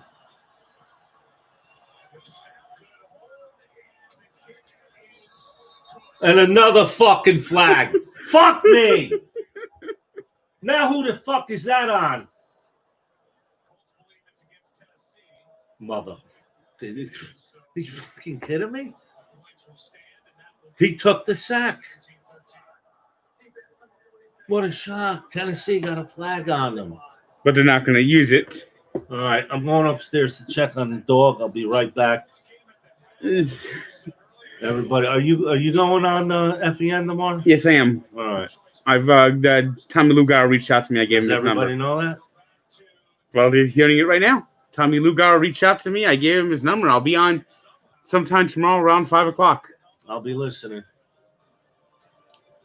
And another fucking flag. Fuck me. Now who the fuck is that on? Mother. Are you fucking kidding me? He took the sack. What a shock. Tennessee got a flag on them. But they're not going to use it. All right, I'm going upstairs to check on the dog. I'll be right back. Everybody, are you going on FEN tomorrow? Yes, I am. All right. I've Tommy Lugar reached out to me. I gave him Does his number. everybody know that? Well, they're hearing it right now. Tommy Lugar reached out to me. I gave him his number. I'll be on sometime tomorrow around 5 o'clock. I'll be listening.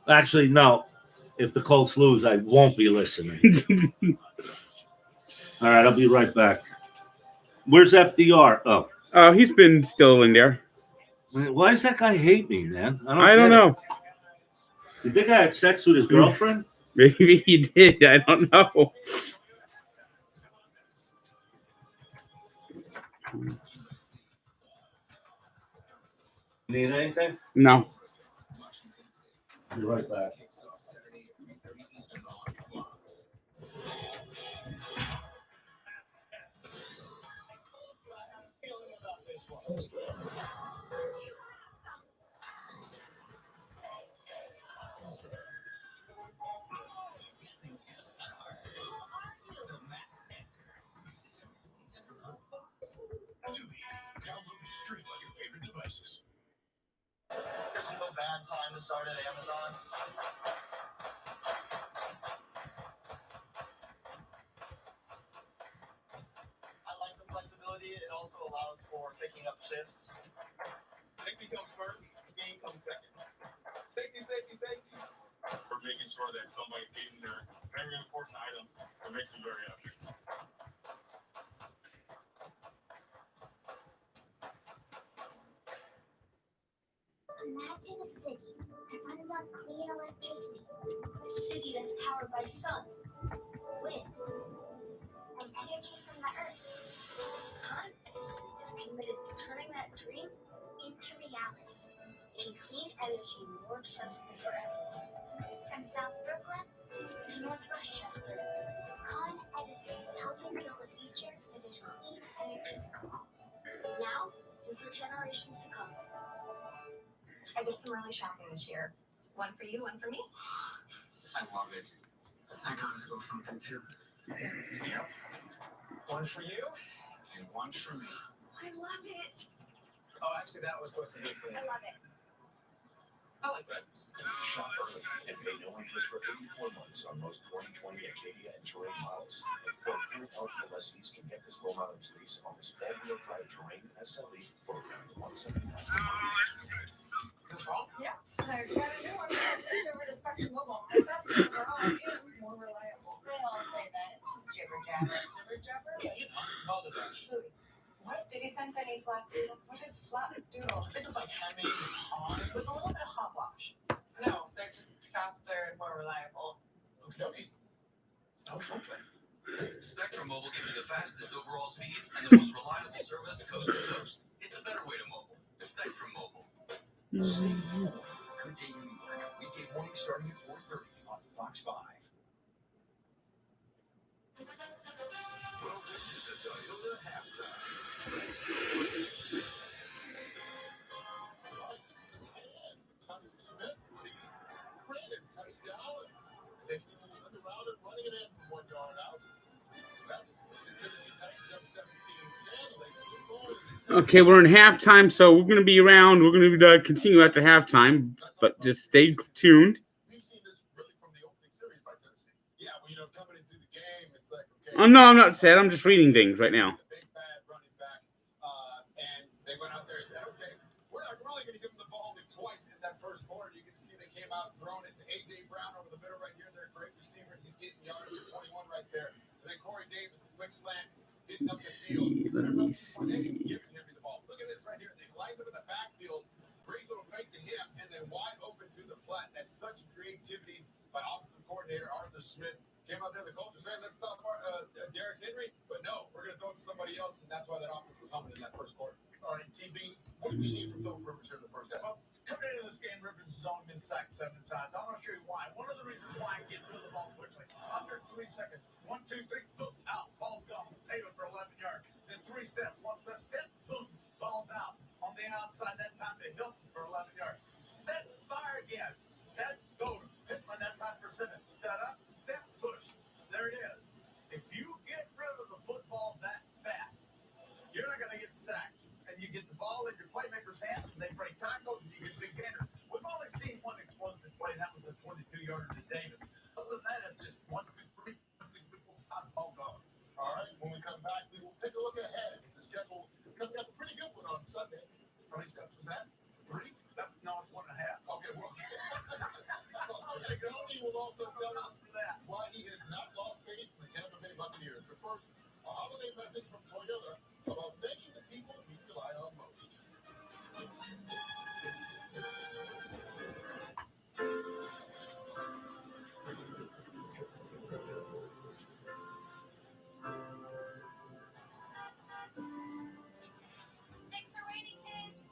Actually, no. If the Colts lose, I won't be listening. All right, I'll be right back. Where's FDR? Oh. He's been still in there. Why does that guy hate me, man? I don't know. You think I had sex with his girlfriend? Maybe he did. I don't know. Need anything? No. Be right back. Download and stream on your favorite devices. There's no bad time to start at Amazon. I like the flexibility. It also allows for picking up shifts. Safety comes first, skiing comes second. Safety, safety, safety. We're making sure that somebody's getting their very important items that makes you very happy. Imagine a city that runs on clean electricity. A city that's powered by sun, wind, and energy from the earth. Con Edison is committed to turning that dream into reality, making clean energy more accessible for everyone. From South Brooklyn to North Westchester, Con Edison is helping build a future that is clean energy for all. Now and for generations to come. I did some early shopping this year. One for you, one for me. I love it. I got us a little something too. Yep. One for you and one for me. I love it. Oh, actually, that was supposed to be for you. I love it. I like that. Shop early and pay no interest for 84 months on most 2020 Acadia and Terrain models. Current eligible lessees can get this low mileage lease on this all-wheel drive Terrain SLE for around $179. Control? Yeah, I got a new one. I switched over to Spectrum Mobile. Faster overall and more reliable. They all say that. It's just jibber jabber. Jibber jabber? Balderdash. What? Did you sense any flap doodle? What is flap doodle? I think it's like handmade hot. With a little bit of hot wash. No, they're just faster and more reliable. Okie dokie. No complaint. Spectrum Mobile gives you the fastest overall speeds and the most reliable service coast to coast. It's a better way to mobile. Spectrum Mobile. Good Day New York. Weekday morning starting at 4:30 on Fox 5. Welcome to the Toyota halftime. Smith, touchdown. Taking it to the route and running it in from 1 yard out. Okay, we're in halftime, so we're going to be around. We're going to continue after halftime, but just stay tuned. We've seen this really from the opening series by Tennessee. Yeah, well, coming into the game, it's like, okay. Oh, no, I'm not sad. I'm just reading things right now. The big bad running back, and they went out there and said, okay, we're not really going to give them the ball only twice in that first quarter. You can see they came out and thrown it to A.J. Brown over the middle right here. They're a great receiver. He's getting yards at 21 right there. And then Corey Davis, the quick slant, hitting up the field. Let me see. Giving him the ball. Look at this right here. They lines up in the backfield. Great little fake to him, and then wide open to the flat. That's such creativity by offensive coordinator Arthur Smith. Came out there, the Colts were saying, let's stop Derrick Henry. But no, we're going to throw it to somebody else, and that's why that offense was humming in that first quarter. All right, TB, what have you seen from Philip Rivers here in the first half? Well, coming into this game, Rivers has only been sacked 7 times. I'm going to show you why. One of the reasons why I get rid of the ball quickly. Under 3 seconds. 1, 2, 3, boom, out. Ball's gone. Taylor for 11 yards. Then 3 steps. 1 step, boom, ball's out. On the outside, that time to Hilton for 11 yards. Step, fire again. Set, go to Pittman that time for 7. Set up, step, push. There it is. If you get rid of the football that fast, you're not going to get sacked. And you get the ball in your playmakers' hands, and they break tackles, and you get big gainer. We've only seen one explosive play, and that was a 22-yarder to Davis. Other than that, it's just 1, 2, 3, ball gone. All right, when we come back, we will take a look ahead at the schedule. Because we have a pretty good one on Sunday. How many steps was that? 3? No, it's 1.5. Okay, well. Okay, Tony will also tell us why he has not lost faith in the Tampa Bay Buccaneers. But first, a holiday message from Toyota about making the people we rely on most. Thanks for waiting, kids.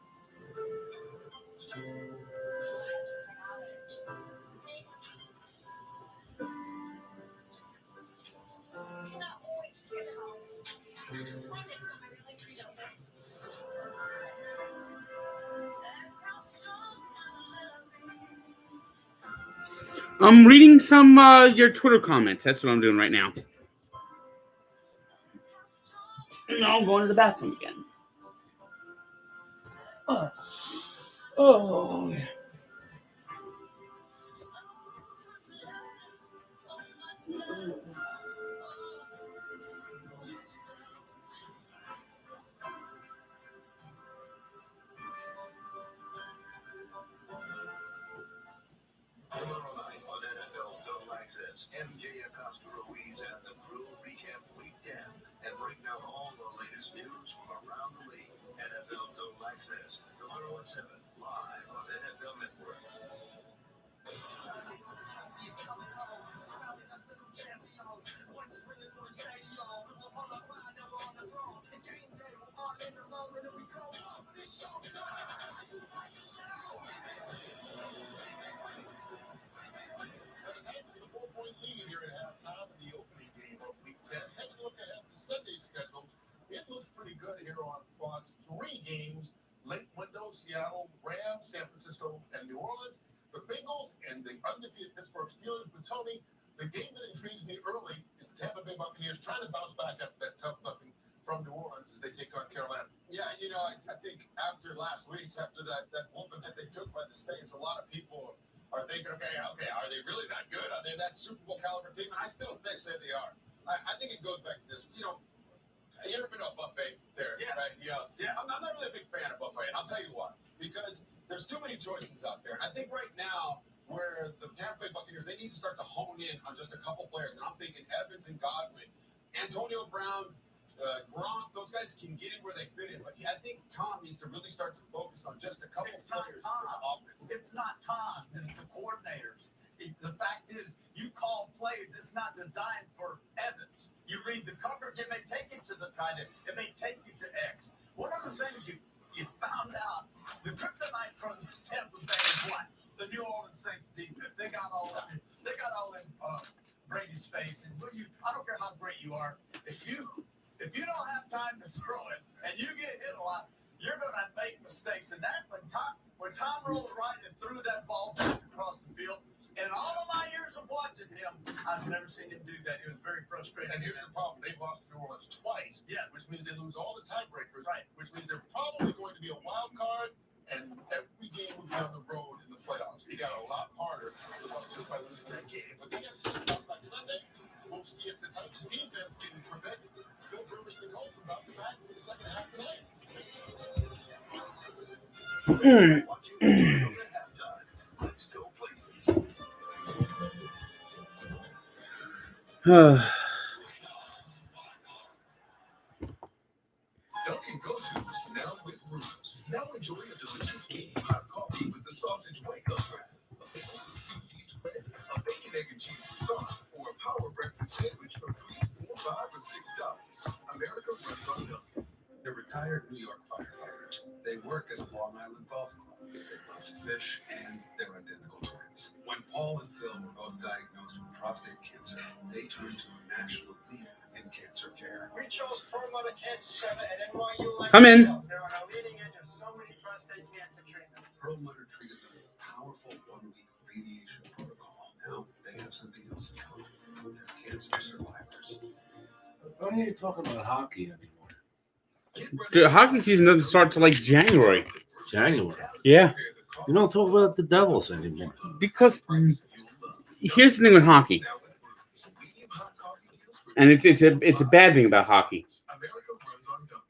Cannot wait to get home. One day, I really treat over. That's how strong I love you. I'm reading some your Twitter comments. That's what I'm doing right now. No, I'm going to the bathroom again. Oh. Tomorrow night on NFL Total Access, MJ Acosta Ruiz and the crew recap Week 10 and break down all the latest news from around the league. NFL Total Access, tomorrow at 7, live on the NFL Network. Taking a look ahead to Sunday's schedule, it looks pretty good here on Fox. 3 games, late window, Seattle, Rams, San Francisco, and New Orleans. The Bengals and the undefeated Pittsburgh Steelers. But Tony, the game that intrigues me early is the Tampa Bay Buccaneers trying to bounce back after that tough thumping from New Orleans as they take on Carolina. Yeah, I think after last week's, after that whooping that they took by the States, a lot of people are thinking, okay, are they really that good? Are they that Super Bowl caliber team? And I still think they are. I think it goes back to this. You ever been to a buffet, Terry? Yeah. Right? Yeah. I'm not really a big fan of buffet, and I'll tell you why. Because there's too many choices out there. And I think right now, where the Tampa Bay Buccaneers, they need to start to hone in on just a couple players. And I'm thinking Evans and Godwin, Antonio Brown, Gronk, those guys can get in where they fit in. But I think Tom needs to really start to focus on just a couple players for the offense. It's not Tom, it's the coordinators. The fact is, you call plays, it's not designed for Evans. You read the coverage, it may take you to the tight end, it may take you to X. One of the things you found out, the kryptonite from Tampa Bay is what? The New Orleans Saints defense. They got all in Brady's face. And I don't care how great you are, if you don't have time to throw it and you get hit a lot, you're going to make mistakes. And that when Tom rolled right and threw that ball back across the field, In all of my years of watching him, I've never seen him do that. It was very frustrating. And here's the problem. They've lost to New Orleans twice, Yes. which means they lose all the tiebreakers, Right. which means they're probably going to be a wild card, and every game will be on the road in the playoffs. It got a lot harder just by losing that game. But they got to come back Sunday. We'll see if the Titans defense can prevent Phil Rivers and the Colts from bouncing back in the second half of the night. Let's go places. Dunkin' Go-To's now with rooms. Now enjoy a delicious game hot coffee with the sausage wake-up wrap. A bacon, egg, and cheese croissant, or a power breakfast sandwich for $3, $4, $5, or $6. America runs on Dunkin'. They're retired New York firefighters. They work at a Long Island golf club. They love to fish, and they're identical twins. When Paul and Phil were both diagnosed with prostate cancer, they turned to a national leader in cancer care. We chose Perlmutter Cancer Center at NYU. Come in. They're on a leading edge of so many prostate cancer treatments. Perlmutter treated them with a powerful 1-week radiation protocol. Now they have something else in common. They're cancer survivors. Why are you talking about hockey anymore? The hockey season doesn't start till like January. January. Yeah, You don't talk about the Devils anymore. because here's the thing with hockey, and it's a bad thing about hockey.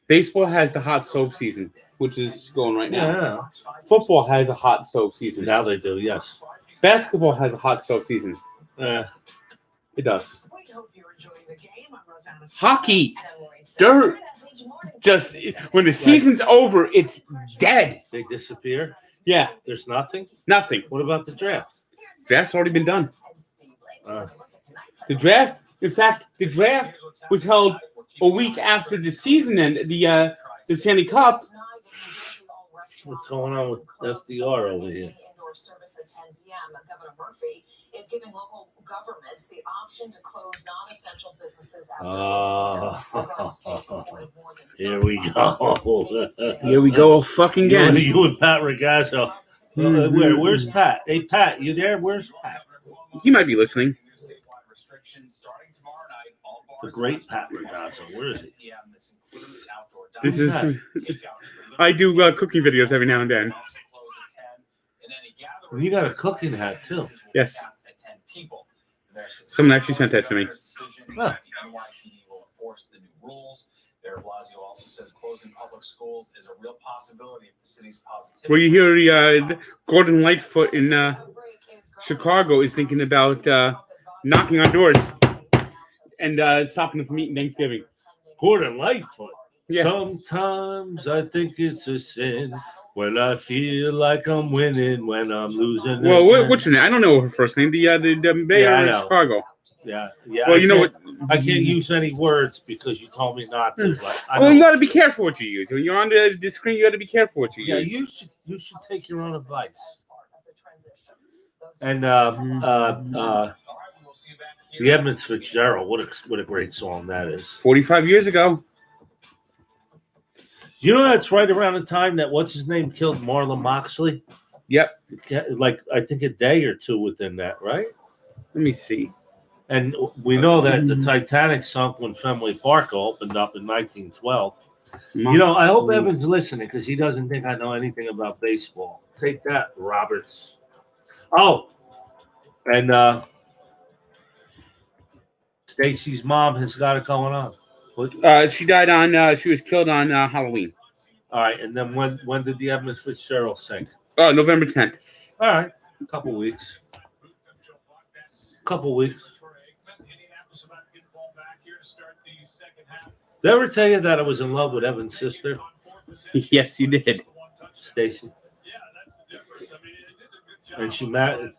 Baseball has the hot stove season, which is going right now. Yeah. Football has a hot stove season. Now they do, yes. Basketball has a hot stove season. Yeah. It does. We hope you're enjoying the game. I'm Rosanna. Hockey, And I'm Lori Stowe. dirt. Just when the season's over, it's dead. They disappear. Yeah, There's nothing. nothing. What about the draft? Draft's already been done. Uh, The draft, in fact, the draft was held a week after the season ended. The Stanley Cup. What's going on with FDR over here? Indoor service at 10 p.m. Governor Murphy is giving local governments the option to close non-essential businesses Here we go. Here we go, fucking again. You and Pat Ragazzo. Where's Pat? Hey, Pat, you there? Where's Pat? He might be listening. The great Pat Ragazzo. Where is he? This is. I do cooking videos every now and then. Well, you got a cooking hat, too. Yes. Someone actually sent that to me. Huh. Mayor Blasio also says closing public schools is a real possibility if the city's positivity. Well, you hear Gordon Lightfoot in Chicago is thinking about knocking on doors and stopping them from eating Thanksgiving. Gordon Lightfoot. Yeah. Sometimes I think it's a sin when I feel like I'm winning, when I'm losing. Well, what's her name? I don't know her first name. The mayor I of know. Chicago. Yeah. Well, you know what? I can't use any words because you told me not to. But Well, you got to be careful what you use. When you're on the screen, you got to be careful what you Yeah, use. you should take your own advice. And the Edmonds Fitzgerald, what a great song that is. 45 years ago. You know that's right around the time that what's his name killed Marlon Moxley. Yep. Like I think a day or two within that, right? Let me see. And we know that the Titanic sunk when Fenway Park opened up in 1912. You know, I hope Evan's listening because he doesn't think I know anything about baseball. Take that, Roberts. Oh, and Stacy's mom has got it going on. She died on. She was killed on Halloween. All right, and then when did the Edmonds Fitzgerald sink? November 10th. All right, a couple weeks. Did I ever tell you that I was in love with Evan's sister? Yes, you did. Stacy. And she married.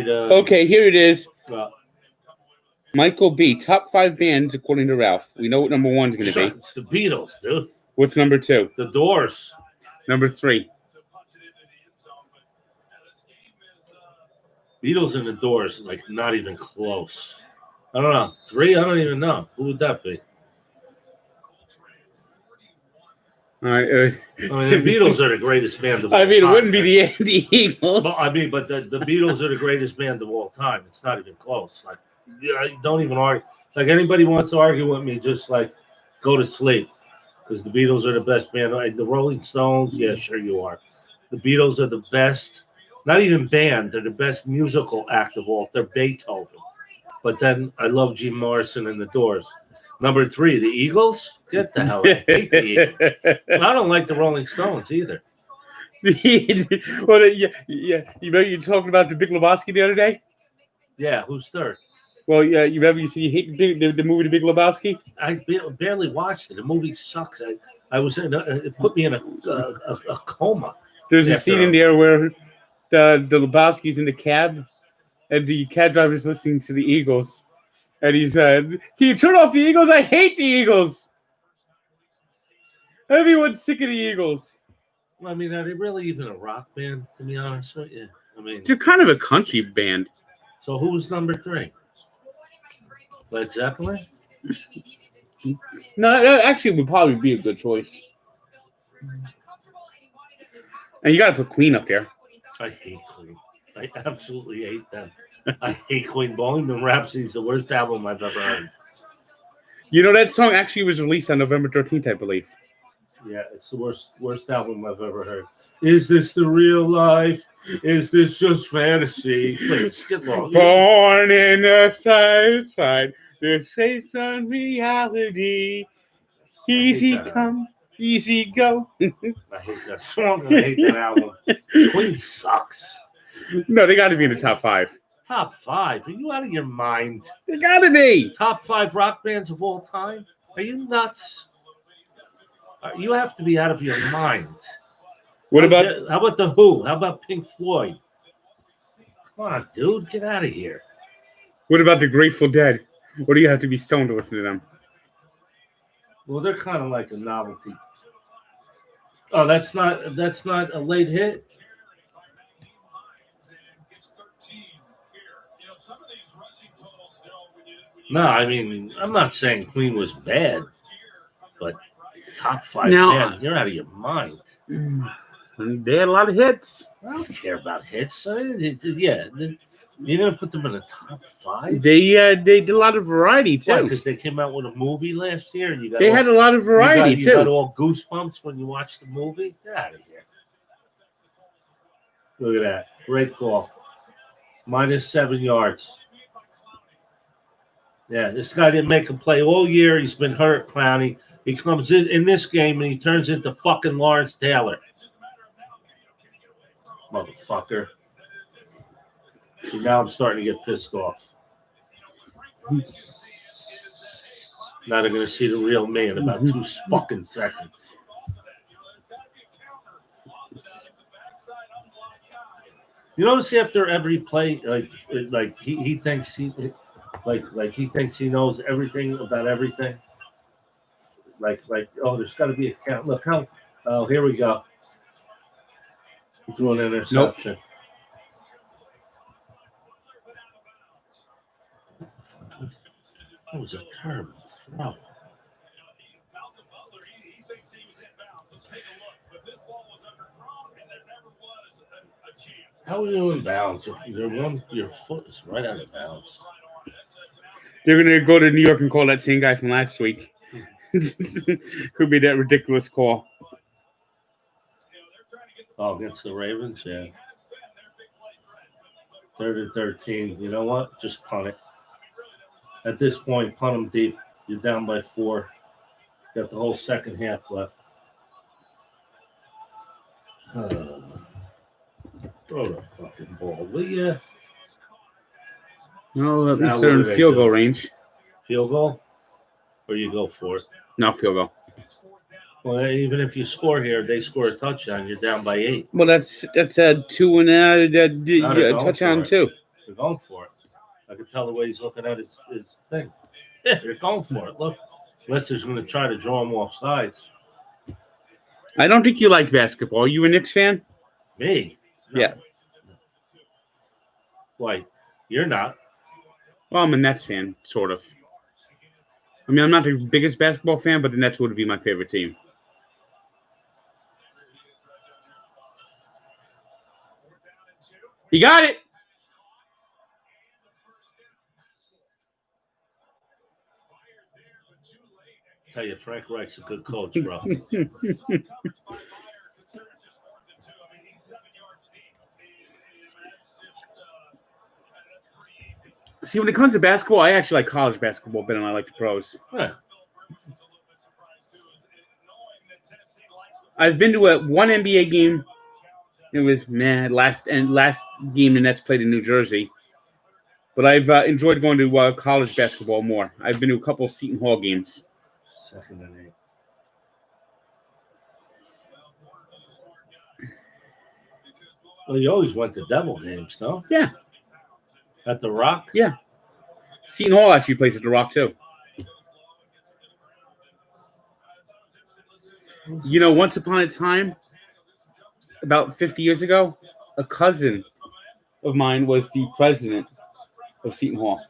Okay, here it is. Uh, Michael B. Top 5 bands according to Ralph. We know what number 1's going to be. It's the Beatles, dude. What's number 2? The Doors. Number 3. Beatles and the Doors, like not even close. I don't know. 3? I don't even know. Who would that be? All right. the Beatles are the greatest band of all I mean, time. it wouldn't be the Eagles. But the Beatles are the greatest band of all time. It's not even close. Like, don't even argue. Like, anybody wants to argue with me, just like go to sleep, because the Beatles are the best band. Like, the Rolling Stones, yeah, sure you are. The Beatles are the best. Not even band. They're the best musical act of all. They're Beethoven. But then I love Jim Morrison and the Doors. Number 3, the Eagles. Get the hell out. I hate the Eagles. I don't like the Rolling Stones either. Well, yeah. You remember you talking about the Big Lebowski the other day? Yeah, who's third? Well, yeah. You remember you hate the movie The Big Lebowski? I barely watched it. The movie sucks. I was in. It put me in a coma. There's a scene in there where the Lebowski's in the cab, and the cab driver's listening to the Eagles, and he said, "Can you turn off the Eagles? I hate the Eagles. Everyone's sick of the Eagles." I mean, are they really even a rock band? To be honest with you, I mean, They're kind of a country band. So who's number 3? Led Zeppelin? No, that actually would probably be a good choice. And you got to put Queen up there. I hate Queen. I absolutely hate them. I hate Queen. Bohemian Rhapsody is the worst album I've ever heard. You know, that song actually was released on November 13th, I believe. Yeah, it's the worst album I've ever heard. Is this the real life? Is this just fantasy? Please, get long. Born in the satisfied, the faith on reality. Easy come, easy go. I hate that song and I hate that album. Queen sucks. No, they got to be in the top 5. Top 5? Are you out of your mind? They got to be. Top 5 rock bands of all time? Are you nuts? You have to be out of your mind. How about the Who? How about Pink Floyd? Come on, dude, get out of here. What about the Grateful Dead? Or do you have to be stoned to listen to them? Well, they're kind of like a novelty. Oh, that's not a late hit? No, I mean, I'm not saying Queen was bad, but top 5 band, you're out of your mind. They had a lot of hits. I don't care about hits. You're going to put them in the top 5? They did a lot of variety, too. Because they came out with a movie last year. And they had a lot of variety, too. You got all goosebumps when you watch the movie? Get out of here. Look at that. Great call. -7 yards. Yeah, this guy didn't make a play all year. He's been hurt, Clowney. He comes in this game and he turns into fucking Lawrence Taylor. Motherfucker. See, now I'm starting to get pissed off. Now they're going to see the real me in about 2 fucking seconds. You notice after every play, like he thinks he thinks he knows everything about everything. Like there's got to be a count. Look how. Oh, here we go. He threw an interception. Nope. That was a terrible throw. How are you in bounds? Your foot is right out of bounds. They're going to go to New York and call that same guy from last week. Who made that ridiculous call? Oh, against the Ravens? Yeah. 3rd and 13. You know what? Just punt it. At this point, punt them deep. You're down by 4. Got the whole second half left. Throw the fucking ball, will you? No, at least they're in field goal range. Field goal? Or you go for it? No, field goal. Well, even if you score here, they score a touchdown, you're down by 8. Well, that's a 2 and a touchdown too. They're going for it. I can tell the way he's looking at his thing. Yeah, they're going for it. Look, Lester's going to try to draw him off sides. I don't think you like basketball. Are you a Knicks fan? Me? No. Yeah. Why? You're not. Well, I'm a Nets fan, sort of. I mean, I'm not the biggest basketball fan, but the Nets would be my favorite team. He got it. Tell you, Frank Reich's a good coach, bro. See, when it comes to basketball, I actually like college basketball better than I like the pros. Yeah. I've been to one NBA game. It was last game the Nets played in New Jersey. But I've enjoyed going to college basketball more. I've been to a couple of Seton Hall games. 2nd and 8. Well, you always went to Devil games, no? Yeah. At the Rock? Yeah. Seton Hall actually plays at the Rock, too. You know, once upon a time, about 50 years ago, a cousin of mine was the president of Seton Hall.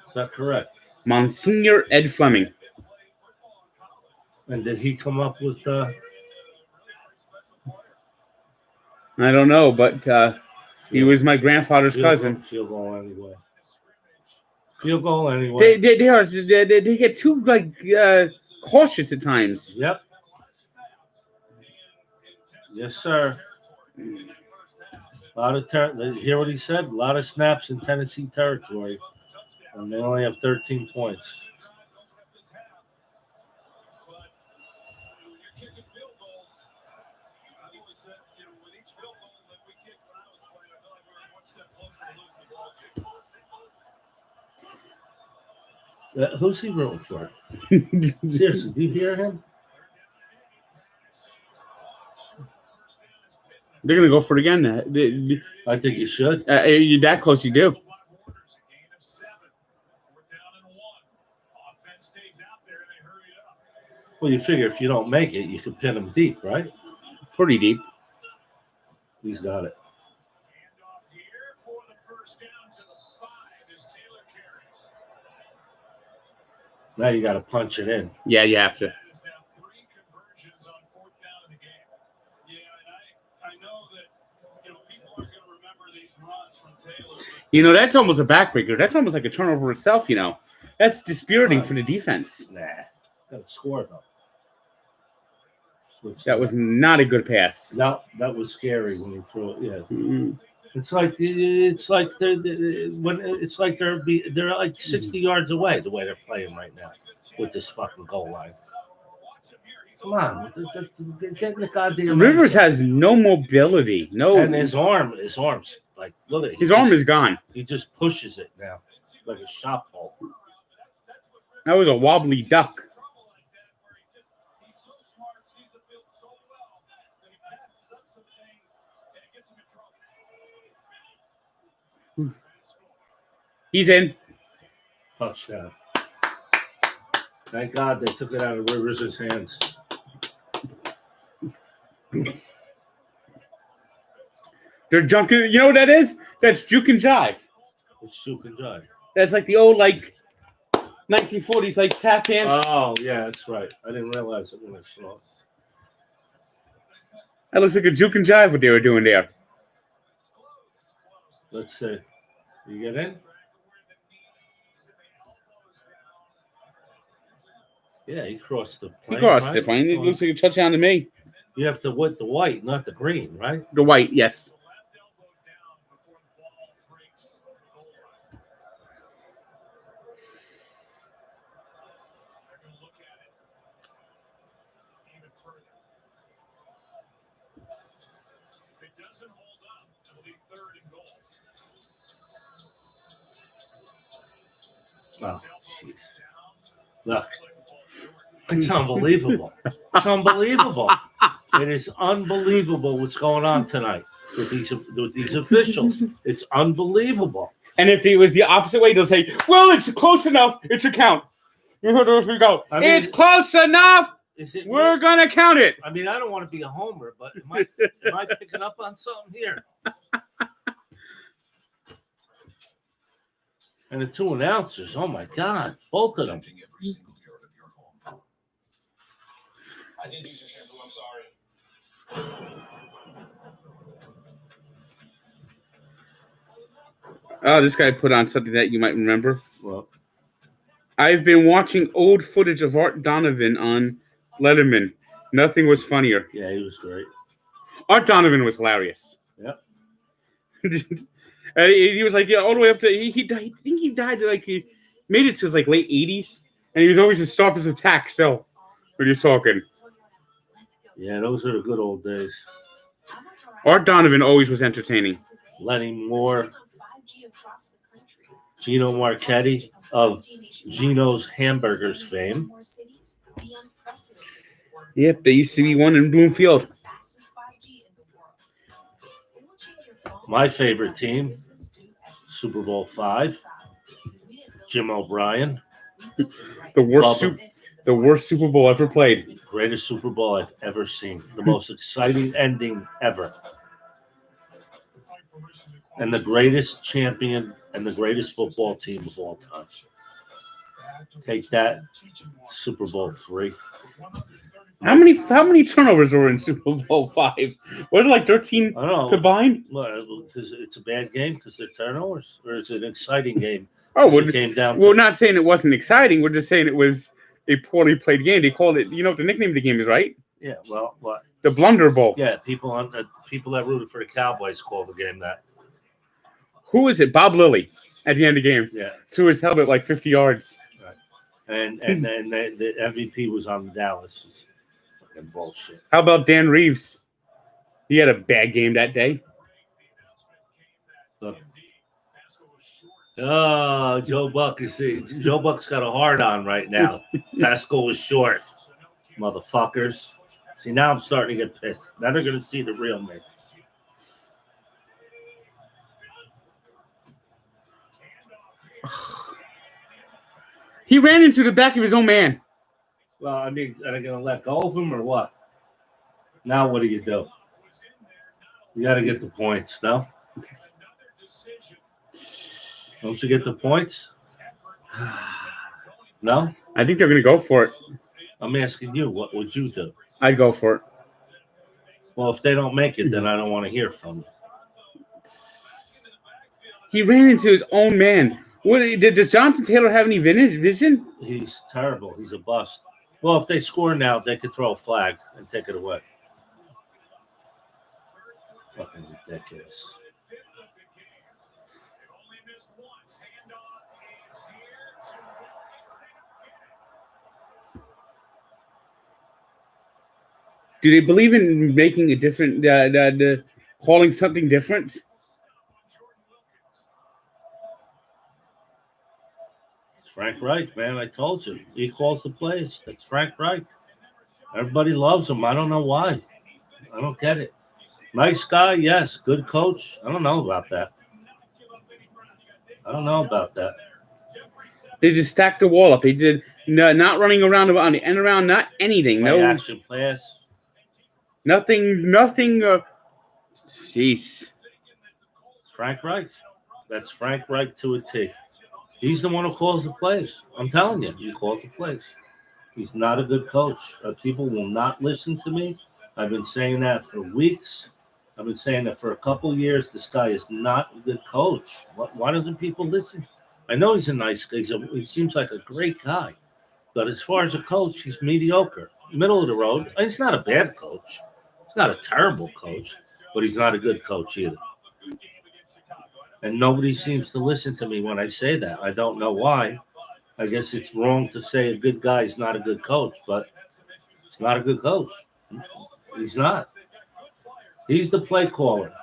Is that correct? Monsignor Ed Fleming. And did he come up with I don't know, but he was my grandfather's cousin. Field goal anyway. Field goal anyway. They get too cautious at times. Yep. Yes, sir. A lot of hear what he said? A lot of snaps in Tennessee territory, and they only have 13 points. Who's he rooting for? Seriously, do you hear him? They're going to go for it again. I think you should. You're that close, you do. Well, you figure if you don't make it, you can pin him deep, right? Pretty deep. He's got it. Now you got to punch it in. Yeah, you have to. You know, that's almost a backbreaker. That's almost like a turnover itself, you know. That's dispiriting for the defense. Nah. Got to score, though. That was not a good pass. No, that was scary when he threw it. Yeah. Mm-hmm. It's like they're like 60 yards away the way they're playing right now with this fucking goal line. Come on, get in the goddamn. Rivers has no mobility. No, and his arm's like, look at it. His arm is gone. He just pushes it now like a shot pole. That was a wobbly duck. He's in. Touchdown. Thank God they took it out of Rivers' hands. They're junking. You know what that is? That's juke and jive. What's juke and jive? That's like the old 1940s tap dance. Oh yeah, that's right. I didn't realize it when I saw it. That looks like a juke and jive what they were doing there. Let's see. You get in? Yeah, he crossed the plane. He crossed the plane. It looks like a touchdown to me. You have to with the white, not the green, right? The white, yes. Oh, jeez. Look. It's unbelievable. It's unbelievable. It is unbelievable what's going on tonight with these officials. It's unbelievable. And if it was the opposite way, they'll say, well, it's close enough. It should count. We go. I mean, it's close enough. We're going to count it. I mean, I don't want to be a homer, but am I picking up on something here? And the two announcers, oh my God, both of them. I didn't use your shampoo. I'm sorry. Oh, this guy put on something that you might remember. Well, I've been watching old footage of Art Donovan on Letterman. Nothing was funnier. yeah, he was great. Art Donovan was hilarious. Yep. He was like, yeah, all the way up to he died. I think he died like he made it to his like late 80s, and he was always to stop his attack still when he's talking. Yeah, those are the good old days. Art Donovan always was entertaining. Lenny Moore, Gino Marchetti of Gino's Hamburgers fame. Yep, there used to be one in Bloomfield. My favorite team, Super Bowl V, Jim O'Brien. The worst Super Bowl ever played. Greatest Super Bowl I've ever seen. The most exciting ending ever. And the greatest champion and the greatest football team of all time. Take that, Super Bowl III. How many turnovers were in Super Bowl V? Was it like 13 combined? Well, because it's a bad game because they're turnovers, or is it an exciting game? Oh, it came down. We're not saying it wasn't exciting. We're just saying it was a poorly played game. They called it. You know what the nickname of the game is, right? Yeah. Well, what? The Blunder Bowl. Yeah. People that rooted for the Cowboys call the game that. Who is it? Bob Lilly at the end of the game. Yeah. Threw his helmet like 50 yards. Right. And then the MVP was on Dallas. It's fucking bullshit. How about Dan Reeves? He had a bad game that day. Look. Oh, Joe Buck's got a hard on right now. Pascal was short. Motherfuckers. See, now I'm starting to get pissed. Now they're going to see the real me. He ran into the back of his own man. Well, I mean, are they going to let go of him or what? Now what do? You got to get the points, no? Don't you get the points? No? I think they're going to go for it. I'm asking you, what would you do? I'd go for it. Well, if they don't make it, then I don't want to hear from you. He ran into his own man. Does Jonathan Taylor have any vision? He's terrible. He's a bust. Well, if they score now, they could throw a flag and take it away. Fucking ridiculous. Do they believe in making a different, calling something different? It's Frank Reich, man. I told you. He calls the plays. That's Frank Reich. Everybody loves him. I don't know why. I don't get it. Nice guy, yes. Good coach. I don't know about that. They just stacked the wall up. They did not running around on the end around, not anything. Play no action pass. Nothing. Jeez. Frank Reich. That's Frank Reich to a T. He's the one who calls the plays. I'm telling you, he calls the plays. He's not a good coach. People will not listen to me. I've been saying that for weeks. I've been saying that for a couple of years. This guy is not a good coach. Why doesn't people listen? I know he's a nice guy. He seems like a great guy. But as far as a coach, he's mediocre. Middle of the road. He's not a bad coach. He's not a terrible coach. But he's not a good coach either. And nobody seems to listen to me when I say that. I don't know why. I guess it's wrong to say a good guy is not a good coach, but he's not a good coach. He's not. He's the play caller.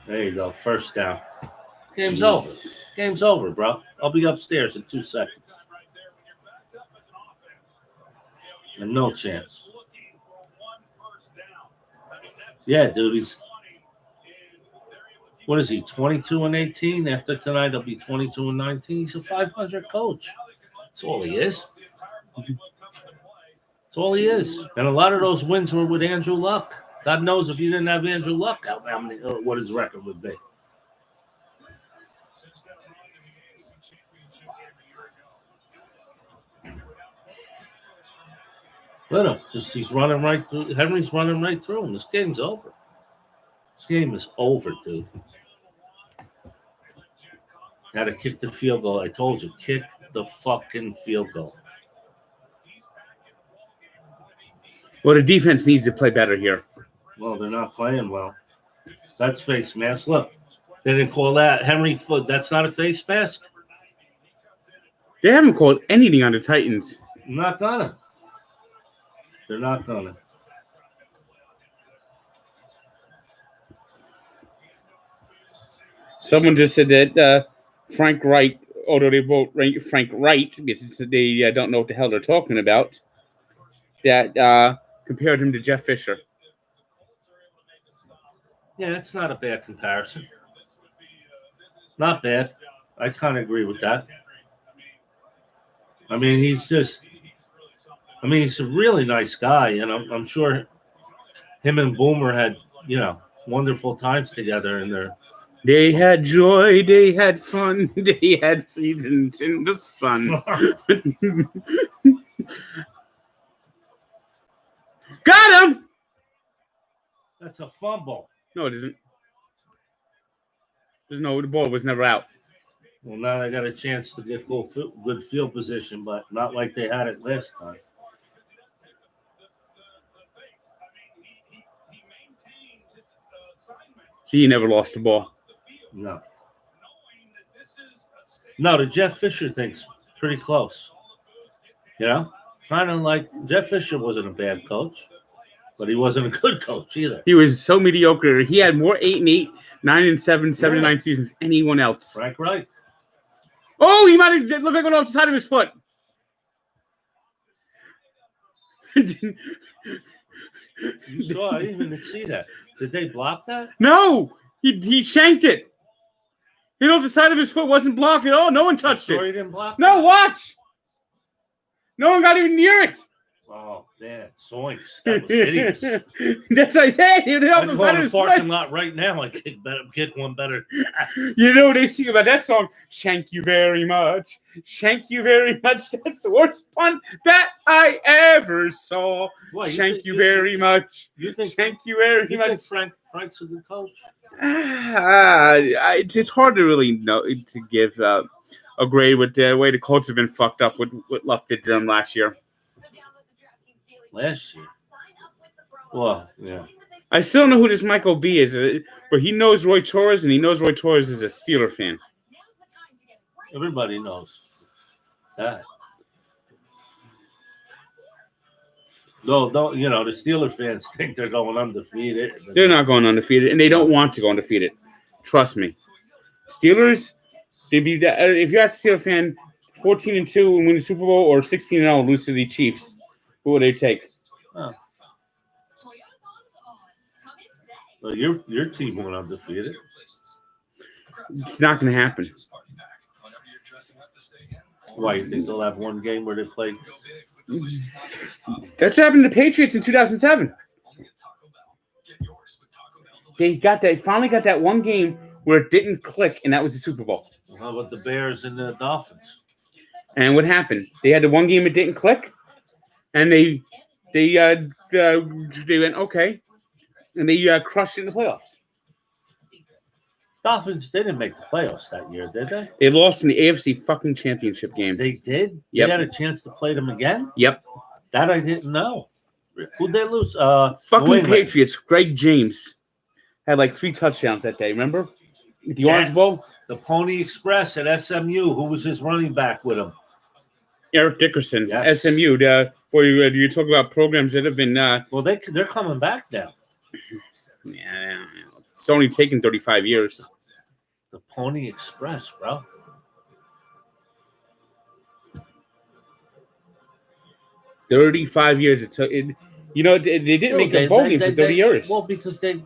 There you go. First down. Game's over. Game's over, bro. I'll be upstairs in 2 seconds. And no chance. Yeah, dude. What is he, 22-18? After tonight, he'll be 22-19. He's a 500 coach. That's all he is. That's all he is. And a lot of those wins were with Andrew Luck. God knows if you didn't have Andrew Luck, what his record would be. Let him. Just he's running right through. Henry's running right through him. This game's over. This game is over, dude. Got to kick the field goal. I told you, kick the fucking field goal. Well, the defense needs to play better here. Well, they're not playing well. That's face mask. Look, they didn't call that. Henry Foot, that's not a face mask? They haven't called anything on the Titans. Not gonna. They're not gonna. Someone just said that Frank Wright, although they wrote Frank Wright, because they don't know what the hell they're talking about, that compared him to Jeff Fisher. Yeah, it's not a bad comparison. Not bad. I kind of agree with that. I mean, he's a really nice guy, and I'm sure him and Boomer had, wonderful times together in their. They had joy, they had fun, they had seasons in the sun. Got him! That's a fumble. No, it isn't. The ball was never out. Well, now they got a chance to get good field position, but not like they had it last time. He never lost the ball. No. No, the Jeff Fisher thing's pretty close. Kind of like Jeff Fisher wasn't a bad coach, but he wasn't a good coach either. He was so mediocre. He had more 8-8, 9-7, 7-9 seasons than anyone else. Frank Wright. Oh, he might have looked like it off the side of his foot. You saw? I didn't even see that. Did they block that? No, he shanked it. The side of his foot wasn't blocked at all. No one touched it. He didn't block No, that? watch. No one got even near it. Oh, man. Zoinks. That was hideous. That's what I said. He hit off I'd the go side in of the his parking foot. lot right now and kick one better. You know what they sing about that song? Shank you very much. Shank you very much. That's the worst pun that I ever saw. What, Shank you very much. You think? Thank you very You much. think Frank's a good coach? It's hard to really know to give a grade with the way the Colts have been fucked up with what Luck did to them last year. Last year? Well, yeah. I still don't know who this Michael B is, but he knows Roy Torres, and he knows Roy Torres is a Steeler fan. Everybody knows that. No, the Steeler fans think they're going undefeated. They're not going undefeated, and they don't want to go undefeated. Trust me. Steelers, if you're a Steeler fan, 14-2 and win the Super Bowl, or 16-0 lose to the Chiefs, who would they take? Oh. Well, your team went undefeated. It's not going to happen. Why, you think they'll have one game where they play? That's what happened to the Patriots in 2007. They finally got that one game where it didn't click, and that was the Super Bowl. Well, how about the Bears and the Dolphins? And what happened? They had the one game it didn't click, and they went okay, and they crushed it in the playoffs. Dolphins didn't make the playoffs that year, did they? They lost in the AFC fucking championship game. They did? Yep. They had a chance to play them again? Yep. That I didn't know. Who'd they lose? Fucking Patriots. Greg James had like 3 touchdowns that day, remember? The Orange Bowl? The Pony Express at SMU. Who was his running back with him? Eric Dickerson, yes. SMU. You talk about programs that have been... well, they're coming back now. Yeah, it's only taken 35 years. The Pony Express, bro. $35 years it took. They didn't make a bowl game for 30 years. Well, because they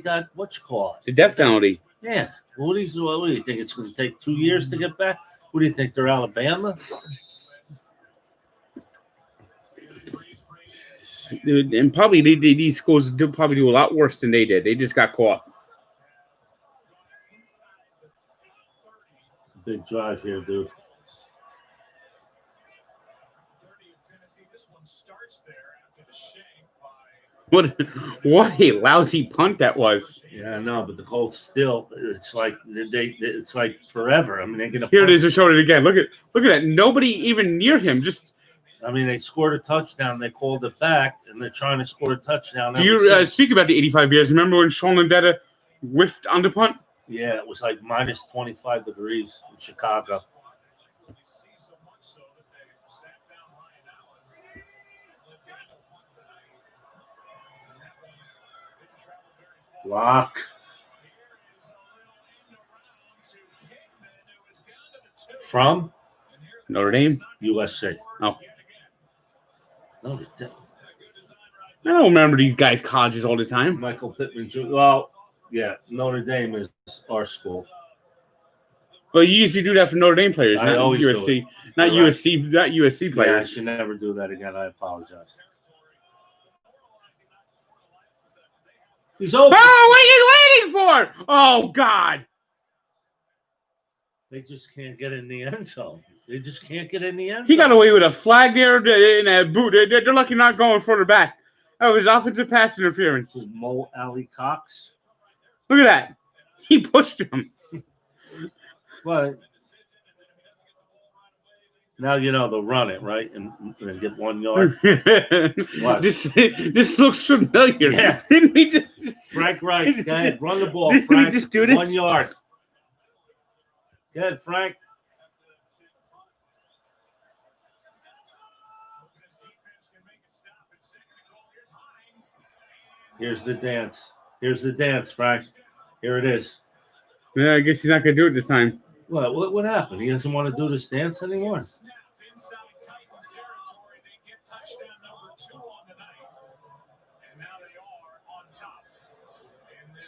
got what you call it? The death penalty. Yeah. What do you think? It's going to take 2 years to get back? What do you think? They're Alabama? And probably these schools probably do a lot worse than they did. They just got caught. Big drive here, dude. What a lousy punt that was. Yeah, I know, but the Colts still, it's like it's like forever. I mean, they're gonna. Here it is. They showed it again. Look at that. Nobody even near him. Just. I mean, they scored a touchdown. They called it back, and they're trying to score a touchdown. Do you speak about the 85 years? Remember when Sean Landetta whiffed on the punt? Yeah, it was like minus 25 degrees in Chicago. Lock. From? Notre Dame. USC. Oh. Notre Dame. I don't remember these guys' colleges all the time. Michael Pittman Jr. Well, yeah, Notre Dame is our school. Well, you usually do that for Notre Dame players, I not always USC. do it. Not You're USC, not USC Yeah, I players. should never do that again. I apologize. He's open. Oh, what are you waiting for? Oh, God. They just can't get in the end zone. They just can't get in the end zone. He got away with a flag there in a boot. They're lucky not going further back. That was offensive pass interference. Mo Ali Cox. Look at that. He pushed him. Well, now you know they'll run it, right? And get 1 yard. What? This looks familiar. Yeah. Didn't we just Frank Wright, go ahead, run the ball, Didn't Frank. we just do this? 1 yard. Go ahead, Frank. Here's the dance. Here's the dance, Frank. Here it is. Yeah, I guess he's not going to do it this time. What happened? He doesn't want to do this dance anymore. It's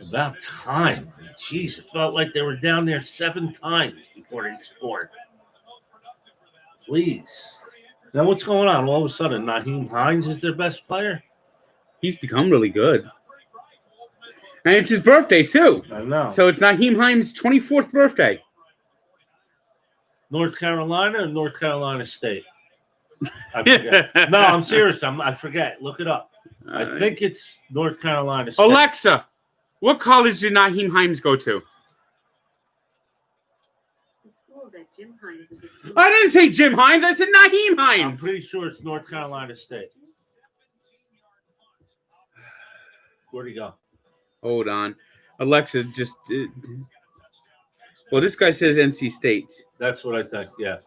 about time. Jeez, it felt like they were down there 7 times before they scored. Please. Now what's going on? All of a sudden, Nyheim Hines is their best player? He's become really good. And it's his birthday, too. I know. So it's Nyheim Hines' 24th birthday. North Carolina or North Carolina State? I forget. No, I'm serious. I forget. Look it up. I think it's North Carolina State. Alexa, what college did Nyheim Hines go to? The school that Jim Hines is a I didn't say Jim Hines. I said Nyheim Hines. I'm pretty sure it's North Carolina State. Where'd he go? Hold on. Alexa just... well, this guy says NC State. That's what I think, yeah.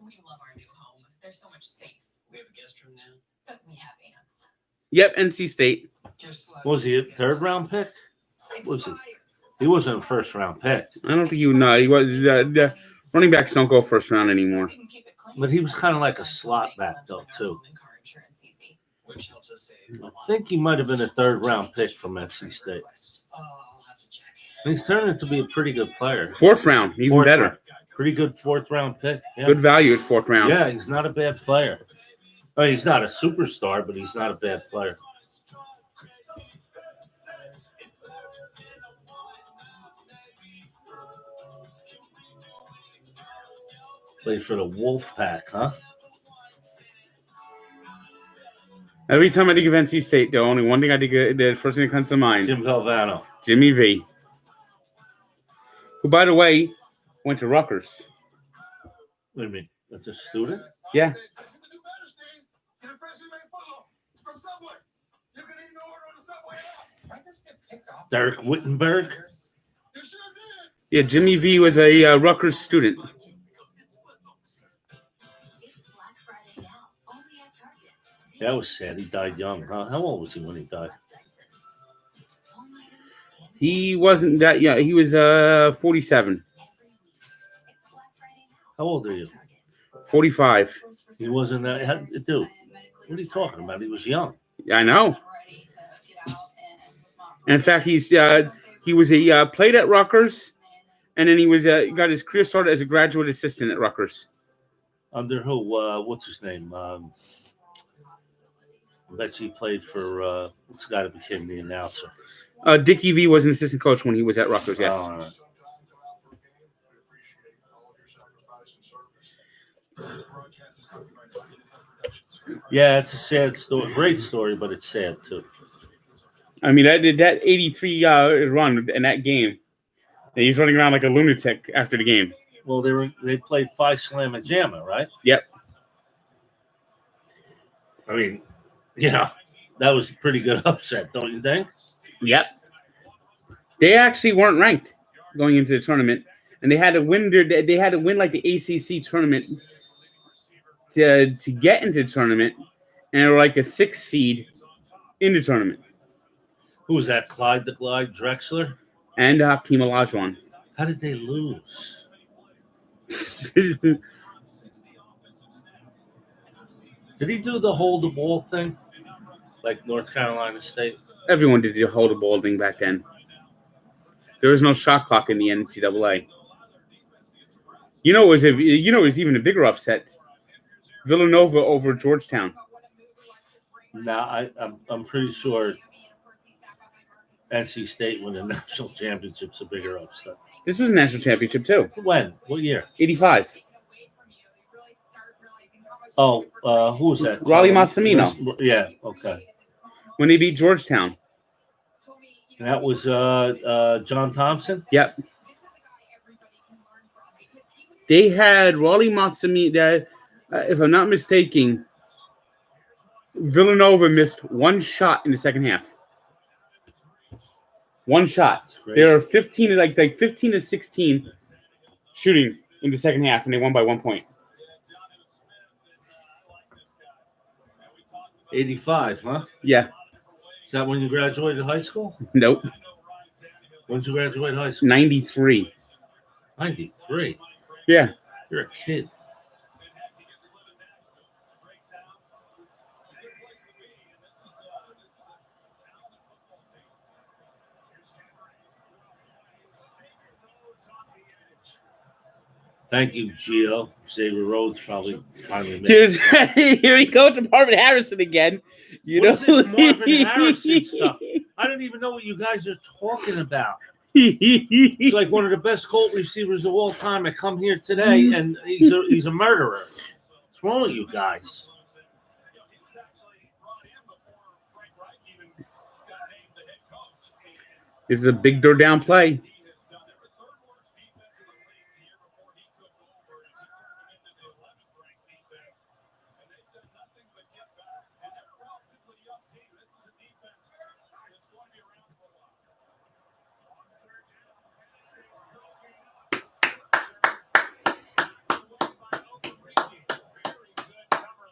We love our new home. There's so much space. We have a guest room now. But we have ants. Yep, NC State. Was he a 3rd round pick? Was he? He wasn't a 1st round pick. I don't think you know. He was, running backs don't go 1st round anymore. But he was kind of like a slot back, though, too. Which helps us save a I lot. think he might have been a 3rd round pick from NC State. I'll have to check. He's turning into be a pretty good player. 4th round, even 4th better. round. Pretty good 4th round pick. Yeah. Good value at 4th round. Yeah, he's not a bad player. I mean, he's not a superstar, but he's not a bad player. Played for the Wolfpack, huh? Every time I think of NC State, the only one thing I think of, the first thing that comes to mind. Jim Valvano. Jimmy V. Who, by the way, went to Rutgers. What do you mean? That's a student? Yeah. Derek Wittenberg? Yeah, Jimmy V was a Rutgers student. That was sad. He died young, huh? How old was he when he died? He wasn't that young. He was 47. How old are you? 45. He wasn't that. Dude, what are you talking about? He was young. I know. And in fact, he was played at Rutgers, and then he was got his career started as a graduate assistant at Rutgers. Under who? What's his name? I bet he played for what's the guy that became the announcer? Dickie V was an assistant coach when he was at Rutgers, yes. Oh, all right. Yeah, it's a sad story. Great story, but it's sad too. I mean, that 83 run in that game, he's running around like a lunatic after the game. Well, they played 5 Slam and Jammer, right? Yep. I mean, yeah, that was a pretty good upset, don't you think? Yep. They actually weren't ranked going into the tournament, and they had to win they had to win like the ACC tournament to get into the tournament, and they were like a 6th seed in the tournament. Who was that? Clyde the Glide Drexler? And Hakeem Olajuwon. How did they lose? Did he do the hold the ball thing? Like North Carolina State? Everyone did the hold the ball thing back then. There was no shot clock in the NCAA. You know, it was even a bigger upset. Villanova over Georgetown. Nah, I'm pretty sure NC State won the national championship's a bigger upset. This was a national championship too. When? What year? 85. Oh, who was that? Raleigh Massimino. Yeah, okay. When they beat Georgetown. And that was John Thompson? Yep. They had Raleigh Massimino. If I'm not mistaken, Villanova missed one shot in the second half. One shot. They were 15 to 16 shooting in the second half, and they won by 1 point. 85, huh? Yeah. Is that when you graduated high school? Nope. When did you graduate high school? 93. 93? Yeah. You're a kid. Thank you, Gio. Xavier Rhodes probably finally made it. Here we go to Marvin Harrison again. What's this Marvin Harrison stuff? I don't even know what you guys are talking about. He's like one of the best Colt receivers of all time. I come here today, and he's a murderer. What's wrong with you guys? This is a big door down play.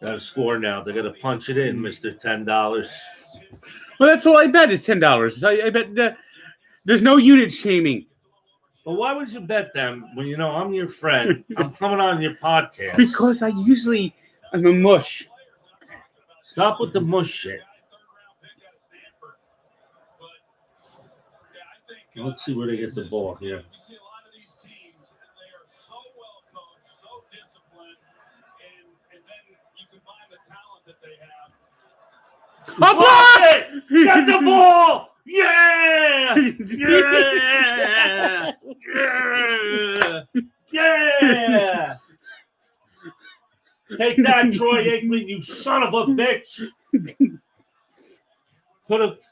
Got to score now. They're going to punch it in, Mr. $10. Well, that's all I bet is $10. I bet there's no unit shaming. Well, why would you bet them when you know I'm your friend? I'm coming on your podcast. Because I'm a mush. Stop with the mush shit. Let's see where they get the ball here. A block! Get the ball! Yeah! Yeah! Yeah! Yeah! Take that, Troy Aikman, you son of a bitch!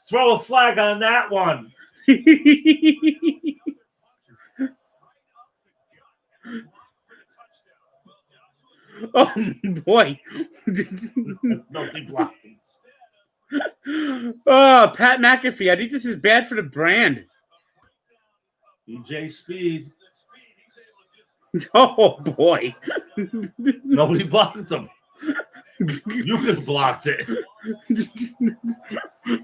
Throw a flag on that one. Oh boy! Nobody blocked him. Oh, Pat McAfee. I think this is bad for the brand. EJ Speed. Oh boy! Nobody blocked him. You could have blocked it.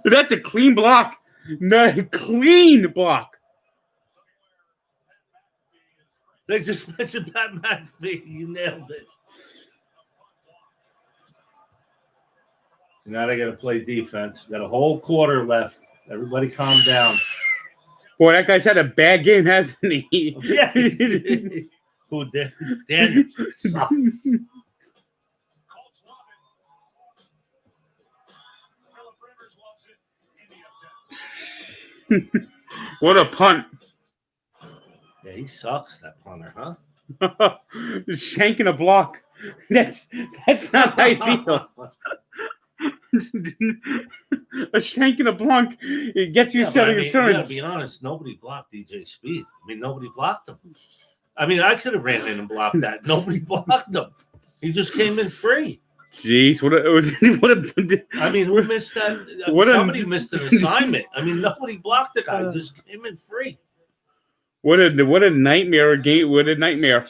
That's a clean block. No, clean block. They just mentioned Pat McAfee. You nailed it. Now they got to play defense. Got a whole quarter left. Everybody calm down. Boy, that guy's had a bad game, hasn't he? Yeah. Who did? Daniel. What a punt. Yeah, he sucks, that punter, huh? Shanking a block. That's not ideal. A shank and a blunk. It gets you Yeah, but selling I mean, you gotta insurance. be honest. Nobody blocked DJ Speed. I mean, nobody blocked him. I mean, I could have ran in and blocked that. Nobody blocked him. He just came in free. Jeez, what a I mean, who missed that? Somebody missed an assignment. I mean, nobody blocked the guy. He just came in free. What a nightmare game! What a nightmare!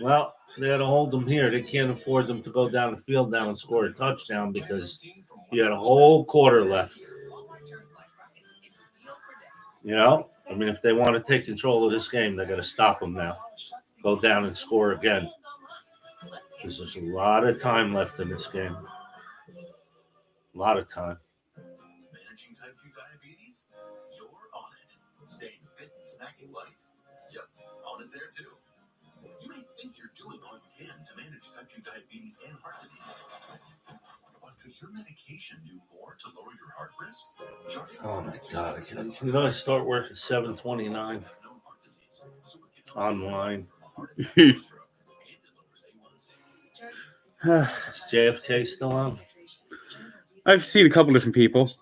Well, they had to hold them here. They can't afford them to go down the field now and score a touchdown because you had a whole quarter left. You know, I mean, if they want to take control of this game, they got to stop them now. Go down and score again. Because there's a lot of time left in this game. A lot of time. Managing type 2 diabetes? You're on it. Staying fit and snacking light? Yep, on it there too. You may think you're doing all you can to manage type 2 diabetes and heart disease. But could your medication do more to lower your heart risk? Oh my God! You know, I start work at 7:29 online. Is JFK still on? I've seen a couple different people.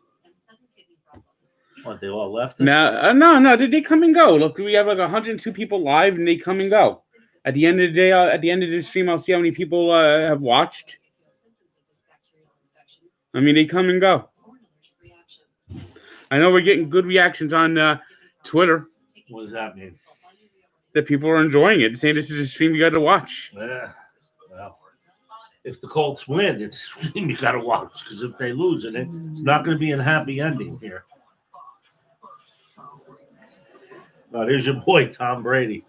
What, they all left? No. They come and go. Look, we have like 102 people live, and they come and go. At the end of the day, at the end of the stream, I'll see how many people have watched. I mean, they come and go. I know we're getting good reactions on Twitter. What does that mean? That people are enjoying it, saying this is a stream you got to watch. Yeah. Well, if the Colts win, it's a stream you got to watch. Because if they lose, it's not going to be a happy ending here. There's your boy, Tom Brady.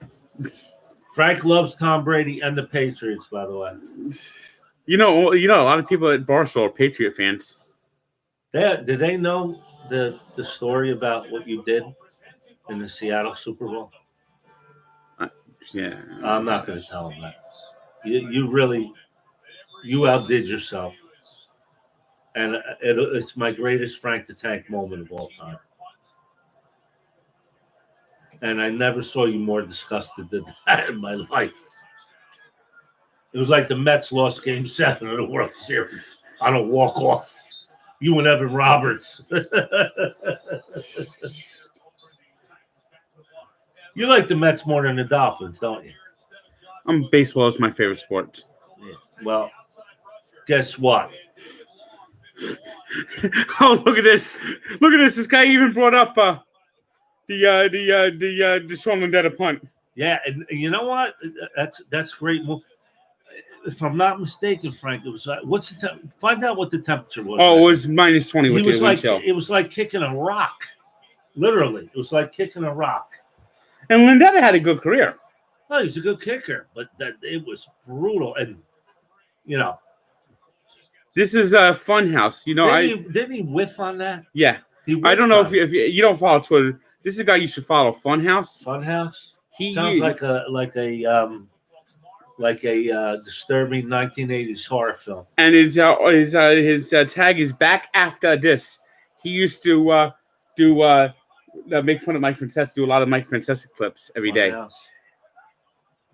Frank loves Tom Brady and the Patriots, by the way. You know, a lot of people at Barstool are Patriot fans. Did they know the story about what you did in the Seattle Super Bowl? Yeah. I'm not going to tell them that. You outdid yourself. And it's my greatest Frank the Tank moment of all time. And I never saw you more disgusted than that in my life. It was like the Mets lost Game 7 of the World Series on a walk-off. You and Evan Roberts. You like the Mets more than the Dolphins, don't you? Baseball is my favorite sport. Yeah. Well, guess what? Oh, look at this! Look at this! This guy even brought up the Sean Landetta punt. Yeah, and you know what? That's great. If I'm not mistaken, Frank, it was what's the find out what the temperature was. Oh, it was -20 with the wind chill. It was like kicking a rock. Literally, it was like kicking a rock. And Landetta had a good career. Oh, he's a good kicker, but it was brutal. And you know, this is a fun house. You know, didn't he whiff on that? Yeah, I don't know if you don't follow Twitter. This is a guy you should follow. Funhouse. Funhouse. He sounds like a disturbing 1980s horror film. And his tag is back after this. He used to make fun of Mike Francesa. Do a lot of Mike Francesa clips every day.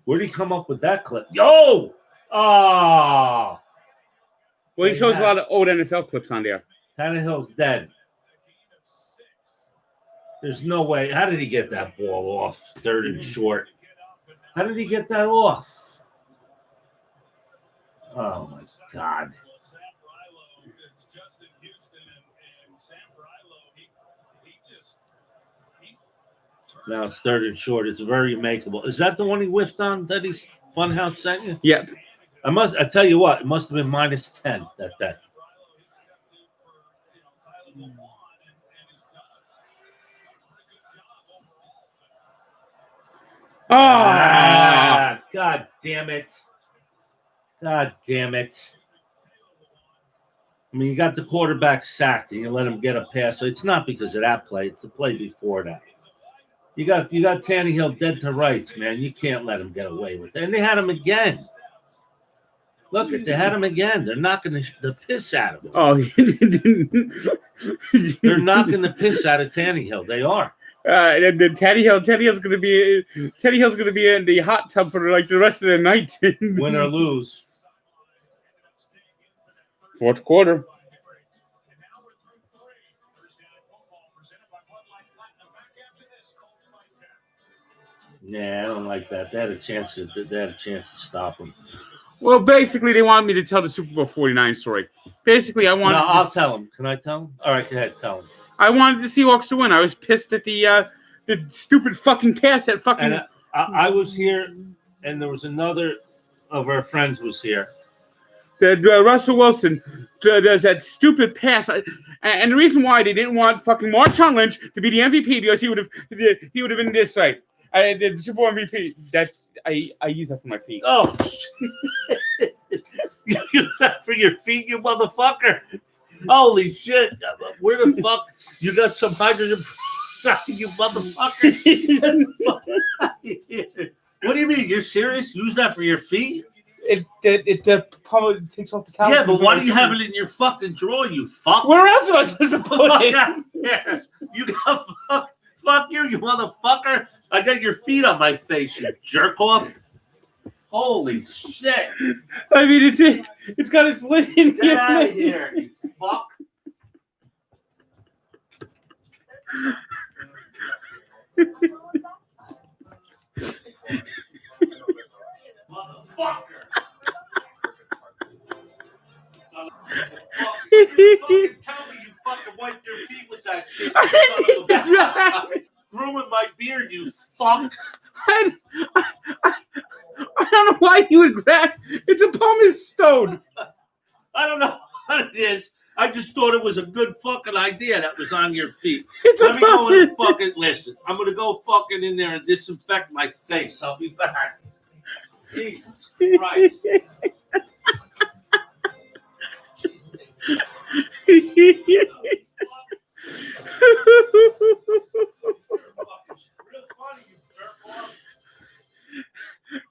Where did he come up with that clip? Yo! Oh! Well, he shows a lot of old NFL clips on there. Tannehill's dead. There's no way. How did he get that ball off? Third and short. How did he get that off? Oh, my God. Now it's third and short. It's very makeable. Is that the one he whiffed on that he's Funhouse sent you? Yep. I tell you what, it must have been -10 that day. God damn it. God damn it. I mean, you got the quarterback sacked and you let him get a pass. So it's not because of that play. It's the play before that. You got Tannehill dead to rights, man. You can't let him get away with it. And they had him again. Look, they had him again. They're knocking the piss out of him. Oh, they're knocking the piss out of Tannehill. They are. And then Teddy Hill's gonna be in the hot tub for like the rest of the night. Win or lose. Fourth quarter. Yeah, I don't like that. They had a chance to stop him. Well, basically, they wanted me to tell the Super Bowl 49 story. Basically, I wanted. No, I'll tell him. Can I tell him? All right, go ahead, tell him. I wanted the Seahawks to win. I was pissed at the stupid fucking pass that fucking. And I was here, and there was another of our friends was here. Russell Wilson does that stupid pass, and the reason why they didn't want fucking Marshawn Lynch to be the MVP because he would have been this right. The Super Bowl MVP. I use that for my feet. Oh, you use that for your feet, you motherfucker! Holy shit! Where the fuck you got some hydrogen peroxide, you motherfucker? What do you mean? You're serious? Use that for your feet? It probably takes off the calories. Yeah, but why do you have it in your fucking drawer, you fuck? Where else am I supposed to put it? Yeah. You got fuck you motherfucker! I got your feet on my face, you jerk off. Holy shit! I mean, it's got its lid in Get out of here, you fuck! Motherfucker! You fucking tell me you fucking wipe your feet with that shit. Ruin my beard, you fuck. I don't know why you would grasp. It's a pumice stone. I don't know what it is. I just thought it was a good fucking idea that was on your feet. It's Let me go in and fucking listen. I'm gonna go fucking in there and disinfect my face. I'll be back. Jesus Christ.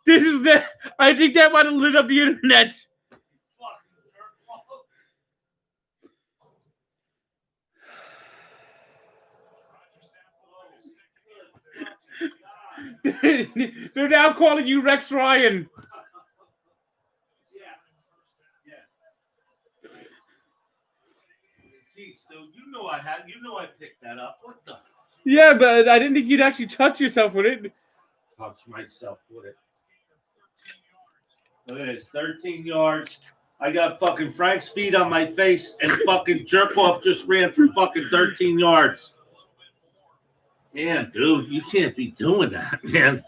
This is the. I think that might have lit up the internet. They're now calling you Rex Ryan. Jeez, dude, you know I picked that up. What the? Yeah, but I didn't think you'd actually touch yourself with it. Touch myself with it. Look at this, 13 yards. I got fucking Frank's feet on my face, and fucking jerk off just ran for fucking 13 yards. Damn, dude, you can't be doing that, man.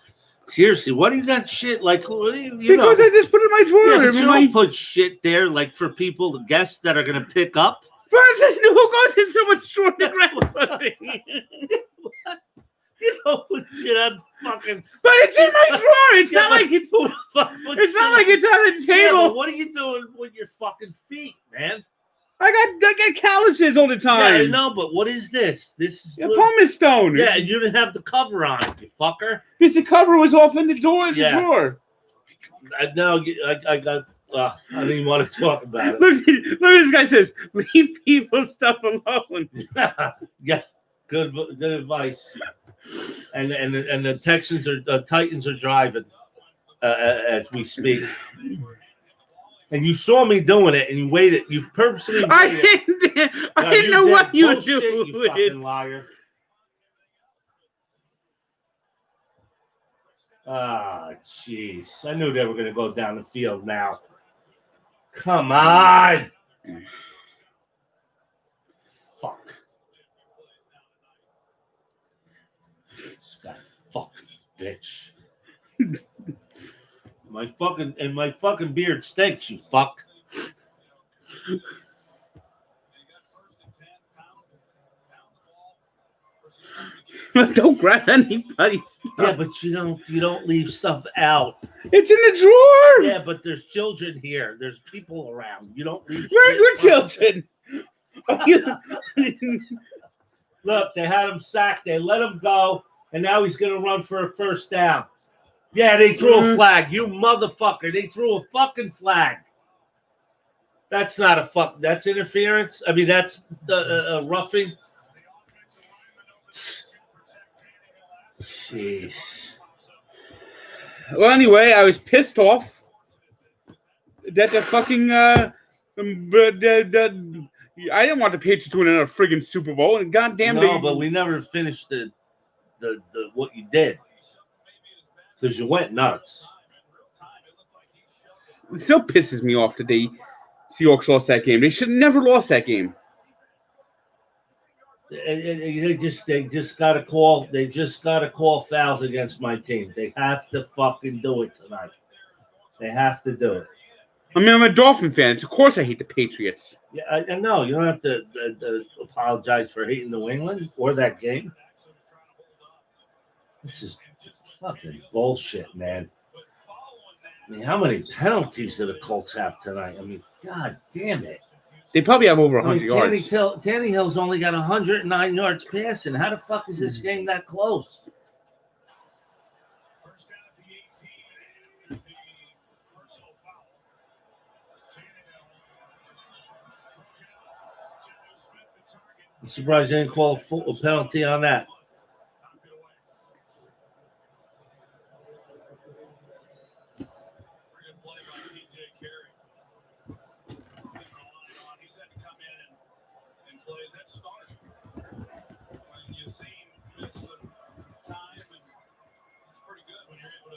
Seriously, what do you got shit like? What do you Because I just put it in my drawer. Yeah, but you don't put shit there like for people, guests that are gonna pick up. But who goes in so much drawer to grab something? You don't put shit on fucking. But it's in my drawer. It's not like it's. It's not like it's on the table. Yeah, but what are you doing with your fucking feet, man? I got calluses all the time. Yeah, I know, but what is this? This is a pumice stone. Yeah, and you didn't have the cover on it, you fucker. Because the cover was off in the door. The drawer. I got. I didn't even want to talk about it. Look, this guy says, "Leave people's stuff alone." Yeah, good advice. And the Texans Titans are driving as we speak. And you saw me doing it, and you waited. You purposely waited. I didn't know what you were doing. You fucking liar. Ah, jeez. I knew they were going to go down the field now. Come on. Fuck. This guy fucking bitch. My fucking beard stinks, you fuck. Don't grab anybody's stuff. Yeah, but you don't leave stuff out. It's in the drawer. Yeah, but there's children here. There's people around. You don't leave. Where's your children? Look, they had him sacked. They let him go, and now he's gonna run for a first down. Yeah, they threw a flag. You motherfucker. They threw a fucking flag. That's not a fuck. That's interference. I mean, that's roughing. Jeez. Well, anyway, I was pissed off that the fucking I didn't want the Patriots to win another friggin' Super Bowl, and goddamn, No, but we never finished the what you did because you went nuts. It still pisses me off that the Seahawks lost that game. They should have never lost that game. They just gotta call. They just gotta call fouls against my team. They have to fucking do it tonight. They have to do it. I mean, I'm a Dolphin fan. Of course, I hate the Patriots. Yeah, I know. You don't have to apologize for hating New England or that game. This is fucking bullshit, man. I mean, how many penalties do the Colts have tonight? I mean, god damn it. They probably have over 100 yards. Tannehill's only got 109 yards passing. How the fuck is this game that close? I'm surprised they didn't call a penalty on that.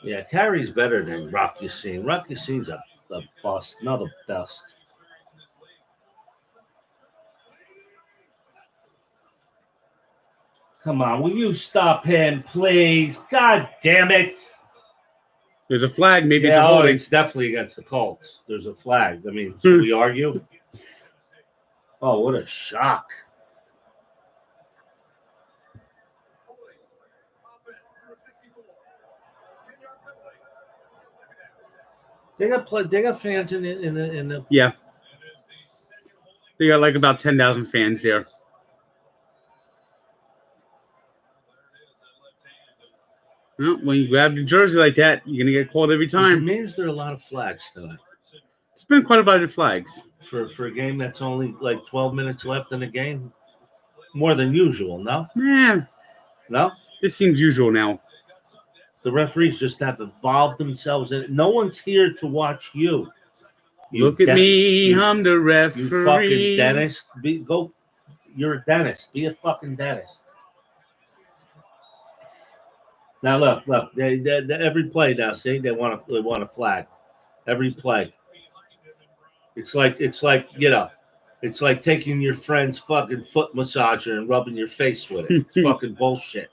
Yeah, Carey's better than Rock Yassin. Rock Yassin's a bust, another bust. Come on, will you stop him, please? God damn it. There's a flag. Maybe Yeah, it's a holding. it's definitely against the Colts. There's a flag. I mean, should we argue? Oh, what a shock. They got fans in the Yeah. They got like about 10,000 fans there. Well, when you grab the jersey like that, you're gonna get called every time. Maybe there are a lot of flags tonight. It's been quite a bit of flags for a game that's only like 12 minutes left in the game. More than usual, no? Yeah. No? This seems usual now. The referees just have involved themselves in it. No one's here to watch you. Look at me, I'm the referee. You fucking dentist. You're a dentist. Be a fucking dentist. Now look. They every play now. See, they want a flag. Every play. It's like it's like taking your friend's fucking foot massager and rubbing your face with it. It's fucking bullshit.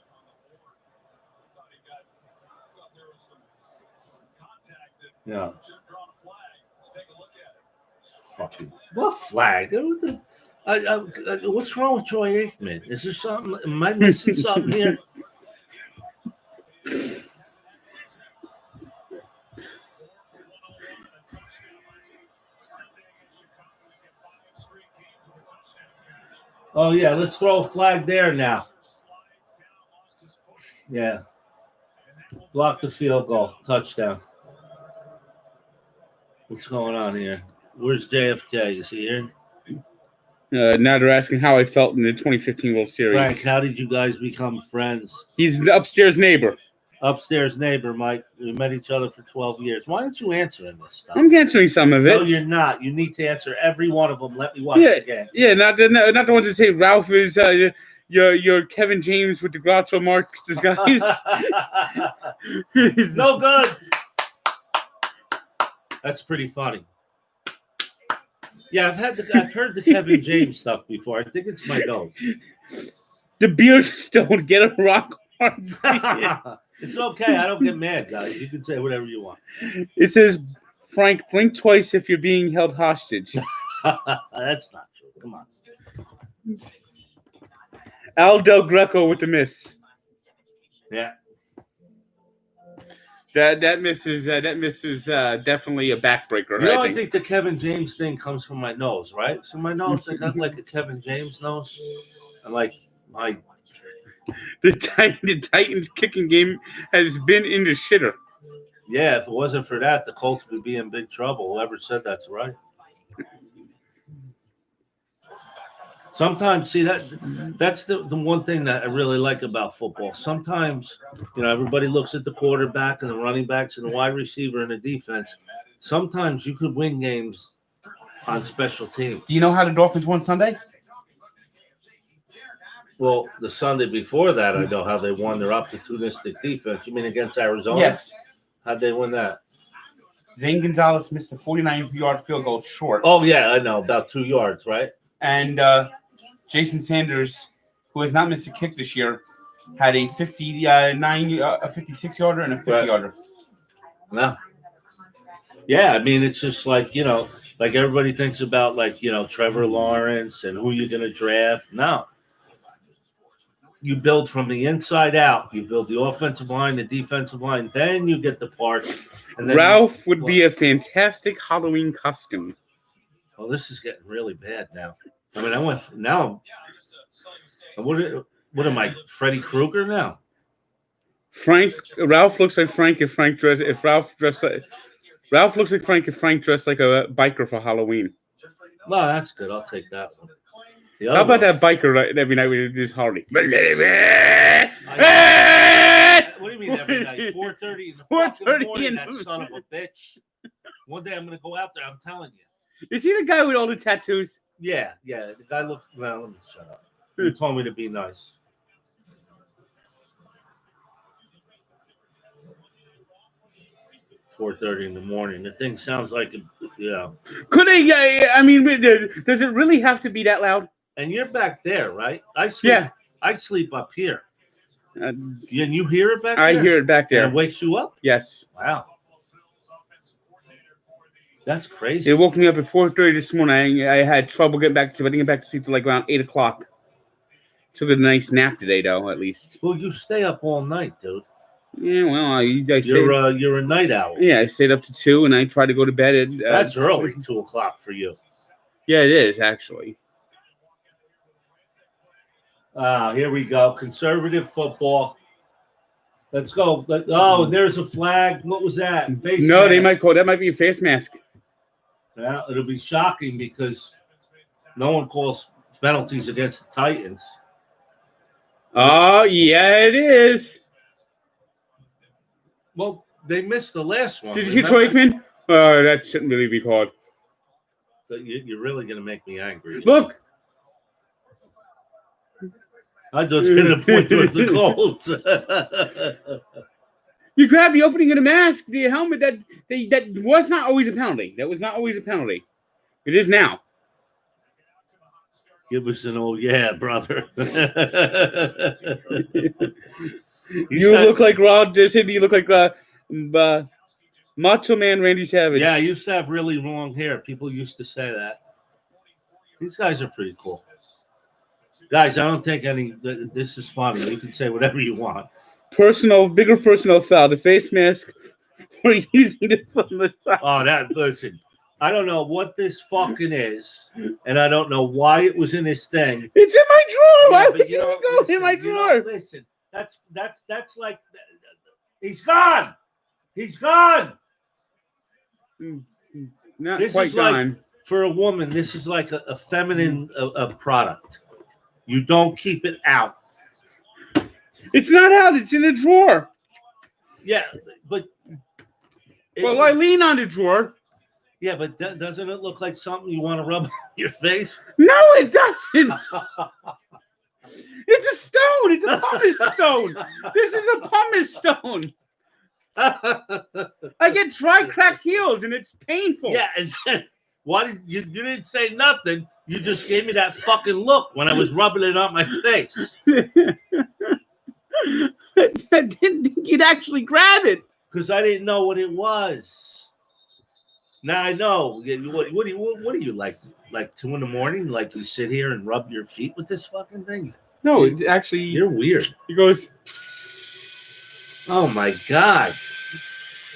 Yeah. Fucking what flag? What's wrong with Troy Aikman? Is there something? Am I missing something here? Oh yeah, let's throw a flag there now. Yeah. Block the field goal. Touchdown. What's going on here? Where's JFK? Is he here? Now they're asking how I felt in the 2015 World Series. Frank, how did you guys become friends? He's the upstairs neighbor. Upstairs neighbor, Mike. We met each other for 12 years. Why aren't you answering this stuff? I'm answering some of it. No, you're not. You need to answer every one of them. Let me watch it again. Yeah, not the ones that say Ralph is your Kevin James with the Groucho Marx disguise. No good. That's pretty funny. Yeah, I've heard the Kevin James stuff before. I think it's my nose. The beard stone, get a rock hard. It's okay. I don't get mad, guys. You can say whatever you want. It says, Frank, blink twice if you're being held hostage. That's not true. Come on. Al Del Greco with the miss. Yeah. That miss is definitely a backbreaker. You know, I think the Kevin James thing comes from my nose, right? So my nose, I got like a Kevin James nose. And like my the Titans kicking game has been in the shitter. Yeah, if it wasn't for that, the Colts would be in big trouble. Whoever said that's right. Sometimes, see that's the one thing that I really like about football. Sometimes, everybody looks at the quarterback and the running backs and the wide receiver and the defense. Sometimes you could win games on special teams. Do you know how the Dolphins won Sunday? Well, the Sunday before that, I know how they won their opportunistic defense. You mean against Arizona? Yes. How'd they win that? Zane Gonzalez missed a 49-yard field goal short. Oh, yeah, I know. About 2 yards, right? And Jason Sanders, who has not missed a kick this year, had a 56-yarder and a 50-yarder. No. Yeah, I mean, it's just like, like everybody thinks about, like, Trevor Lawrence and who you're going to draft. No. You build from the inside out. You build the offensive line, the defensive line. Then you get the parts. And then Ralph would be a fantastic Halloween costume. Well, this is getting really bad now. I mean, I went now. What am I, Freddy Krueger now? Ralph looks like Frank if Frank dressed. If Ralph dressed like Ralph looks like Frank if Frank dressed like a biker for Halloween. Well, that's good. I'll take that one. How about that biker every night we do this Harley? What do you mean every night? 4:30 in the 4:30 morning, that son of a bitch. One day I'm going to go out there, I'm telling you. Is he the guy with all the tattoos? Yeah. The guy looked, well, let me shut up. He told me to be nice. $4:30 in the morning. The thing sounds like, Could they? I mean, does it really have to be that loud? And you're back there, right? I sleep up here. And you hear it back there? I hear it back there. And it wakes you up? Yes. Wow. That's crazy. It woke me up at 4:30 this morning. I had trouble getting back to sleep. I didn't get back to sleep till like around 8 o'clock. Took a nice nap today, though, at least. Well, you stay up all night, dude. Yeah, well, you're a night owl. Yeah, I stayed up to 2, and I tried to go to bed at. That's early, 2 o'clock for you. Yeah, it is actually. Here we go. Conservative football. Let's go. Oh, there's a flag. What was that? Face mask. They might call that might be a face mask. Yeah, it'll be shocking because no one calls penalties against the Titans. Oh, yeah, it is. Well, they missed the last one. Did you hear Troy Aikman? Oh, that shouldn't really be called. But you're really going to make me angry. Look. I just hit a point towards the Colts. You grab the opening of the mask, the helmet. That was not always a penalty. That was not always a penalty. It is now. Give us an old yeah, brother. You look like Rod. Just hit me. You look like Macho Man Randy Savage. Yeah, I used to have really long hair. People used to say that. These guys are pretty cool. Guys, I don't take any. This is funny. You can say whatever you want. Bigger personal foul. The face mask for using it from the top. Oh, listen. I don't know what this fucking is, and I don't know why it was in this thing. It's in my drawer. Why would you go in my drawer? Listen, that's like he's gone. He's gone. Not this quite is gone. Like, for a woman, this is like a feminine product. You don't keep it out. It's not out. It's in a drawer. Yeah, but well, I lean on the drawer. Yeah, but doesn't it look like something you want to rub on your face? No, it doesn't. It's a stone. It's a pumice stone. This is a pumice stone. I get dry, cracked heels, and it's painful. Yeah, and then, why did you didn't say nothing? You just gave me that fucking look when I was rubbing it on my face. I didn't think you'd actually grab it. Because I didn't know what it was. Now I know. What are you like 2 a.m? Like you sit here and rub your feet with this fucking thing? No, it actually. You're weird. He goes. Oh my god!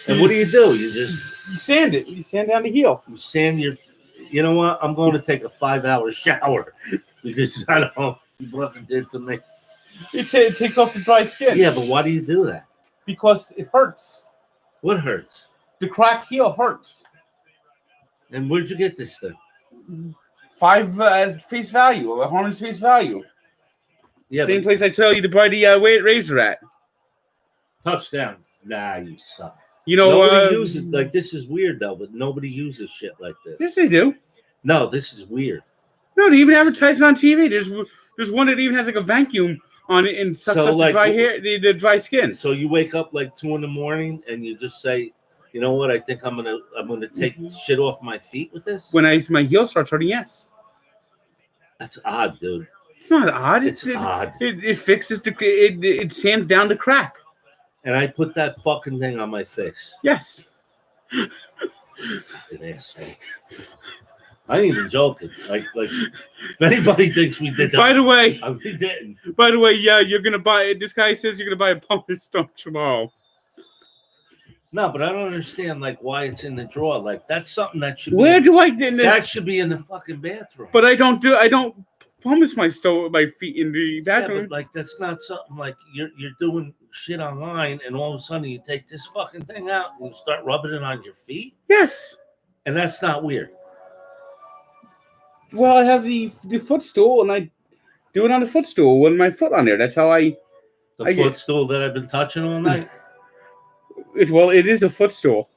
And what do? You sand it. You sand down the heel. You sand your. You know what? I'm going to take a 5-hour shower because I don't know what it did to me. It takes off the dry skin. Yeah, but why do you do that? Because it hurts. What hurts? The cracked heel hurts. And where'd you get this thing? 5 face value, a Hornets face value. Yeah, Same but place I tell you to buy the Razor at. touchdown. Nah, you suck. You know, Nobody uses like this is weird though, but nobody uses shit like this. Yes, they do. No, this is weird. No, they even advertise it on TV. There's one that even has like a vacuum on it and sucks So, up like, the dry hair, the dry skin. So you wake up like 2 a.m. and you just say, you know what? I think I'm gonna take shit off my feet with this. When my heel starts hurting, yes. That's odd, dude. It's not odd. It's odd. It fixes it sands down the crack. And I put that fucking thing on my face. Yes. Fucking asshole. I ain't even joking. Like if anybody thinks we did that. By the way, we didn't. By the way, yeah, you're gonna buy. This guy says you're gonna buy a pumpkin stone tomorrow. No, but I don't understand like why it's in the drawer. Like that's something that should. Where do I? That should be in the fucking bathroom. But I don't pumice my feet in the bathroom. Yeah, but like that's not something like you're doing shit online, and all of a sudden you take this fucking thing out and you start rubbing it on your feet. Yes. And that's not weird. Well, I have the footstool, and I do it on the footstool with my foot on there. That's how I. The footstool that I've been touching all night. It is a footstool.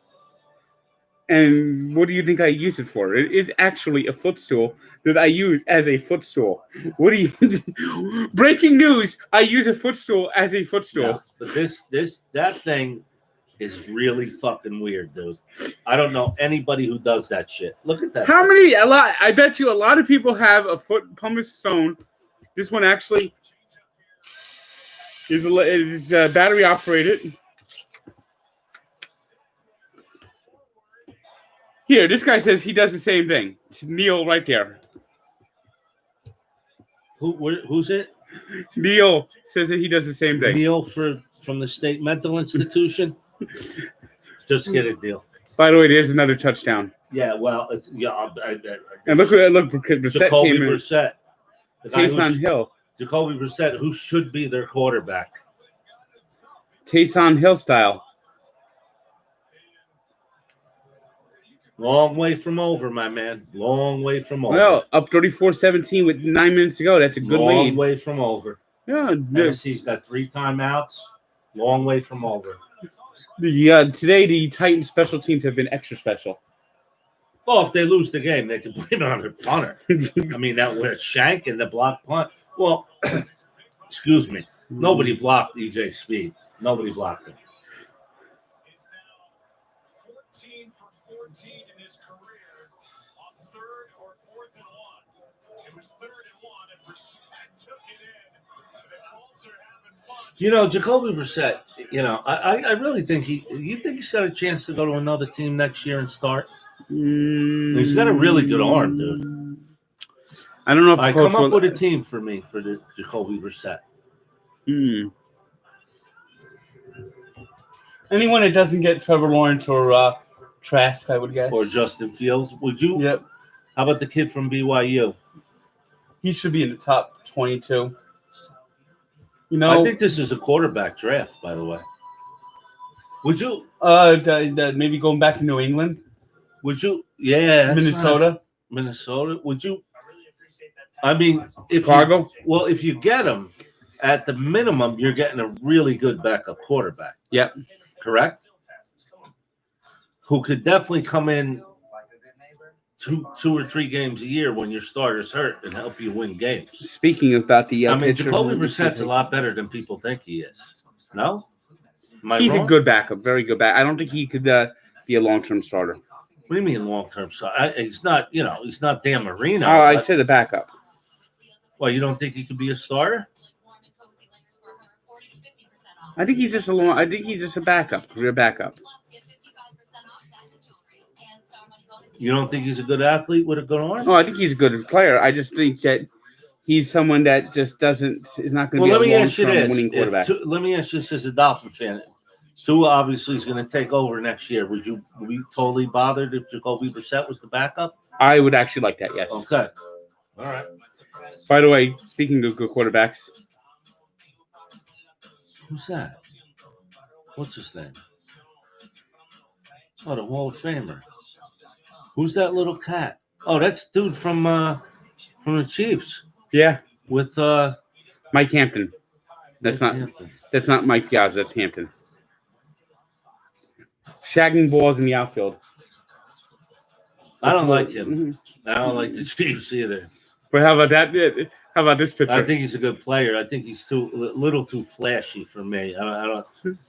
And what do you think I use it for? It is actually a footstool that I use as a footstool. What do you? Breaking news! I use a footstool as a footstool. Yeah, but that thing is really fucking weird, dude. I don't know anybody who does that shit. Look at that. How many? A lot. I bet you a lot of people have a foot pumice stone. This one actually is battery operated. Here, this guy says he does the same thing. It's Neil right there. Who's it? Neil says that he does the same thing. Neil from the State Mental Institution. Just get it, Neil. By the way, there's another touchdown. Yeah, well, it's And look, Brissett Jacoby came in. Brissett. Taysom Hill. Jacoby Brissett, who should be their quarterback. Taysom Hill style. Long way from over, my man. Long way from over. Well, up 34-17 with 9 minutes to go. That's a good lead. Long way from over. Yeah. Tennessee's got 3 timeouts. Long way from over. Today, the Titans special teams have been extra special. Well, if they lose the game, they can blame it on their punter. I mean, that was Shank and the block punt. Well, excuse me. Nobody blocked EJ Speed. Nobody blocked him. 14 for 14 in his career on 3rd or 4th and 1. It was 3rd and 1, and Brissett took it in. The Colts are having fun. You know, Jacoby Brissett, I really think you think he's got a chance to go to another team next year and start? He's got a really good arm, dude. I don't know if I come up with a team for me for the Jacoby Brissett. Anyone that doesn't get Trevor Lawrence or Trask, I would guess. Or Justin Fields. Would you? Yep. How about the kid from BYU? He should be in the top 22. I think this is a quarterback draft, by the way. Would you? Maybe going back to New England. Would you? Yeah. Minnesota. Minnesota. Would you? I mean, Chicago. If you get him, at the minimum, you're getting a really good backup quarterback. Yep. Correct? Who could definitely come in two or three games a year when your starter's hurt and help you win games. Speaking about the Jacoby Brissett's a lot better than people think he is. No? He's a good backup, very good backup. I don't think he could be a long-term starter. What do you mean long-term starter? He's not, he's not Dan Marino. Oh, I said a backup. Well, you don't think he could be a starter? I think he's just a backup, career backup. You don't think he's a good athlete with a good arm? Oh, I think he's a good player. I just think that he's someone that just is not going to be a long-term winning quarterback. Let me ask you this as a Dolphin fan. Tua obviously is going to take over next year. Would you be totally bothered if Jacoby Brissett was the backup? I would actually like that, yes. Okay. All right. By the way, speaking of good quarterbacks. Who's that? What's his name? Oh, the Hall of Famer. Who's that little cat? Oh, that's dude from From the Chiefs. Yeah, With Mike Hampton. That's Mike not Hampton. that's not Mike Piazza. That's Hampton. Shagging balls in the outfield. I don't like him. I don't like the Chiefs either. But how about that? How about this picture? I think he's a good player. I think he's little too flashy for me. I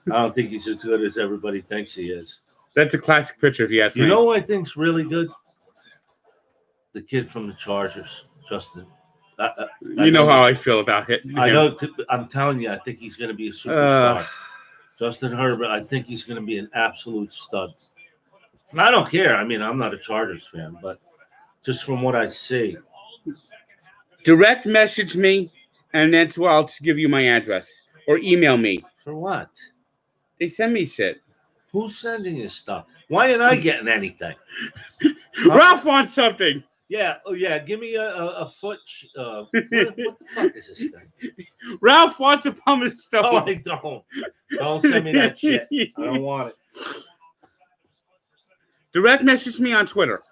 don't think he's as good as everybody thinks he is. That's a classic picture, if you ask me. You know who I think's really good? The kid from the Chargers, Justin. You know how I feel about it. I know. I'm telling you, I think he's going to be a superstar. Justin Herbert, I think he's going to be an absolute stud. I don't care. I mean, I'm not a Chargers fan, but just from what I see. Direct message me, and that's where I'll give you my address. Or email me. For what? They send me shit. Who's sending you stuff? Why ain't I getting anything? Ralph wants something. Yeah. Oh, yeah. Give me a foot. What the fuck is this thing? Ralph wants a pumice stone. Oh, I don't. Don't send me that shit. I don't want it. Direct message me on Twitter.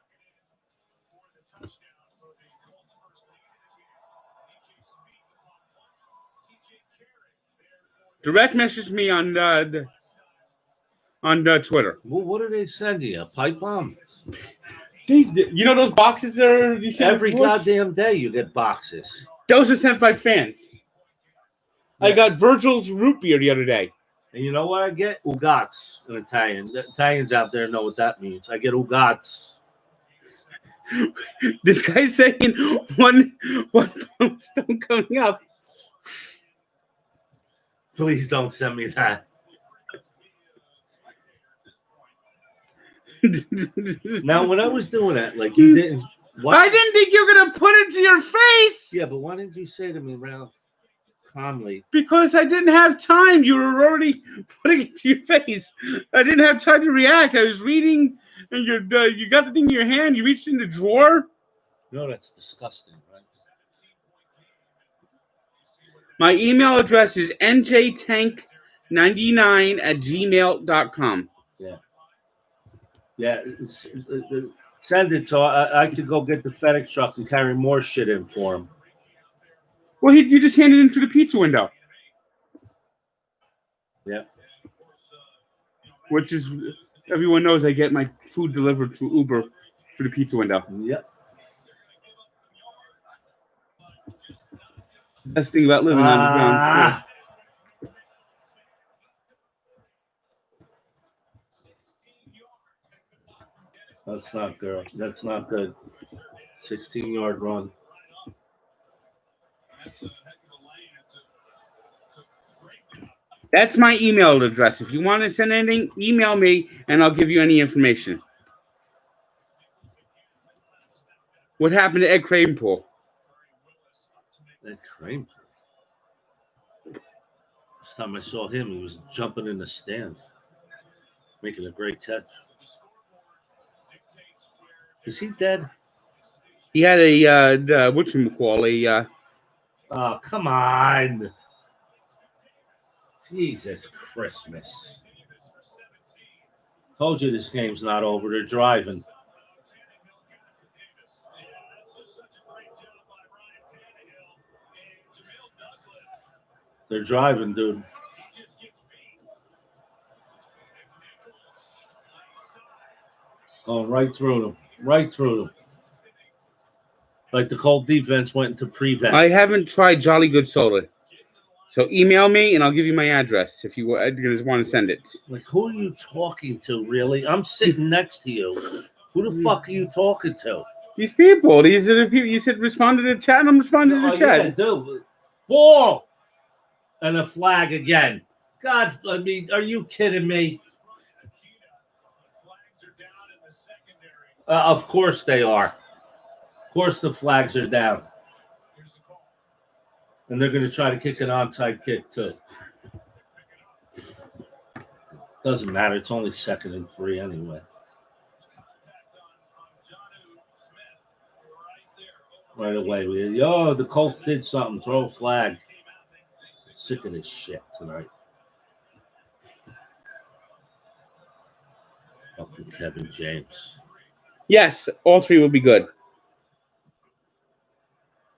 Direct message me on Twitter. Well, what do they send you? A pipe bomb? You know those boxes there? You see Every goddamn day you get boxes. Those are sent by fans. Yeah. I got Virgil's root beer the other day. And you know what I get? Ugats in Italian. The Italians out there know what that means. I get ugats. This guy's saying one stone coming up. Please don't send me that. Now, when I was doing that, like you didn't. What? I didn't think you were gonna put it to your face. Yeah, but why didn't you say to me, Ralph, calmly? Because I didn't have time. You were already putting it to your face. I didn't have time to react. I was reading, and you got the thing in your hand. You reached in the drawer. No, that's disgusting, right? My email address is njtank99@gmail.com. Yeah. Yeah. Send it so I could go get the FedEx truck and carry more shit in for him. Well, you just handed it in through the pizza window. Yeah. Which is, everyone knows I get my food delivered through Uber through the pizza window. Yep. Best thing about living on the ground floor. That's not good. That's not good. 16-yard run. That's my email address. If you want to send anything, email me, and I'll give you any information. What happened to Ed Cravenpool? Ed Cravenpool? Last time I saw him, he was jumping in the stands, making a great catch. Is he dead? He had a whatchamacall, oh, come on. Jesus Christmas. Told you this game's not over. They're driving. They're driving, dude. Going right through them. Right through them. Like the Colts defense went into prevent. I haven't tried Jolly Good Soda. So email me and I'll give you my address if you just want to send it. Like, who are you talking to, really? I'm sitting next to you. Who the fuck are you talking to? These people. These are the people. You said respond to the chat, and I'm responding to the chat. Yeah, dude. Ball! And a flag again. God, I mean, are you kidding me? Of course they are. Of course the flags are down. And they're going to try to kick an onside kick, too. Doesn't matter. It's only 2nd and 3 anyway. Right away. The Colts did something. Throw a flag. Sick of this shit tonight. Fucking Kevin James. Yes, all 3 will be good.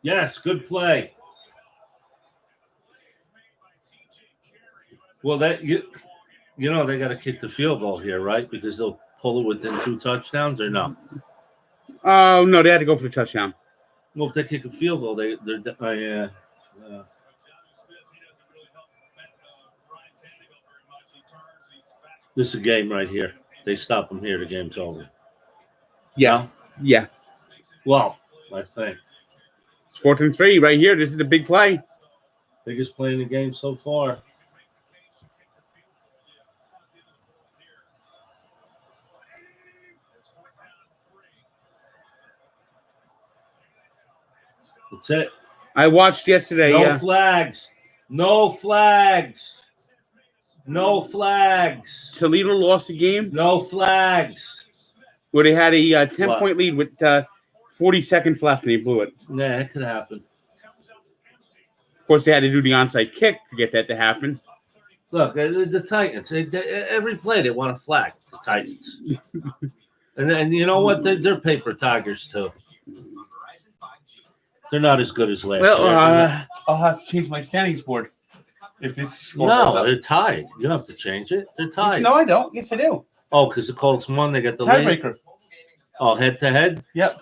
Yes, good play. Well, you know they got to kick the field goal here, right? Because they'll pull it within 2 touchdowns, or no? Oh no, they had to go for the touchdown. Well, if they kick a field goal, they're yeah. This is a game right here. They stop them here. The game's over. Yeah, yeah. Well, I think It's 14-3 right here. This is the big play. biggest play in the game so far. That's it. I watched yesterday. No flags. No flags. No flags. Toledo lost the game. No flags. Where they had a 10-point lead with 40 seconds left, and they blew it. Yeah, it could happen. Of course, they had to do the onside kick to get that to happen. Look, the Titans. Every play they want to flag the Titans, and you know what? They're paper tigers too. They're not as good as last year. I'll have to change my standings board. If this they're tied. You have to change it. They're tied. No, I don't. Yes, I do. Oh, because the Colts won, they got the lead? Tiebreaker. Oh, head to head? Yep.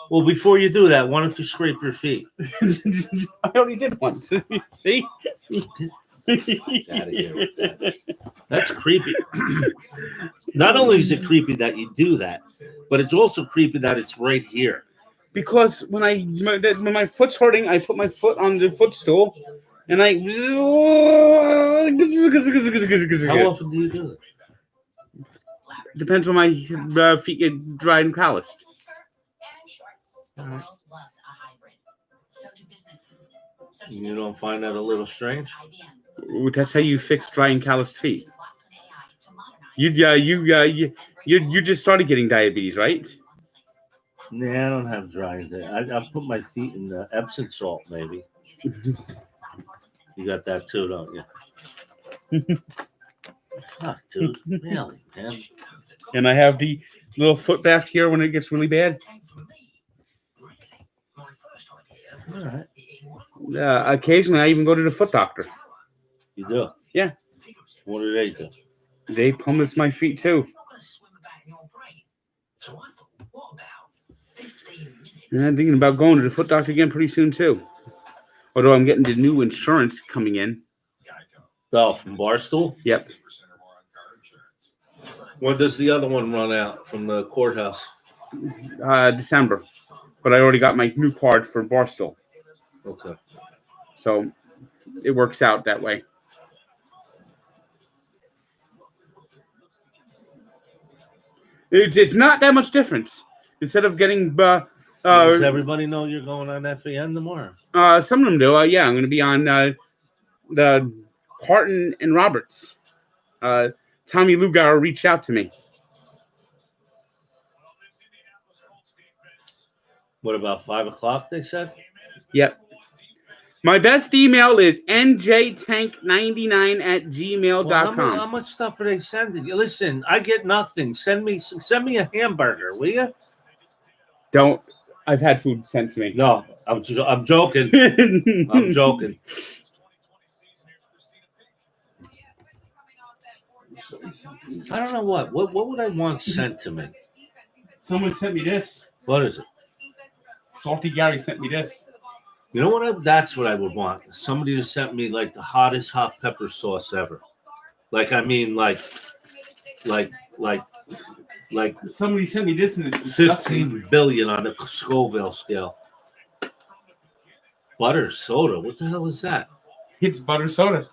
Well, before you do that, why don't you scrape your feet? I already did once. See? That's creepy. Not only is it creepy that you do that, but it's also creepy that it's right here. Because when my foot's hurting, I put my foot on the footstool, and I. How often do you do it? Depends on my feet get dry and calloused. You don't find that a little strange? That's how you fix dry and calloused feet. You just started getting diabetes, right? Nah, I don't have dry. I put my feet in the Epsom salt, maybe. You got that too, don't you? Fuck, dude. Really, man. And I have the little foot bath here when it gets really bad. All right. Occasionally, I even go to the foot doctor. You do? Yeah. What do they do? They pumice my feet too. And I'm thinking about going to the foot doctor again pretty soon too. Although I'm getting the new insurance coming in. Oh, from Barstool? Yep. When does the other one run out from the courthouse? December. But I already got my new card for Barstool. Okay. So it works out that way. It's not that much difference. Instead of getting... does everybody know you're going on FAN tomorrow? Some of them do. Yeah, I'm going to be on the Harton and Roberts. Tommy Lugar reached out to me. What about 5 o'clock, they said? Yep. My best email is njtank99@gmail.com. Well, how much stuff are they sending you? Listen, I get nothing. Send me a hamburger, will you? Don't. I've had food sent to me. No, I'm joking. I'm joking. I don't know what would I want sent to me? Someone sent me this. What is it? Salty Gary sent me this. You know what? That's what I would want. Somebody who sent me like the hottest hot pepper sauce ever. Like somebody sent me this and it's 15 billion on the Scoville scale. Butter soda. What the hell is that? It's butter soda.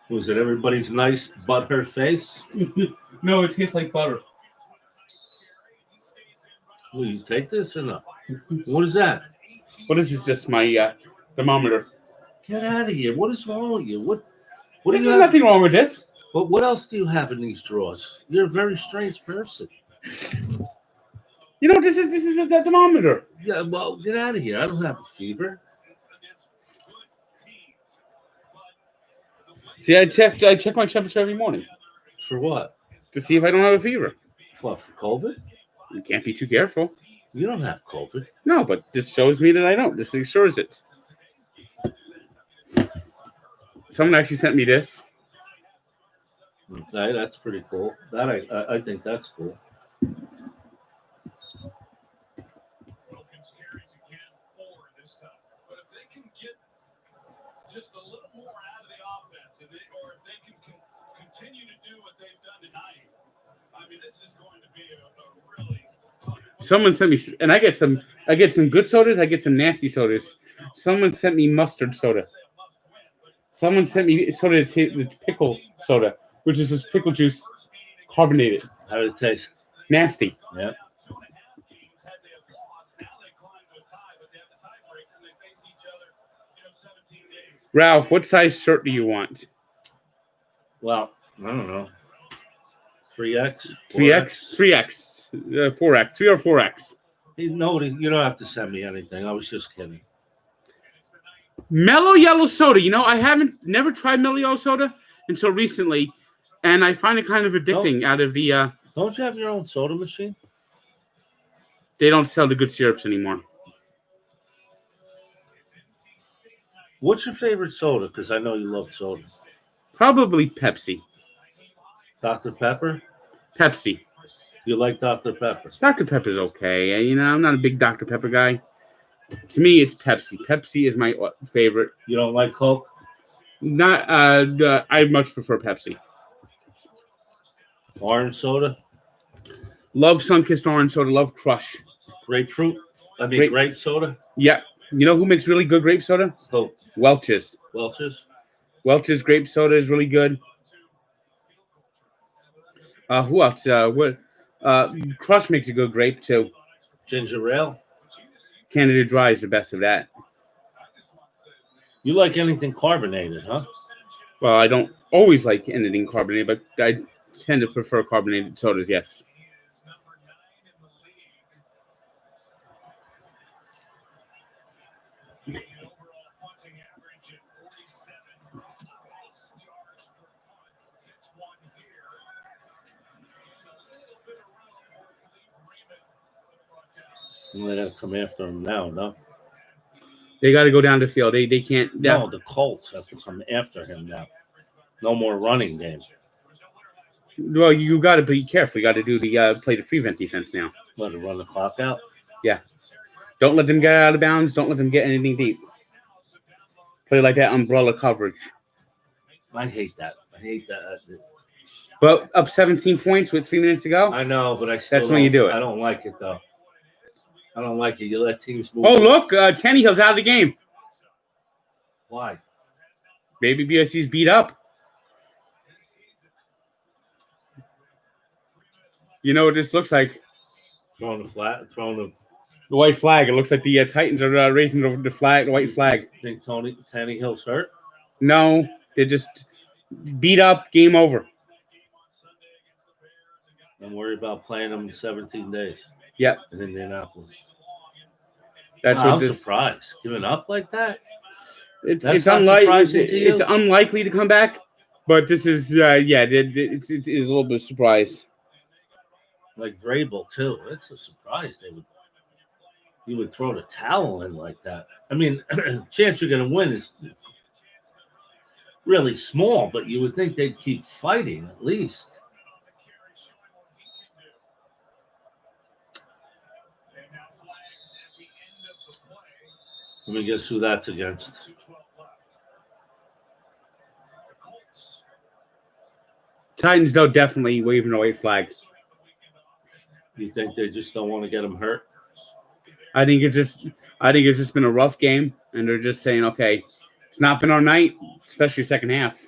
Was it everybody's nice butter face? No, it tastes like butter. Will you take this or not? What is that? What is this? Just my thermometer. Get out of here! What is wrong with you? What There's nothing wrong with this. But what else do you have in these drawers? You're a very strange person. You know, this is the thermometer. Yeah, well, get out of here! I don't have a fever. See, I check my temperature every morning. For what? To see if I don't have a fever. What, for COVID? You can't be too careful. You don't have COVID. No, but this shows me that I don't. This assures it. Someone actually sent me this. Okay, that's pretty cool. That I think that's cool. Wilkins carries again 4 this time. But if they can get just a little more out of the offense, or if they can continue to do what they've done tonight, I mean, this is going to be a really tough. Someone sent me, and I get some good sodas. I get some nasty sodas. Someone sent me mustard soda. Someone sent me soda with pickle soda, which is just pickle juice carbonated. How did it taste? Nasty. Yeah. Ralph, what size shirt do you want? Well, I don't know. 3X? 3X? 3X. 4X. 3 or 4X. Hey, nobody, you don't have to send me anything. I was just kidding. Mellow yellow soda. You know, I never tried mellow yellow soda until recently, and I find it kind of addicting out of the... Don't you have your own soda machine? They don't sell the good syrups anymore. What's your favorite soda? Because I know you love soda. Probably Pepsi. Dr. Pepper? Pepsi. You like Dr. Pepper? Dr. Pepper's okay. You know, I'm not a big Dr. Pepper guy. To me, it's Pepsi. Pepsi is my favorite. You don't like Coke? Not. I much prefer Pepsi. Orange soda? Love Sunkist orange soda. Love Crush. Grapefruit? Grape soda? Yeah. You know who makes really good grape soda? Who? Welch's. Welch's? Welch's grape soda is really good. Who else? Crush makes a good grape too. Ginger ale? Canada Dry is the best of that. You like anything carbonated, huh? Well, I don't always like anything carbonated, but I tend to prefer carbonated sodas, yes. They got to come after him now, no? They got to go down the field. They can't. No, the Colts have to come after him now. No more running game. Well, you got to be careful. You got to do the play the prevent defense now. Let it run the clock out? Yeah. Don't let them get out of bounds. Don't let them get anything deep. Play like that umbrella coverage. I hate that. But up 17 points with 3 minutes to go? I know, but that's when you do it. I don't like it, though. I don't like it. You let teams move. Oh, look. Tannehill's out of the game. Why? Baby BSC's beat up. You know what this looks like? Throwing the white flag. It looks like the Titans are raising the flag, the white flag. Think Tannehill's hurt? No, they just beat up. Game over. I'm worried about playing them in 17 days. Yep. In Indianapolis. I'm surprised. Giving up like that? It's unlikely. It's unlikely to come back, but this is it's a little bit of surprise. Like Vrabel too. It's a surprise you would throw the towel in like that. I mean, chance you're going to win is really small, but you would think they'd keep fighting at least. Let me guess who that's against. Titans, though, definitely waving a white flag. You think they just don't want to get him hurt? I think it's just been a rough game, and they're just saying, okay, it's not been our night, especially second half.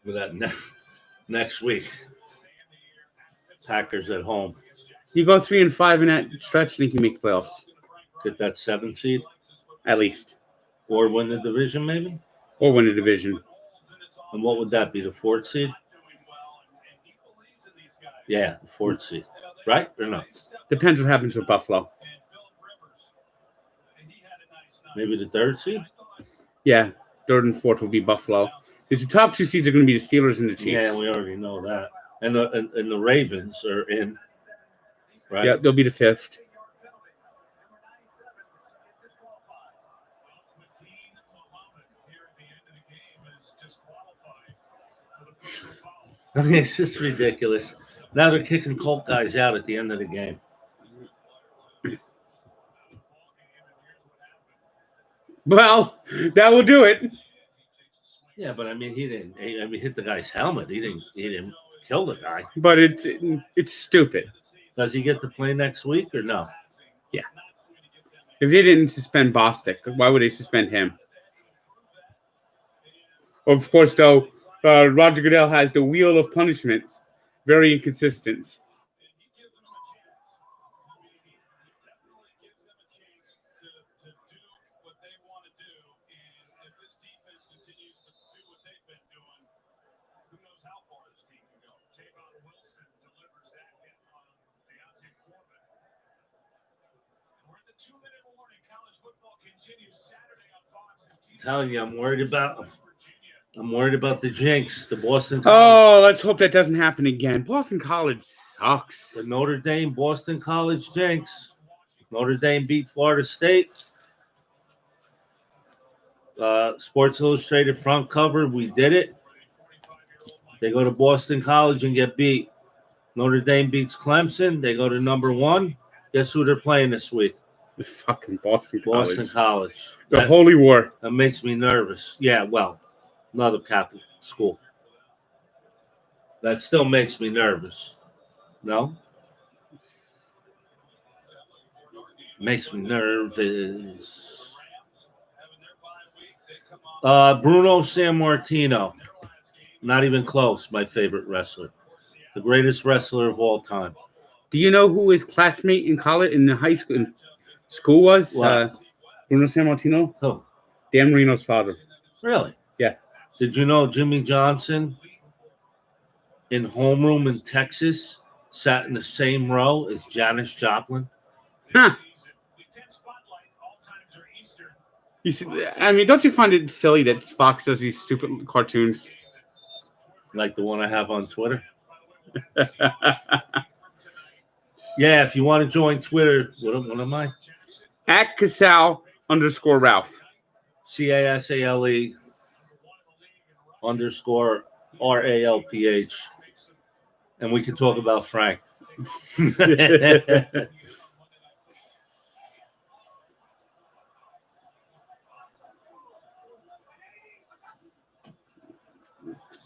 With that next week, Packers at home. You go 3-5 in that stretch, and you can make playoffs. Get that 7 seed, at least, or win the division, maybe, or win the division. And what would that be? The 4th seed? Yeah, the 4th seed, right or no? Depends what happens with Maybe the 3rd seed. Yeah, Third and fourth will be Buffalo. Because the top two seeds are going to be the Steelers and the Chiefs. Yeah, we already know that. And the Ravens are in. Right. Yeah, they'll be the fifth. I mean, it's just ridiculous. Now they're kicking Colt guys out at the end of the game. Well, that will do it. Yeah, but I mean, he didn't. I mean, hit the guy's helmet. He didn't kill the guy. But it's stupid. Does he get to play next week or no? Yeah. If they didn't suspend Bostic, why would they suspend him? Of course, though, Roger Goodell has the wheel of punishments. Very inconsistent. I'm telling you, I'm worried about the jinx, the Boston. Oh, let's hope that doesn't happen again. Boston College sucks. The Notre Dame Boston College jinx. Notre Dame beat Florida State. Sports Illustrated front cover. We did it. They go to Boston College and get beat. Notre Dame beats Clemson. They go to number 1. Guess who they're playing this week? The fucking Boston College. The Holy War. That makes me nervous. Yeah, well, another Catholic school. That still makes me nervous. No? Makes me nervous. Bruno Sammartino. Not even close, my favorite wrestler. The greatest wrestler of all time. Do you know who his classmate in college, in the high school was? Bruno Sammartino? Who? Dan Marino's father. Really? Yeah. Did you know Jimmy Johnson in homeroom in Texas sat in the same row as Janis Joplin? Huh. You see, I mean, don't you find it silly that Fox does these stupid cartoons? Like the one I have on Twitter? Yeah, if you want to join Twitter, what am I? At Casal_Ralph. CASALE _RALPH. And we can talk about Frank.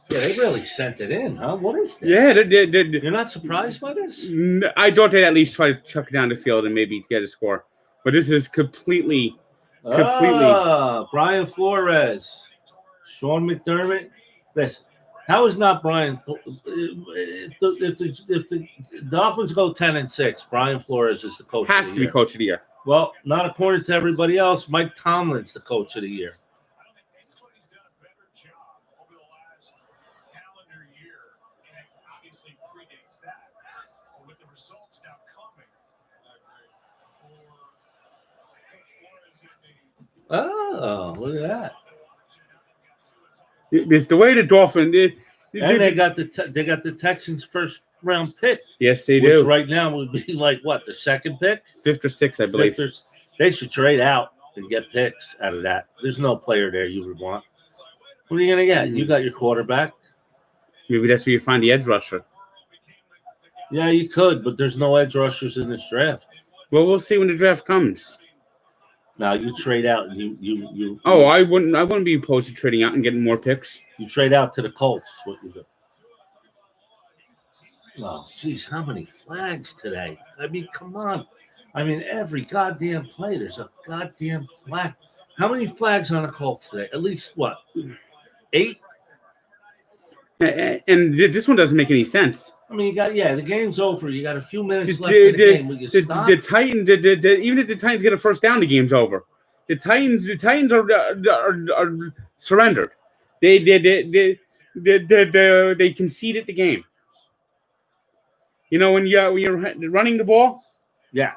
Yeah, they really sent it in, huh? What is this? Yeah, You're not surprised by this? I thought they'd at least try to chuck it down the field and maybe get a score. But this is completely. Brian Flores. Sean McDermott. Listen, how is not Brian? If the Dolphins go 10-6, Brian Flores is the coach. Has to be coach of the year. Well, not according to everybody else. Mike Tomlin's the coach of the year. Oh, look at that! It's the way the Dolphins. And they got the Texans' first round pick. Yes, they do. Which right now would be like what, the second pick? 5th or 6th, I believe. They should trade out and get picks out of that. There's no player there you would want. What are you gonna get? You got your quarterback. Maybe that's where you find the edge rusher. Yeah, you could, but there's no edge rushers in this draft. Well, we'll see when the draft comes. Now you trade out and you. Oh, I wouldn't be opposed to trading out and getting more picks. You trade out to the Colts. Is what you do. Oh, geez, how many flags today? I mean, come on. I mean, every goddamn play, there's a goddamn flag. How many flags on the Colts today? At least what? 8? And this one doesn't make any sense. I mean, the game's over. You got a few minutes left in the game. Will you stop? The Titans, even if the Titans get a first down, the game's over. The Titans are surrendered. They conceded the game. You know, when you're running the ball, yeah,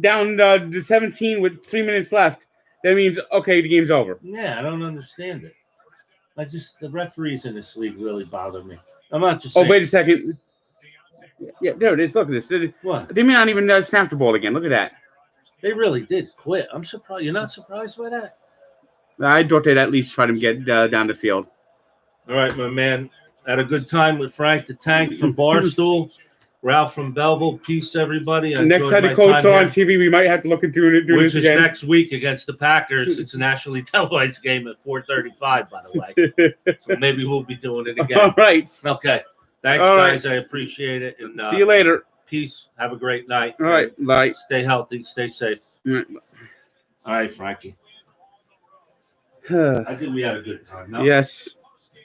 down to 17 with 3 minutes left, that means okay, the game's over. Yeah, I don't understand it. The referees in this league really bother me. I'm not just Oh, saying. wait a second. Yeah, there it is. Look at this. What? They may not even snap the ball again. Look at that. They really did quit. I'm surprised. You're not surprised by that? I thought they'd at least try to get down the field. All right, my man. Had a good time with Frank the Tank from Barstool. Ralph from Belleville. Peace, everybody. I Next time enjoyed the my Colts time are on here, TV, we might have to look into doing which this is again. next week against the Packers. It's a nationally televised game at 4:35, by the way. So maybe we'll be doing it again. All right. Okay. Thanks, All right. guys. I appreciate it. And See you later. Peace. Have a great night. All right. Bye. Stay healthy. Stay safe. All All right, Frankie. right. I think we had a good time. No? Yes.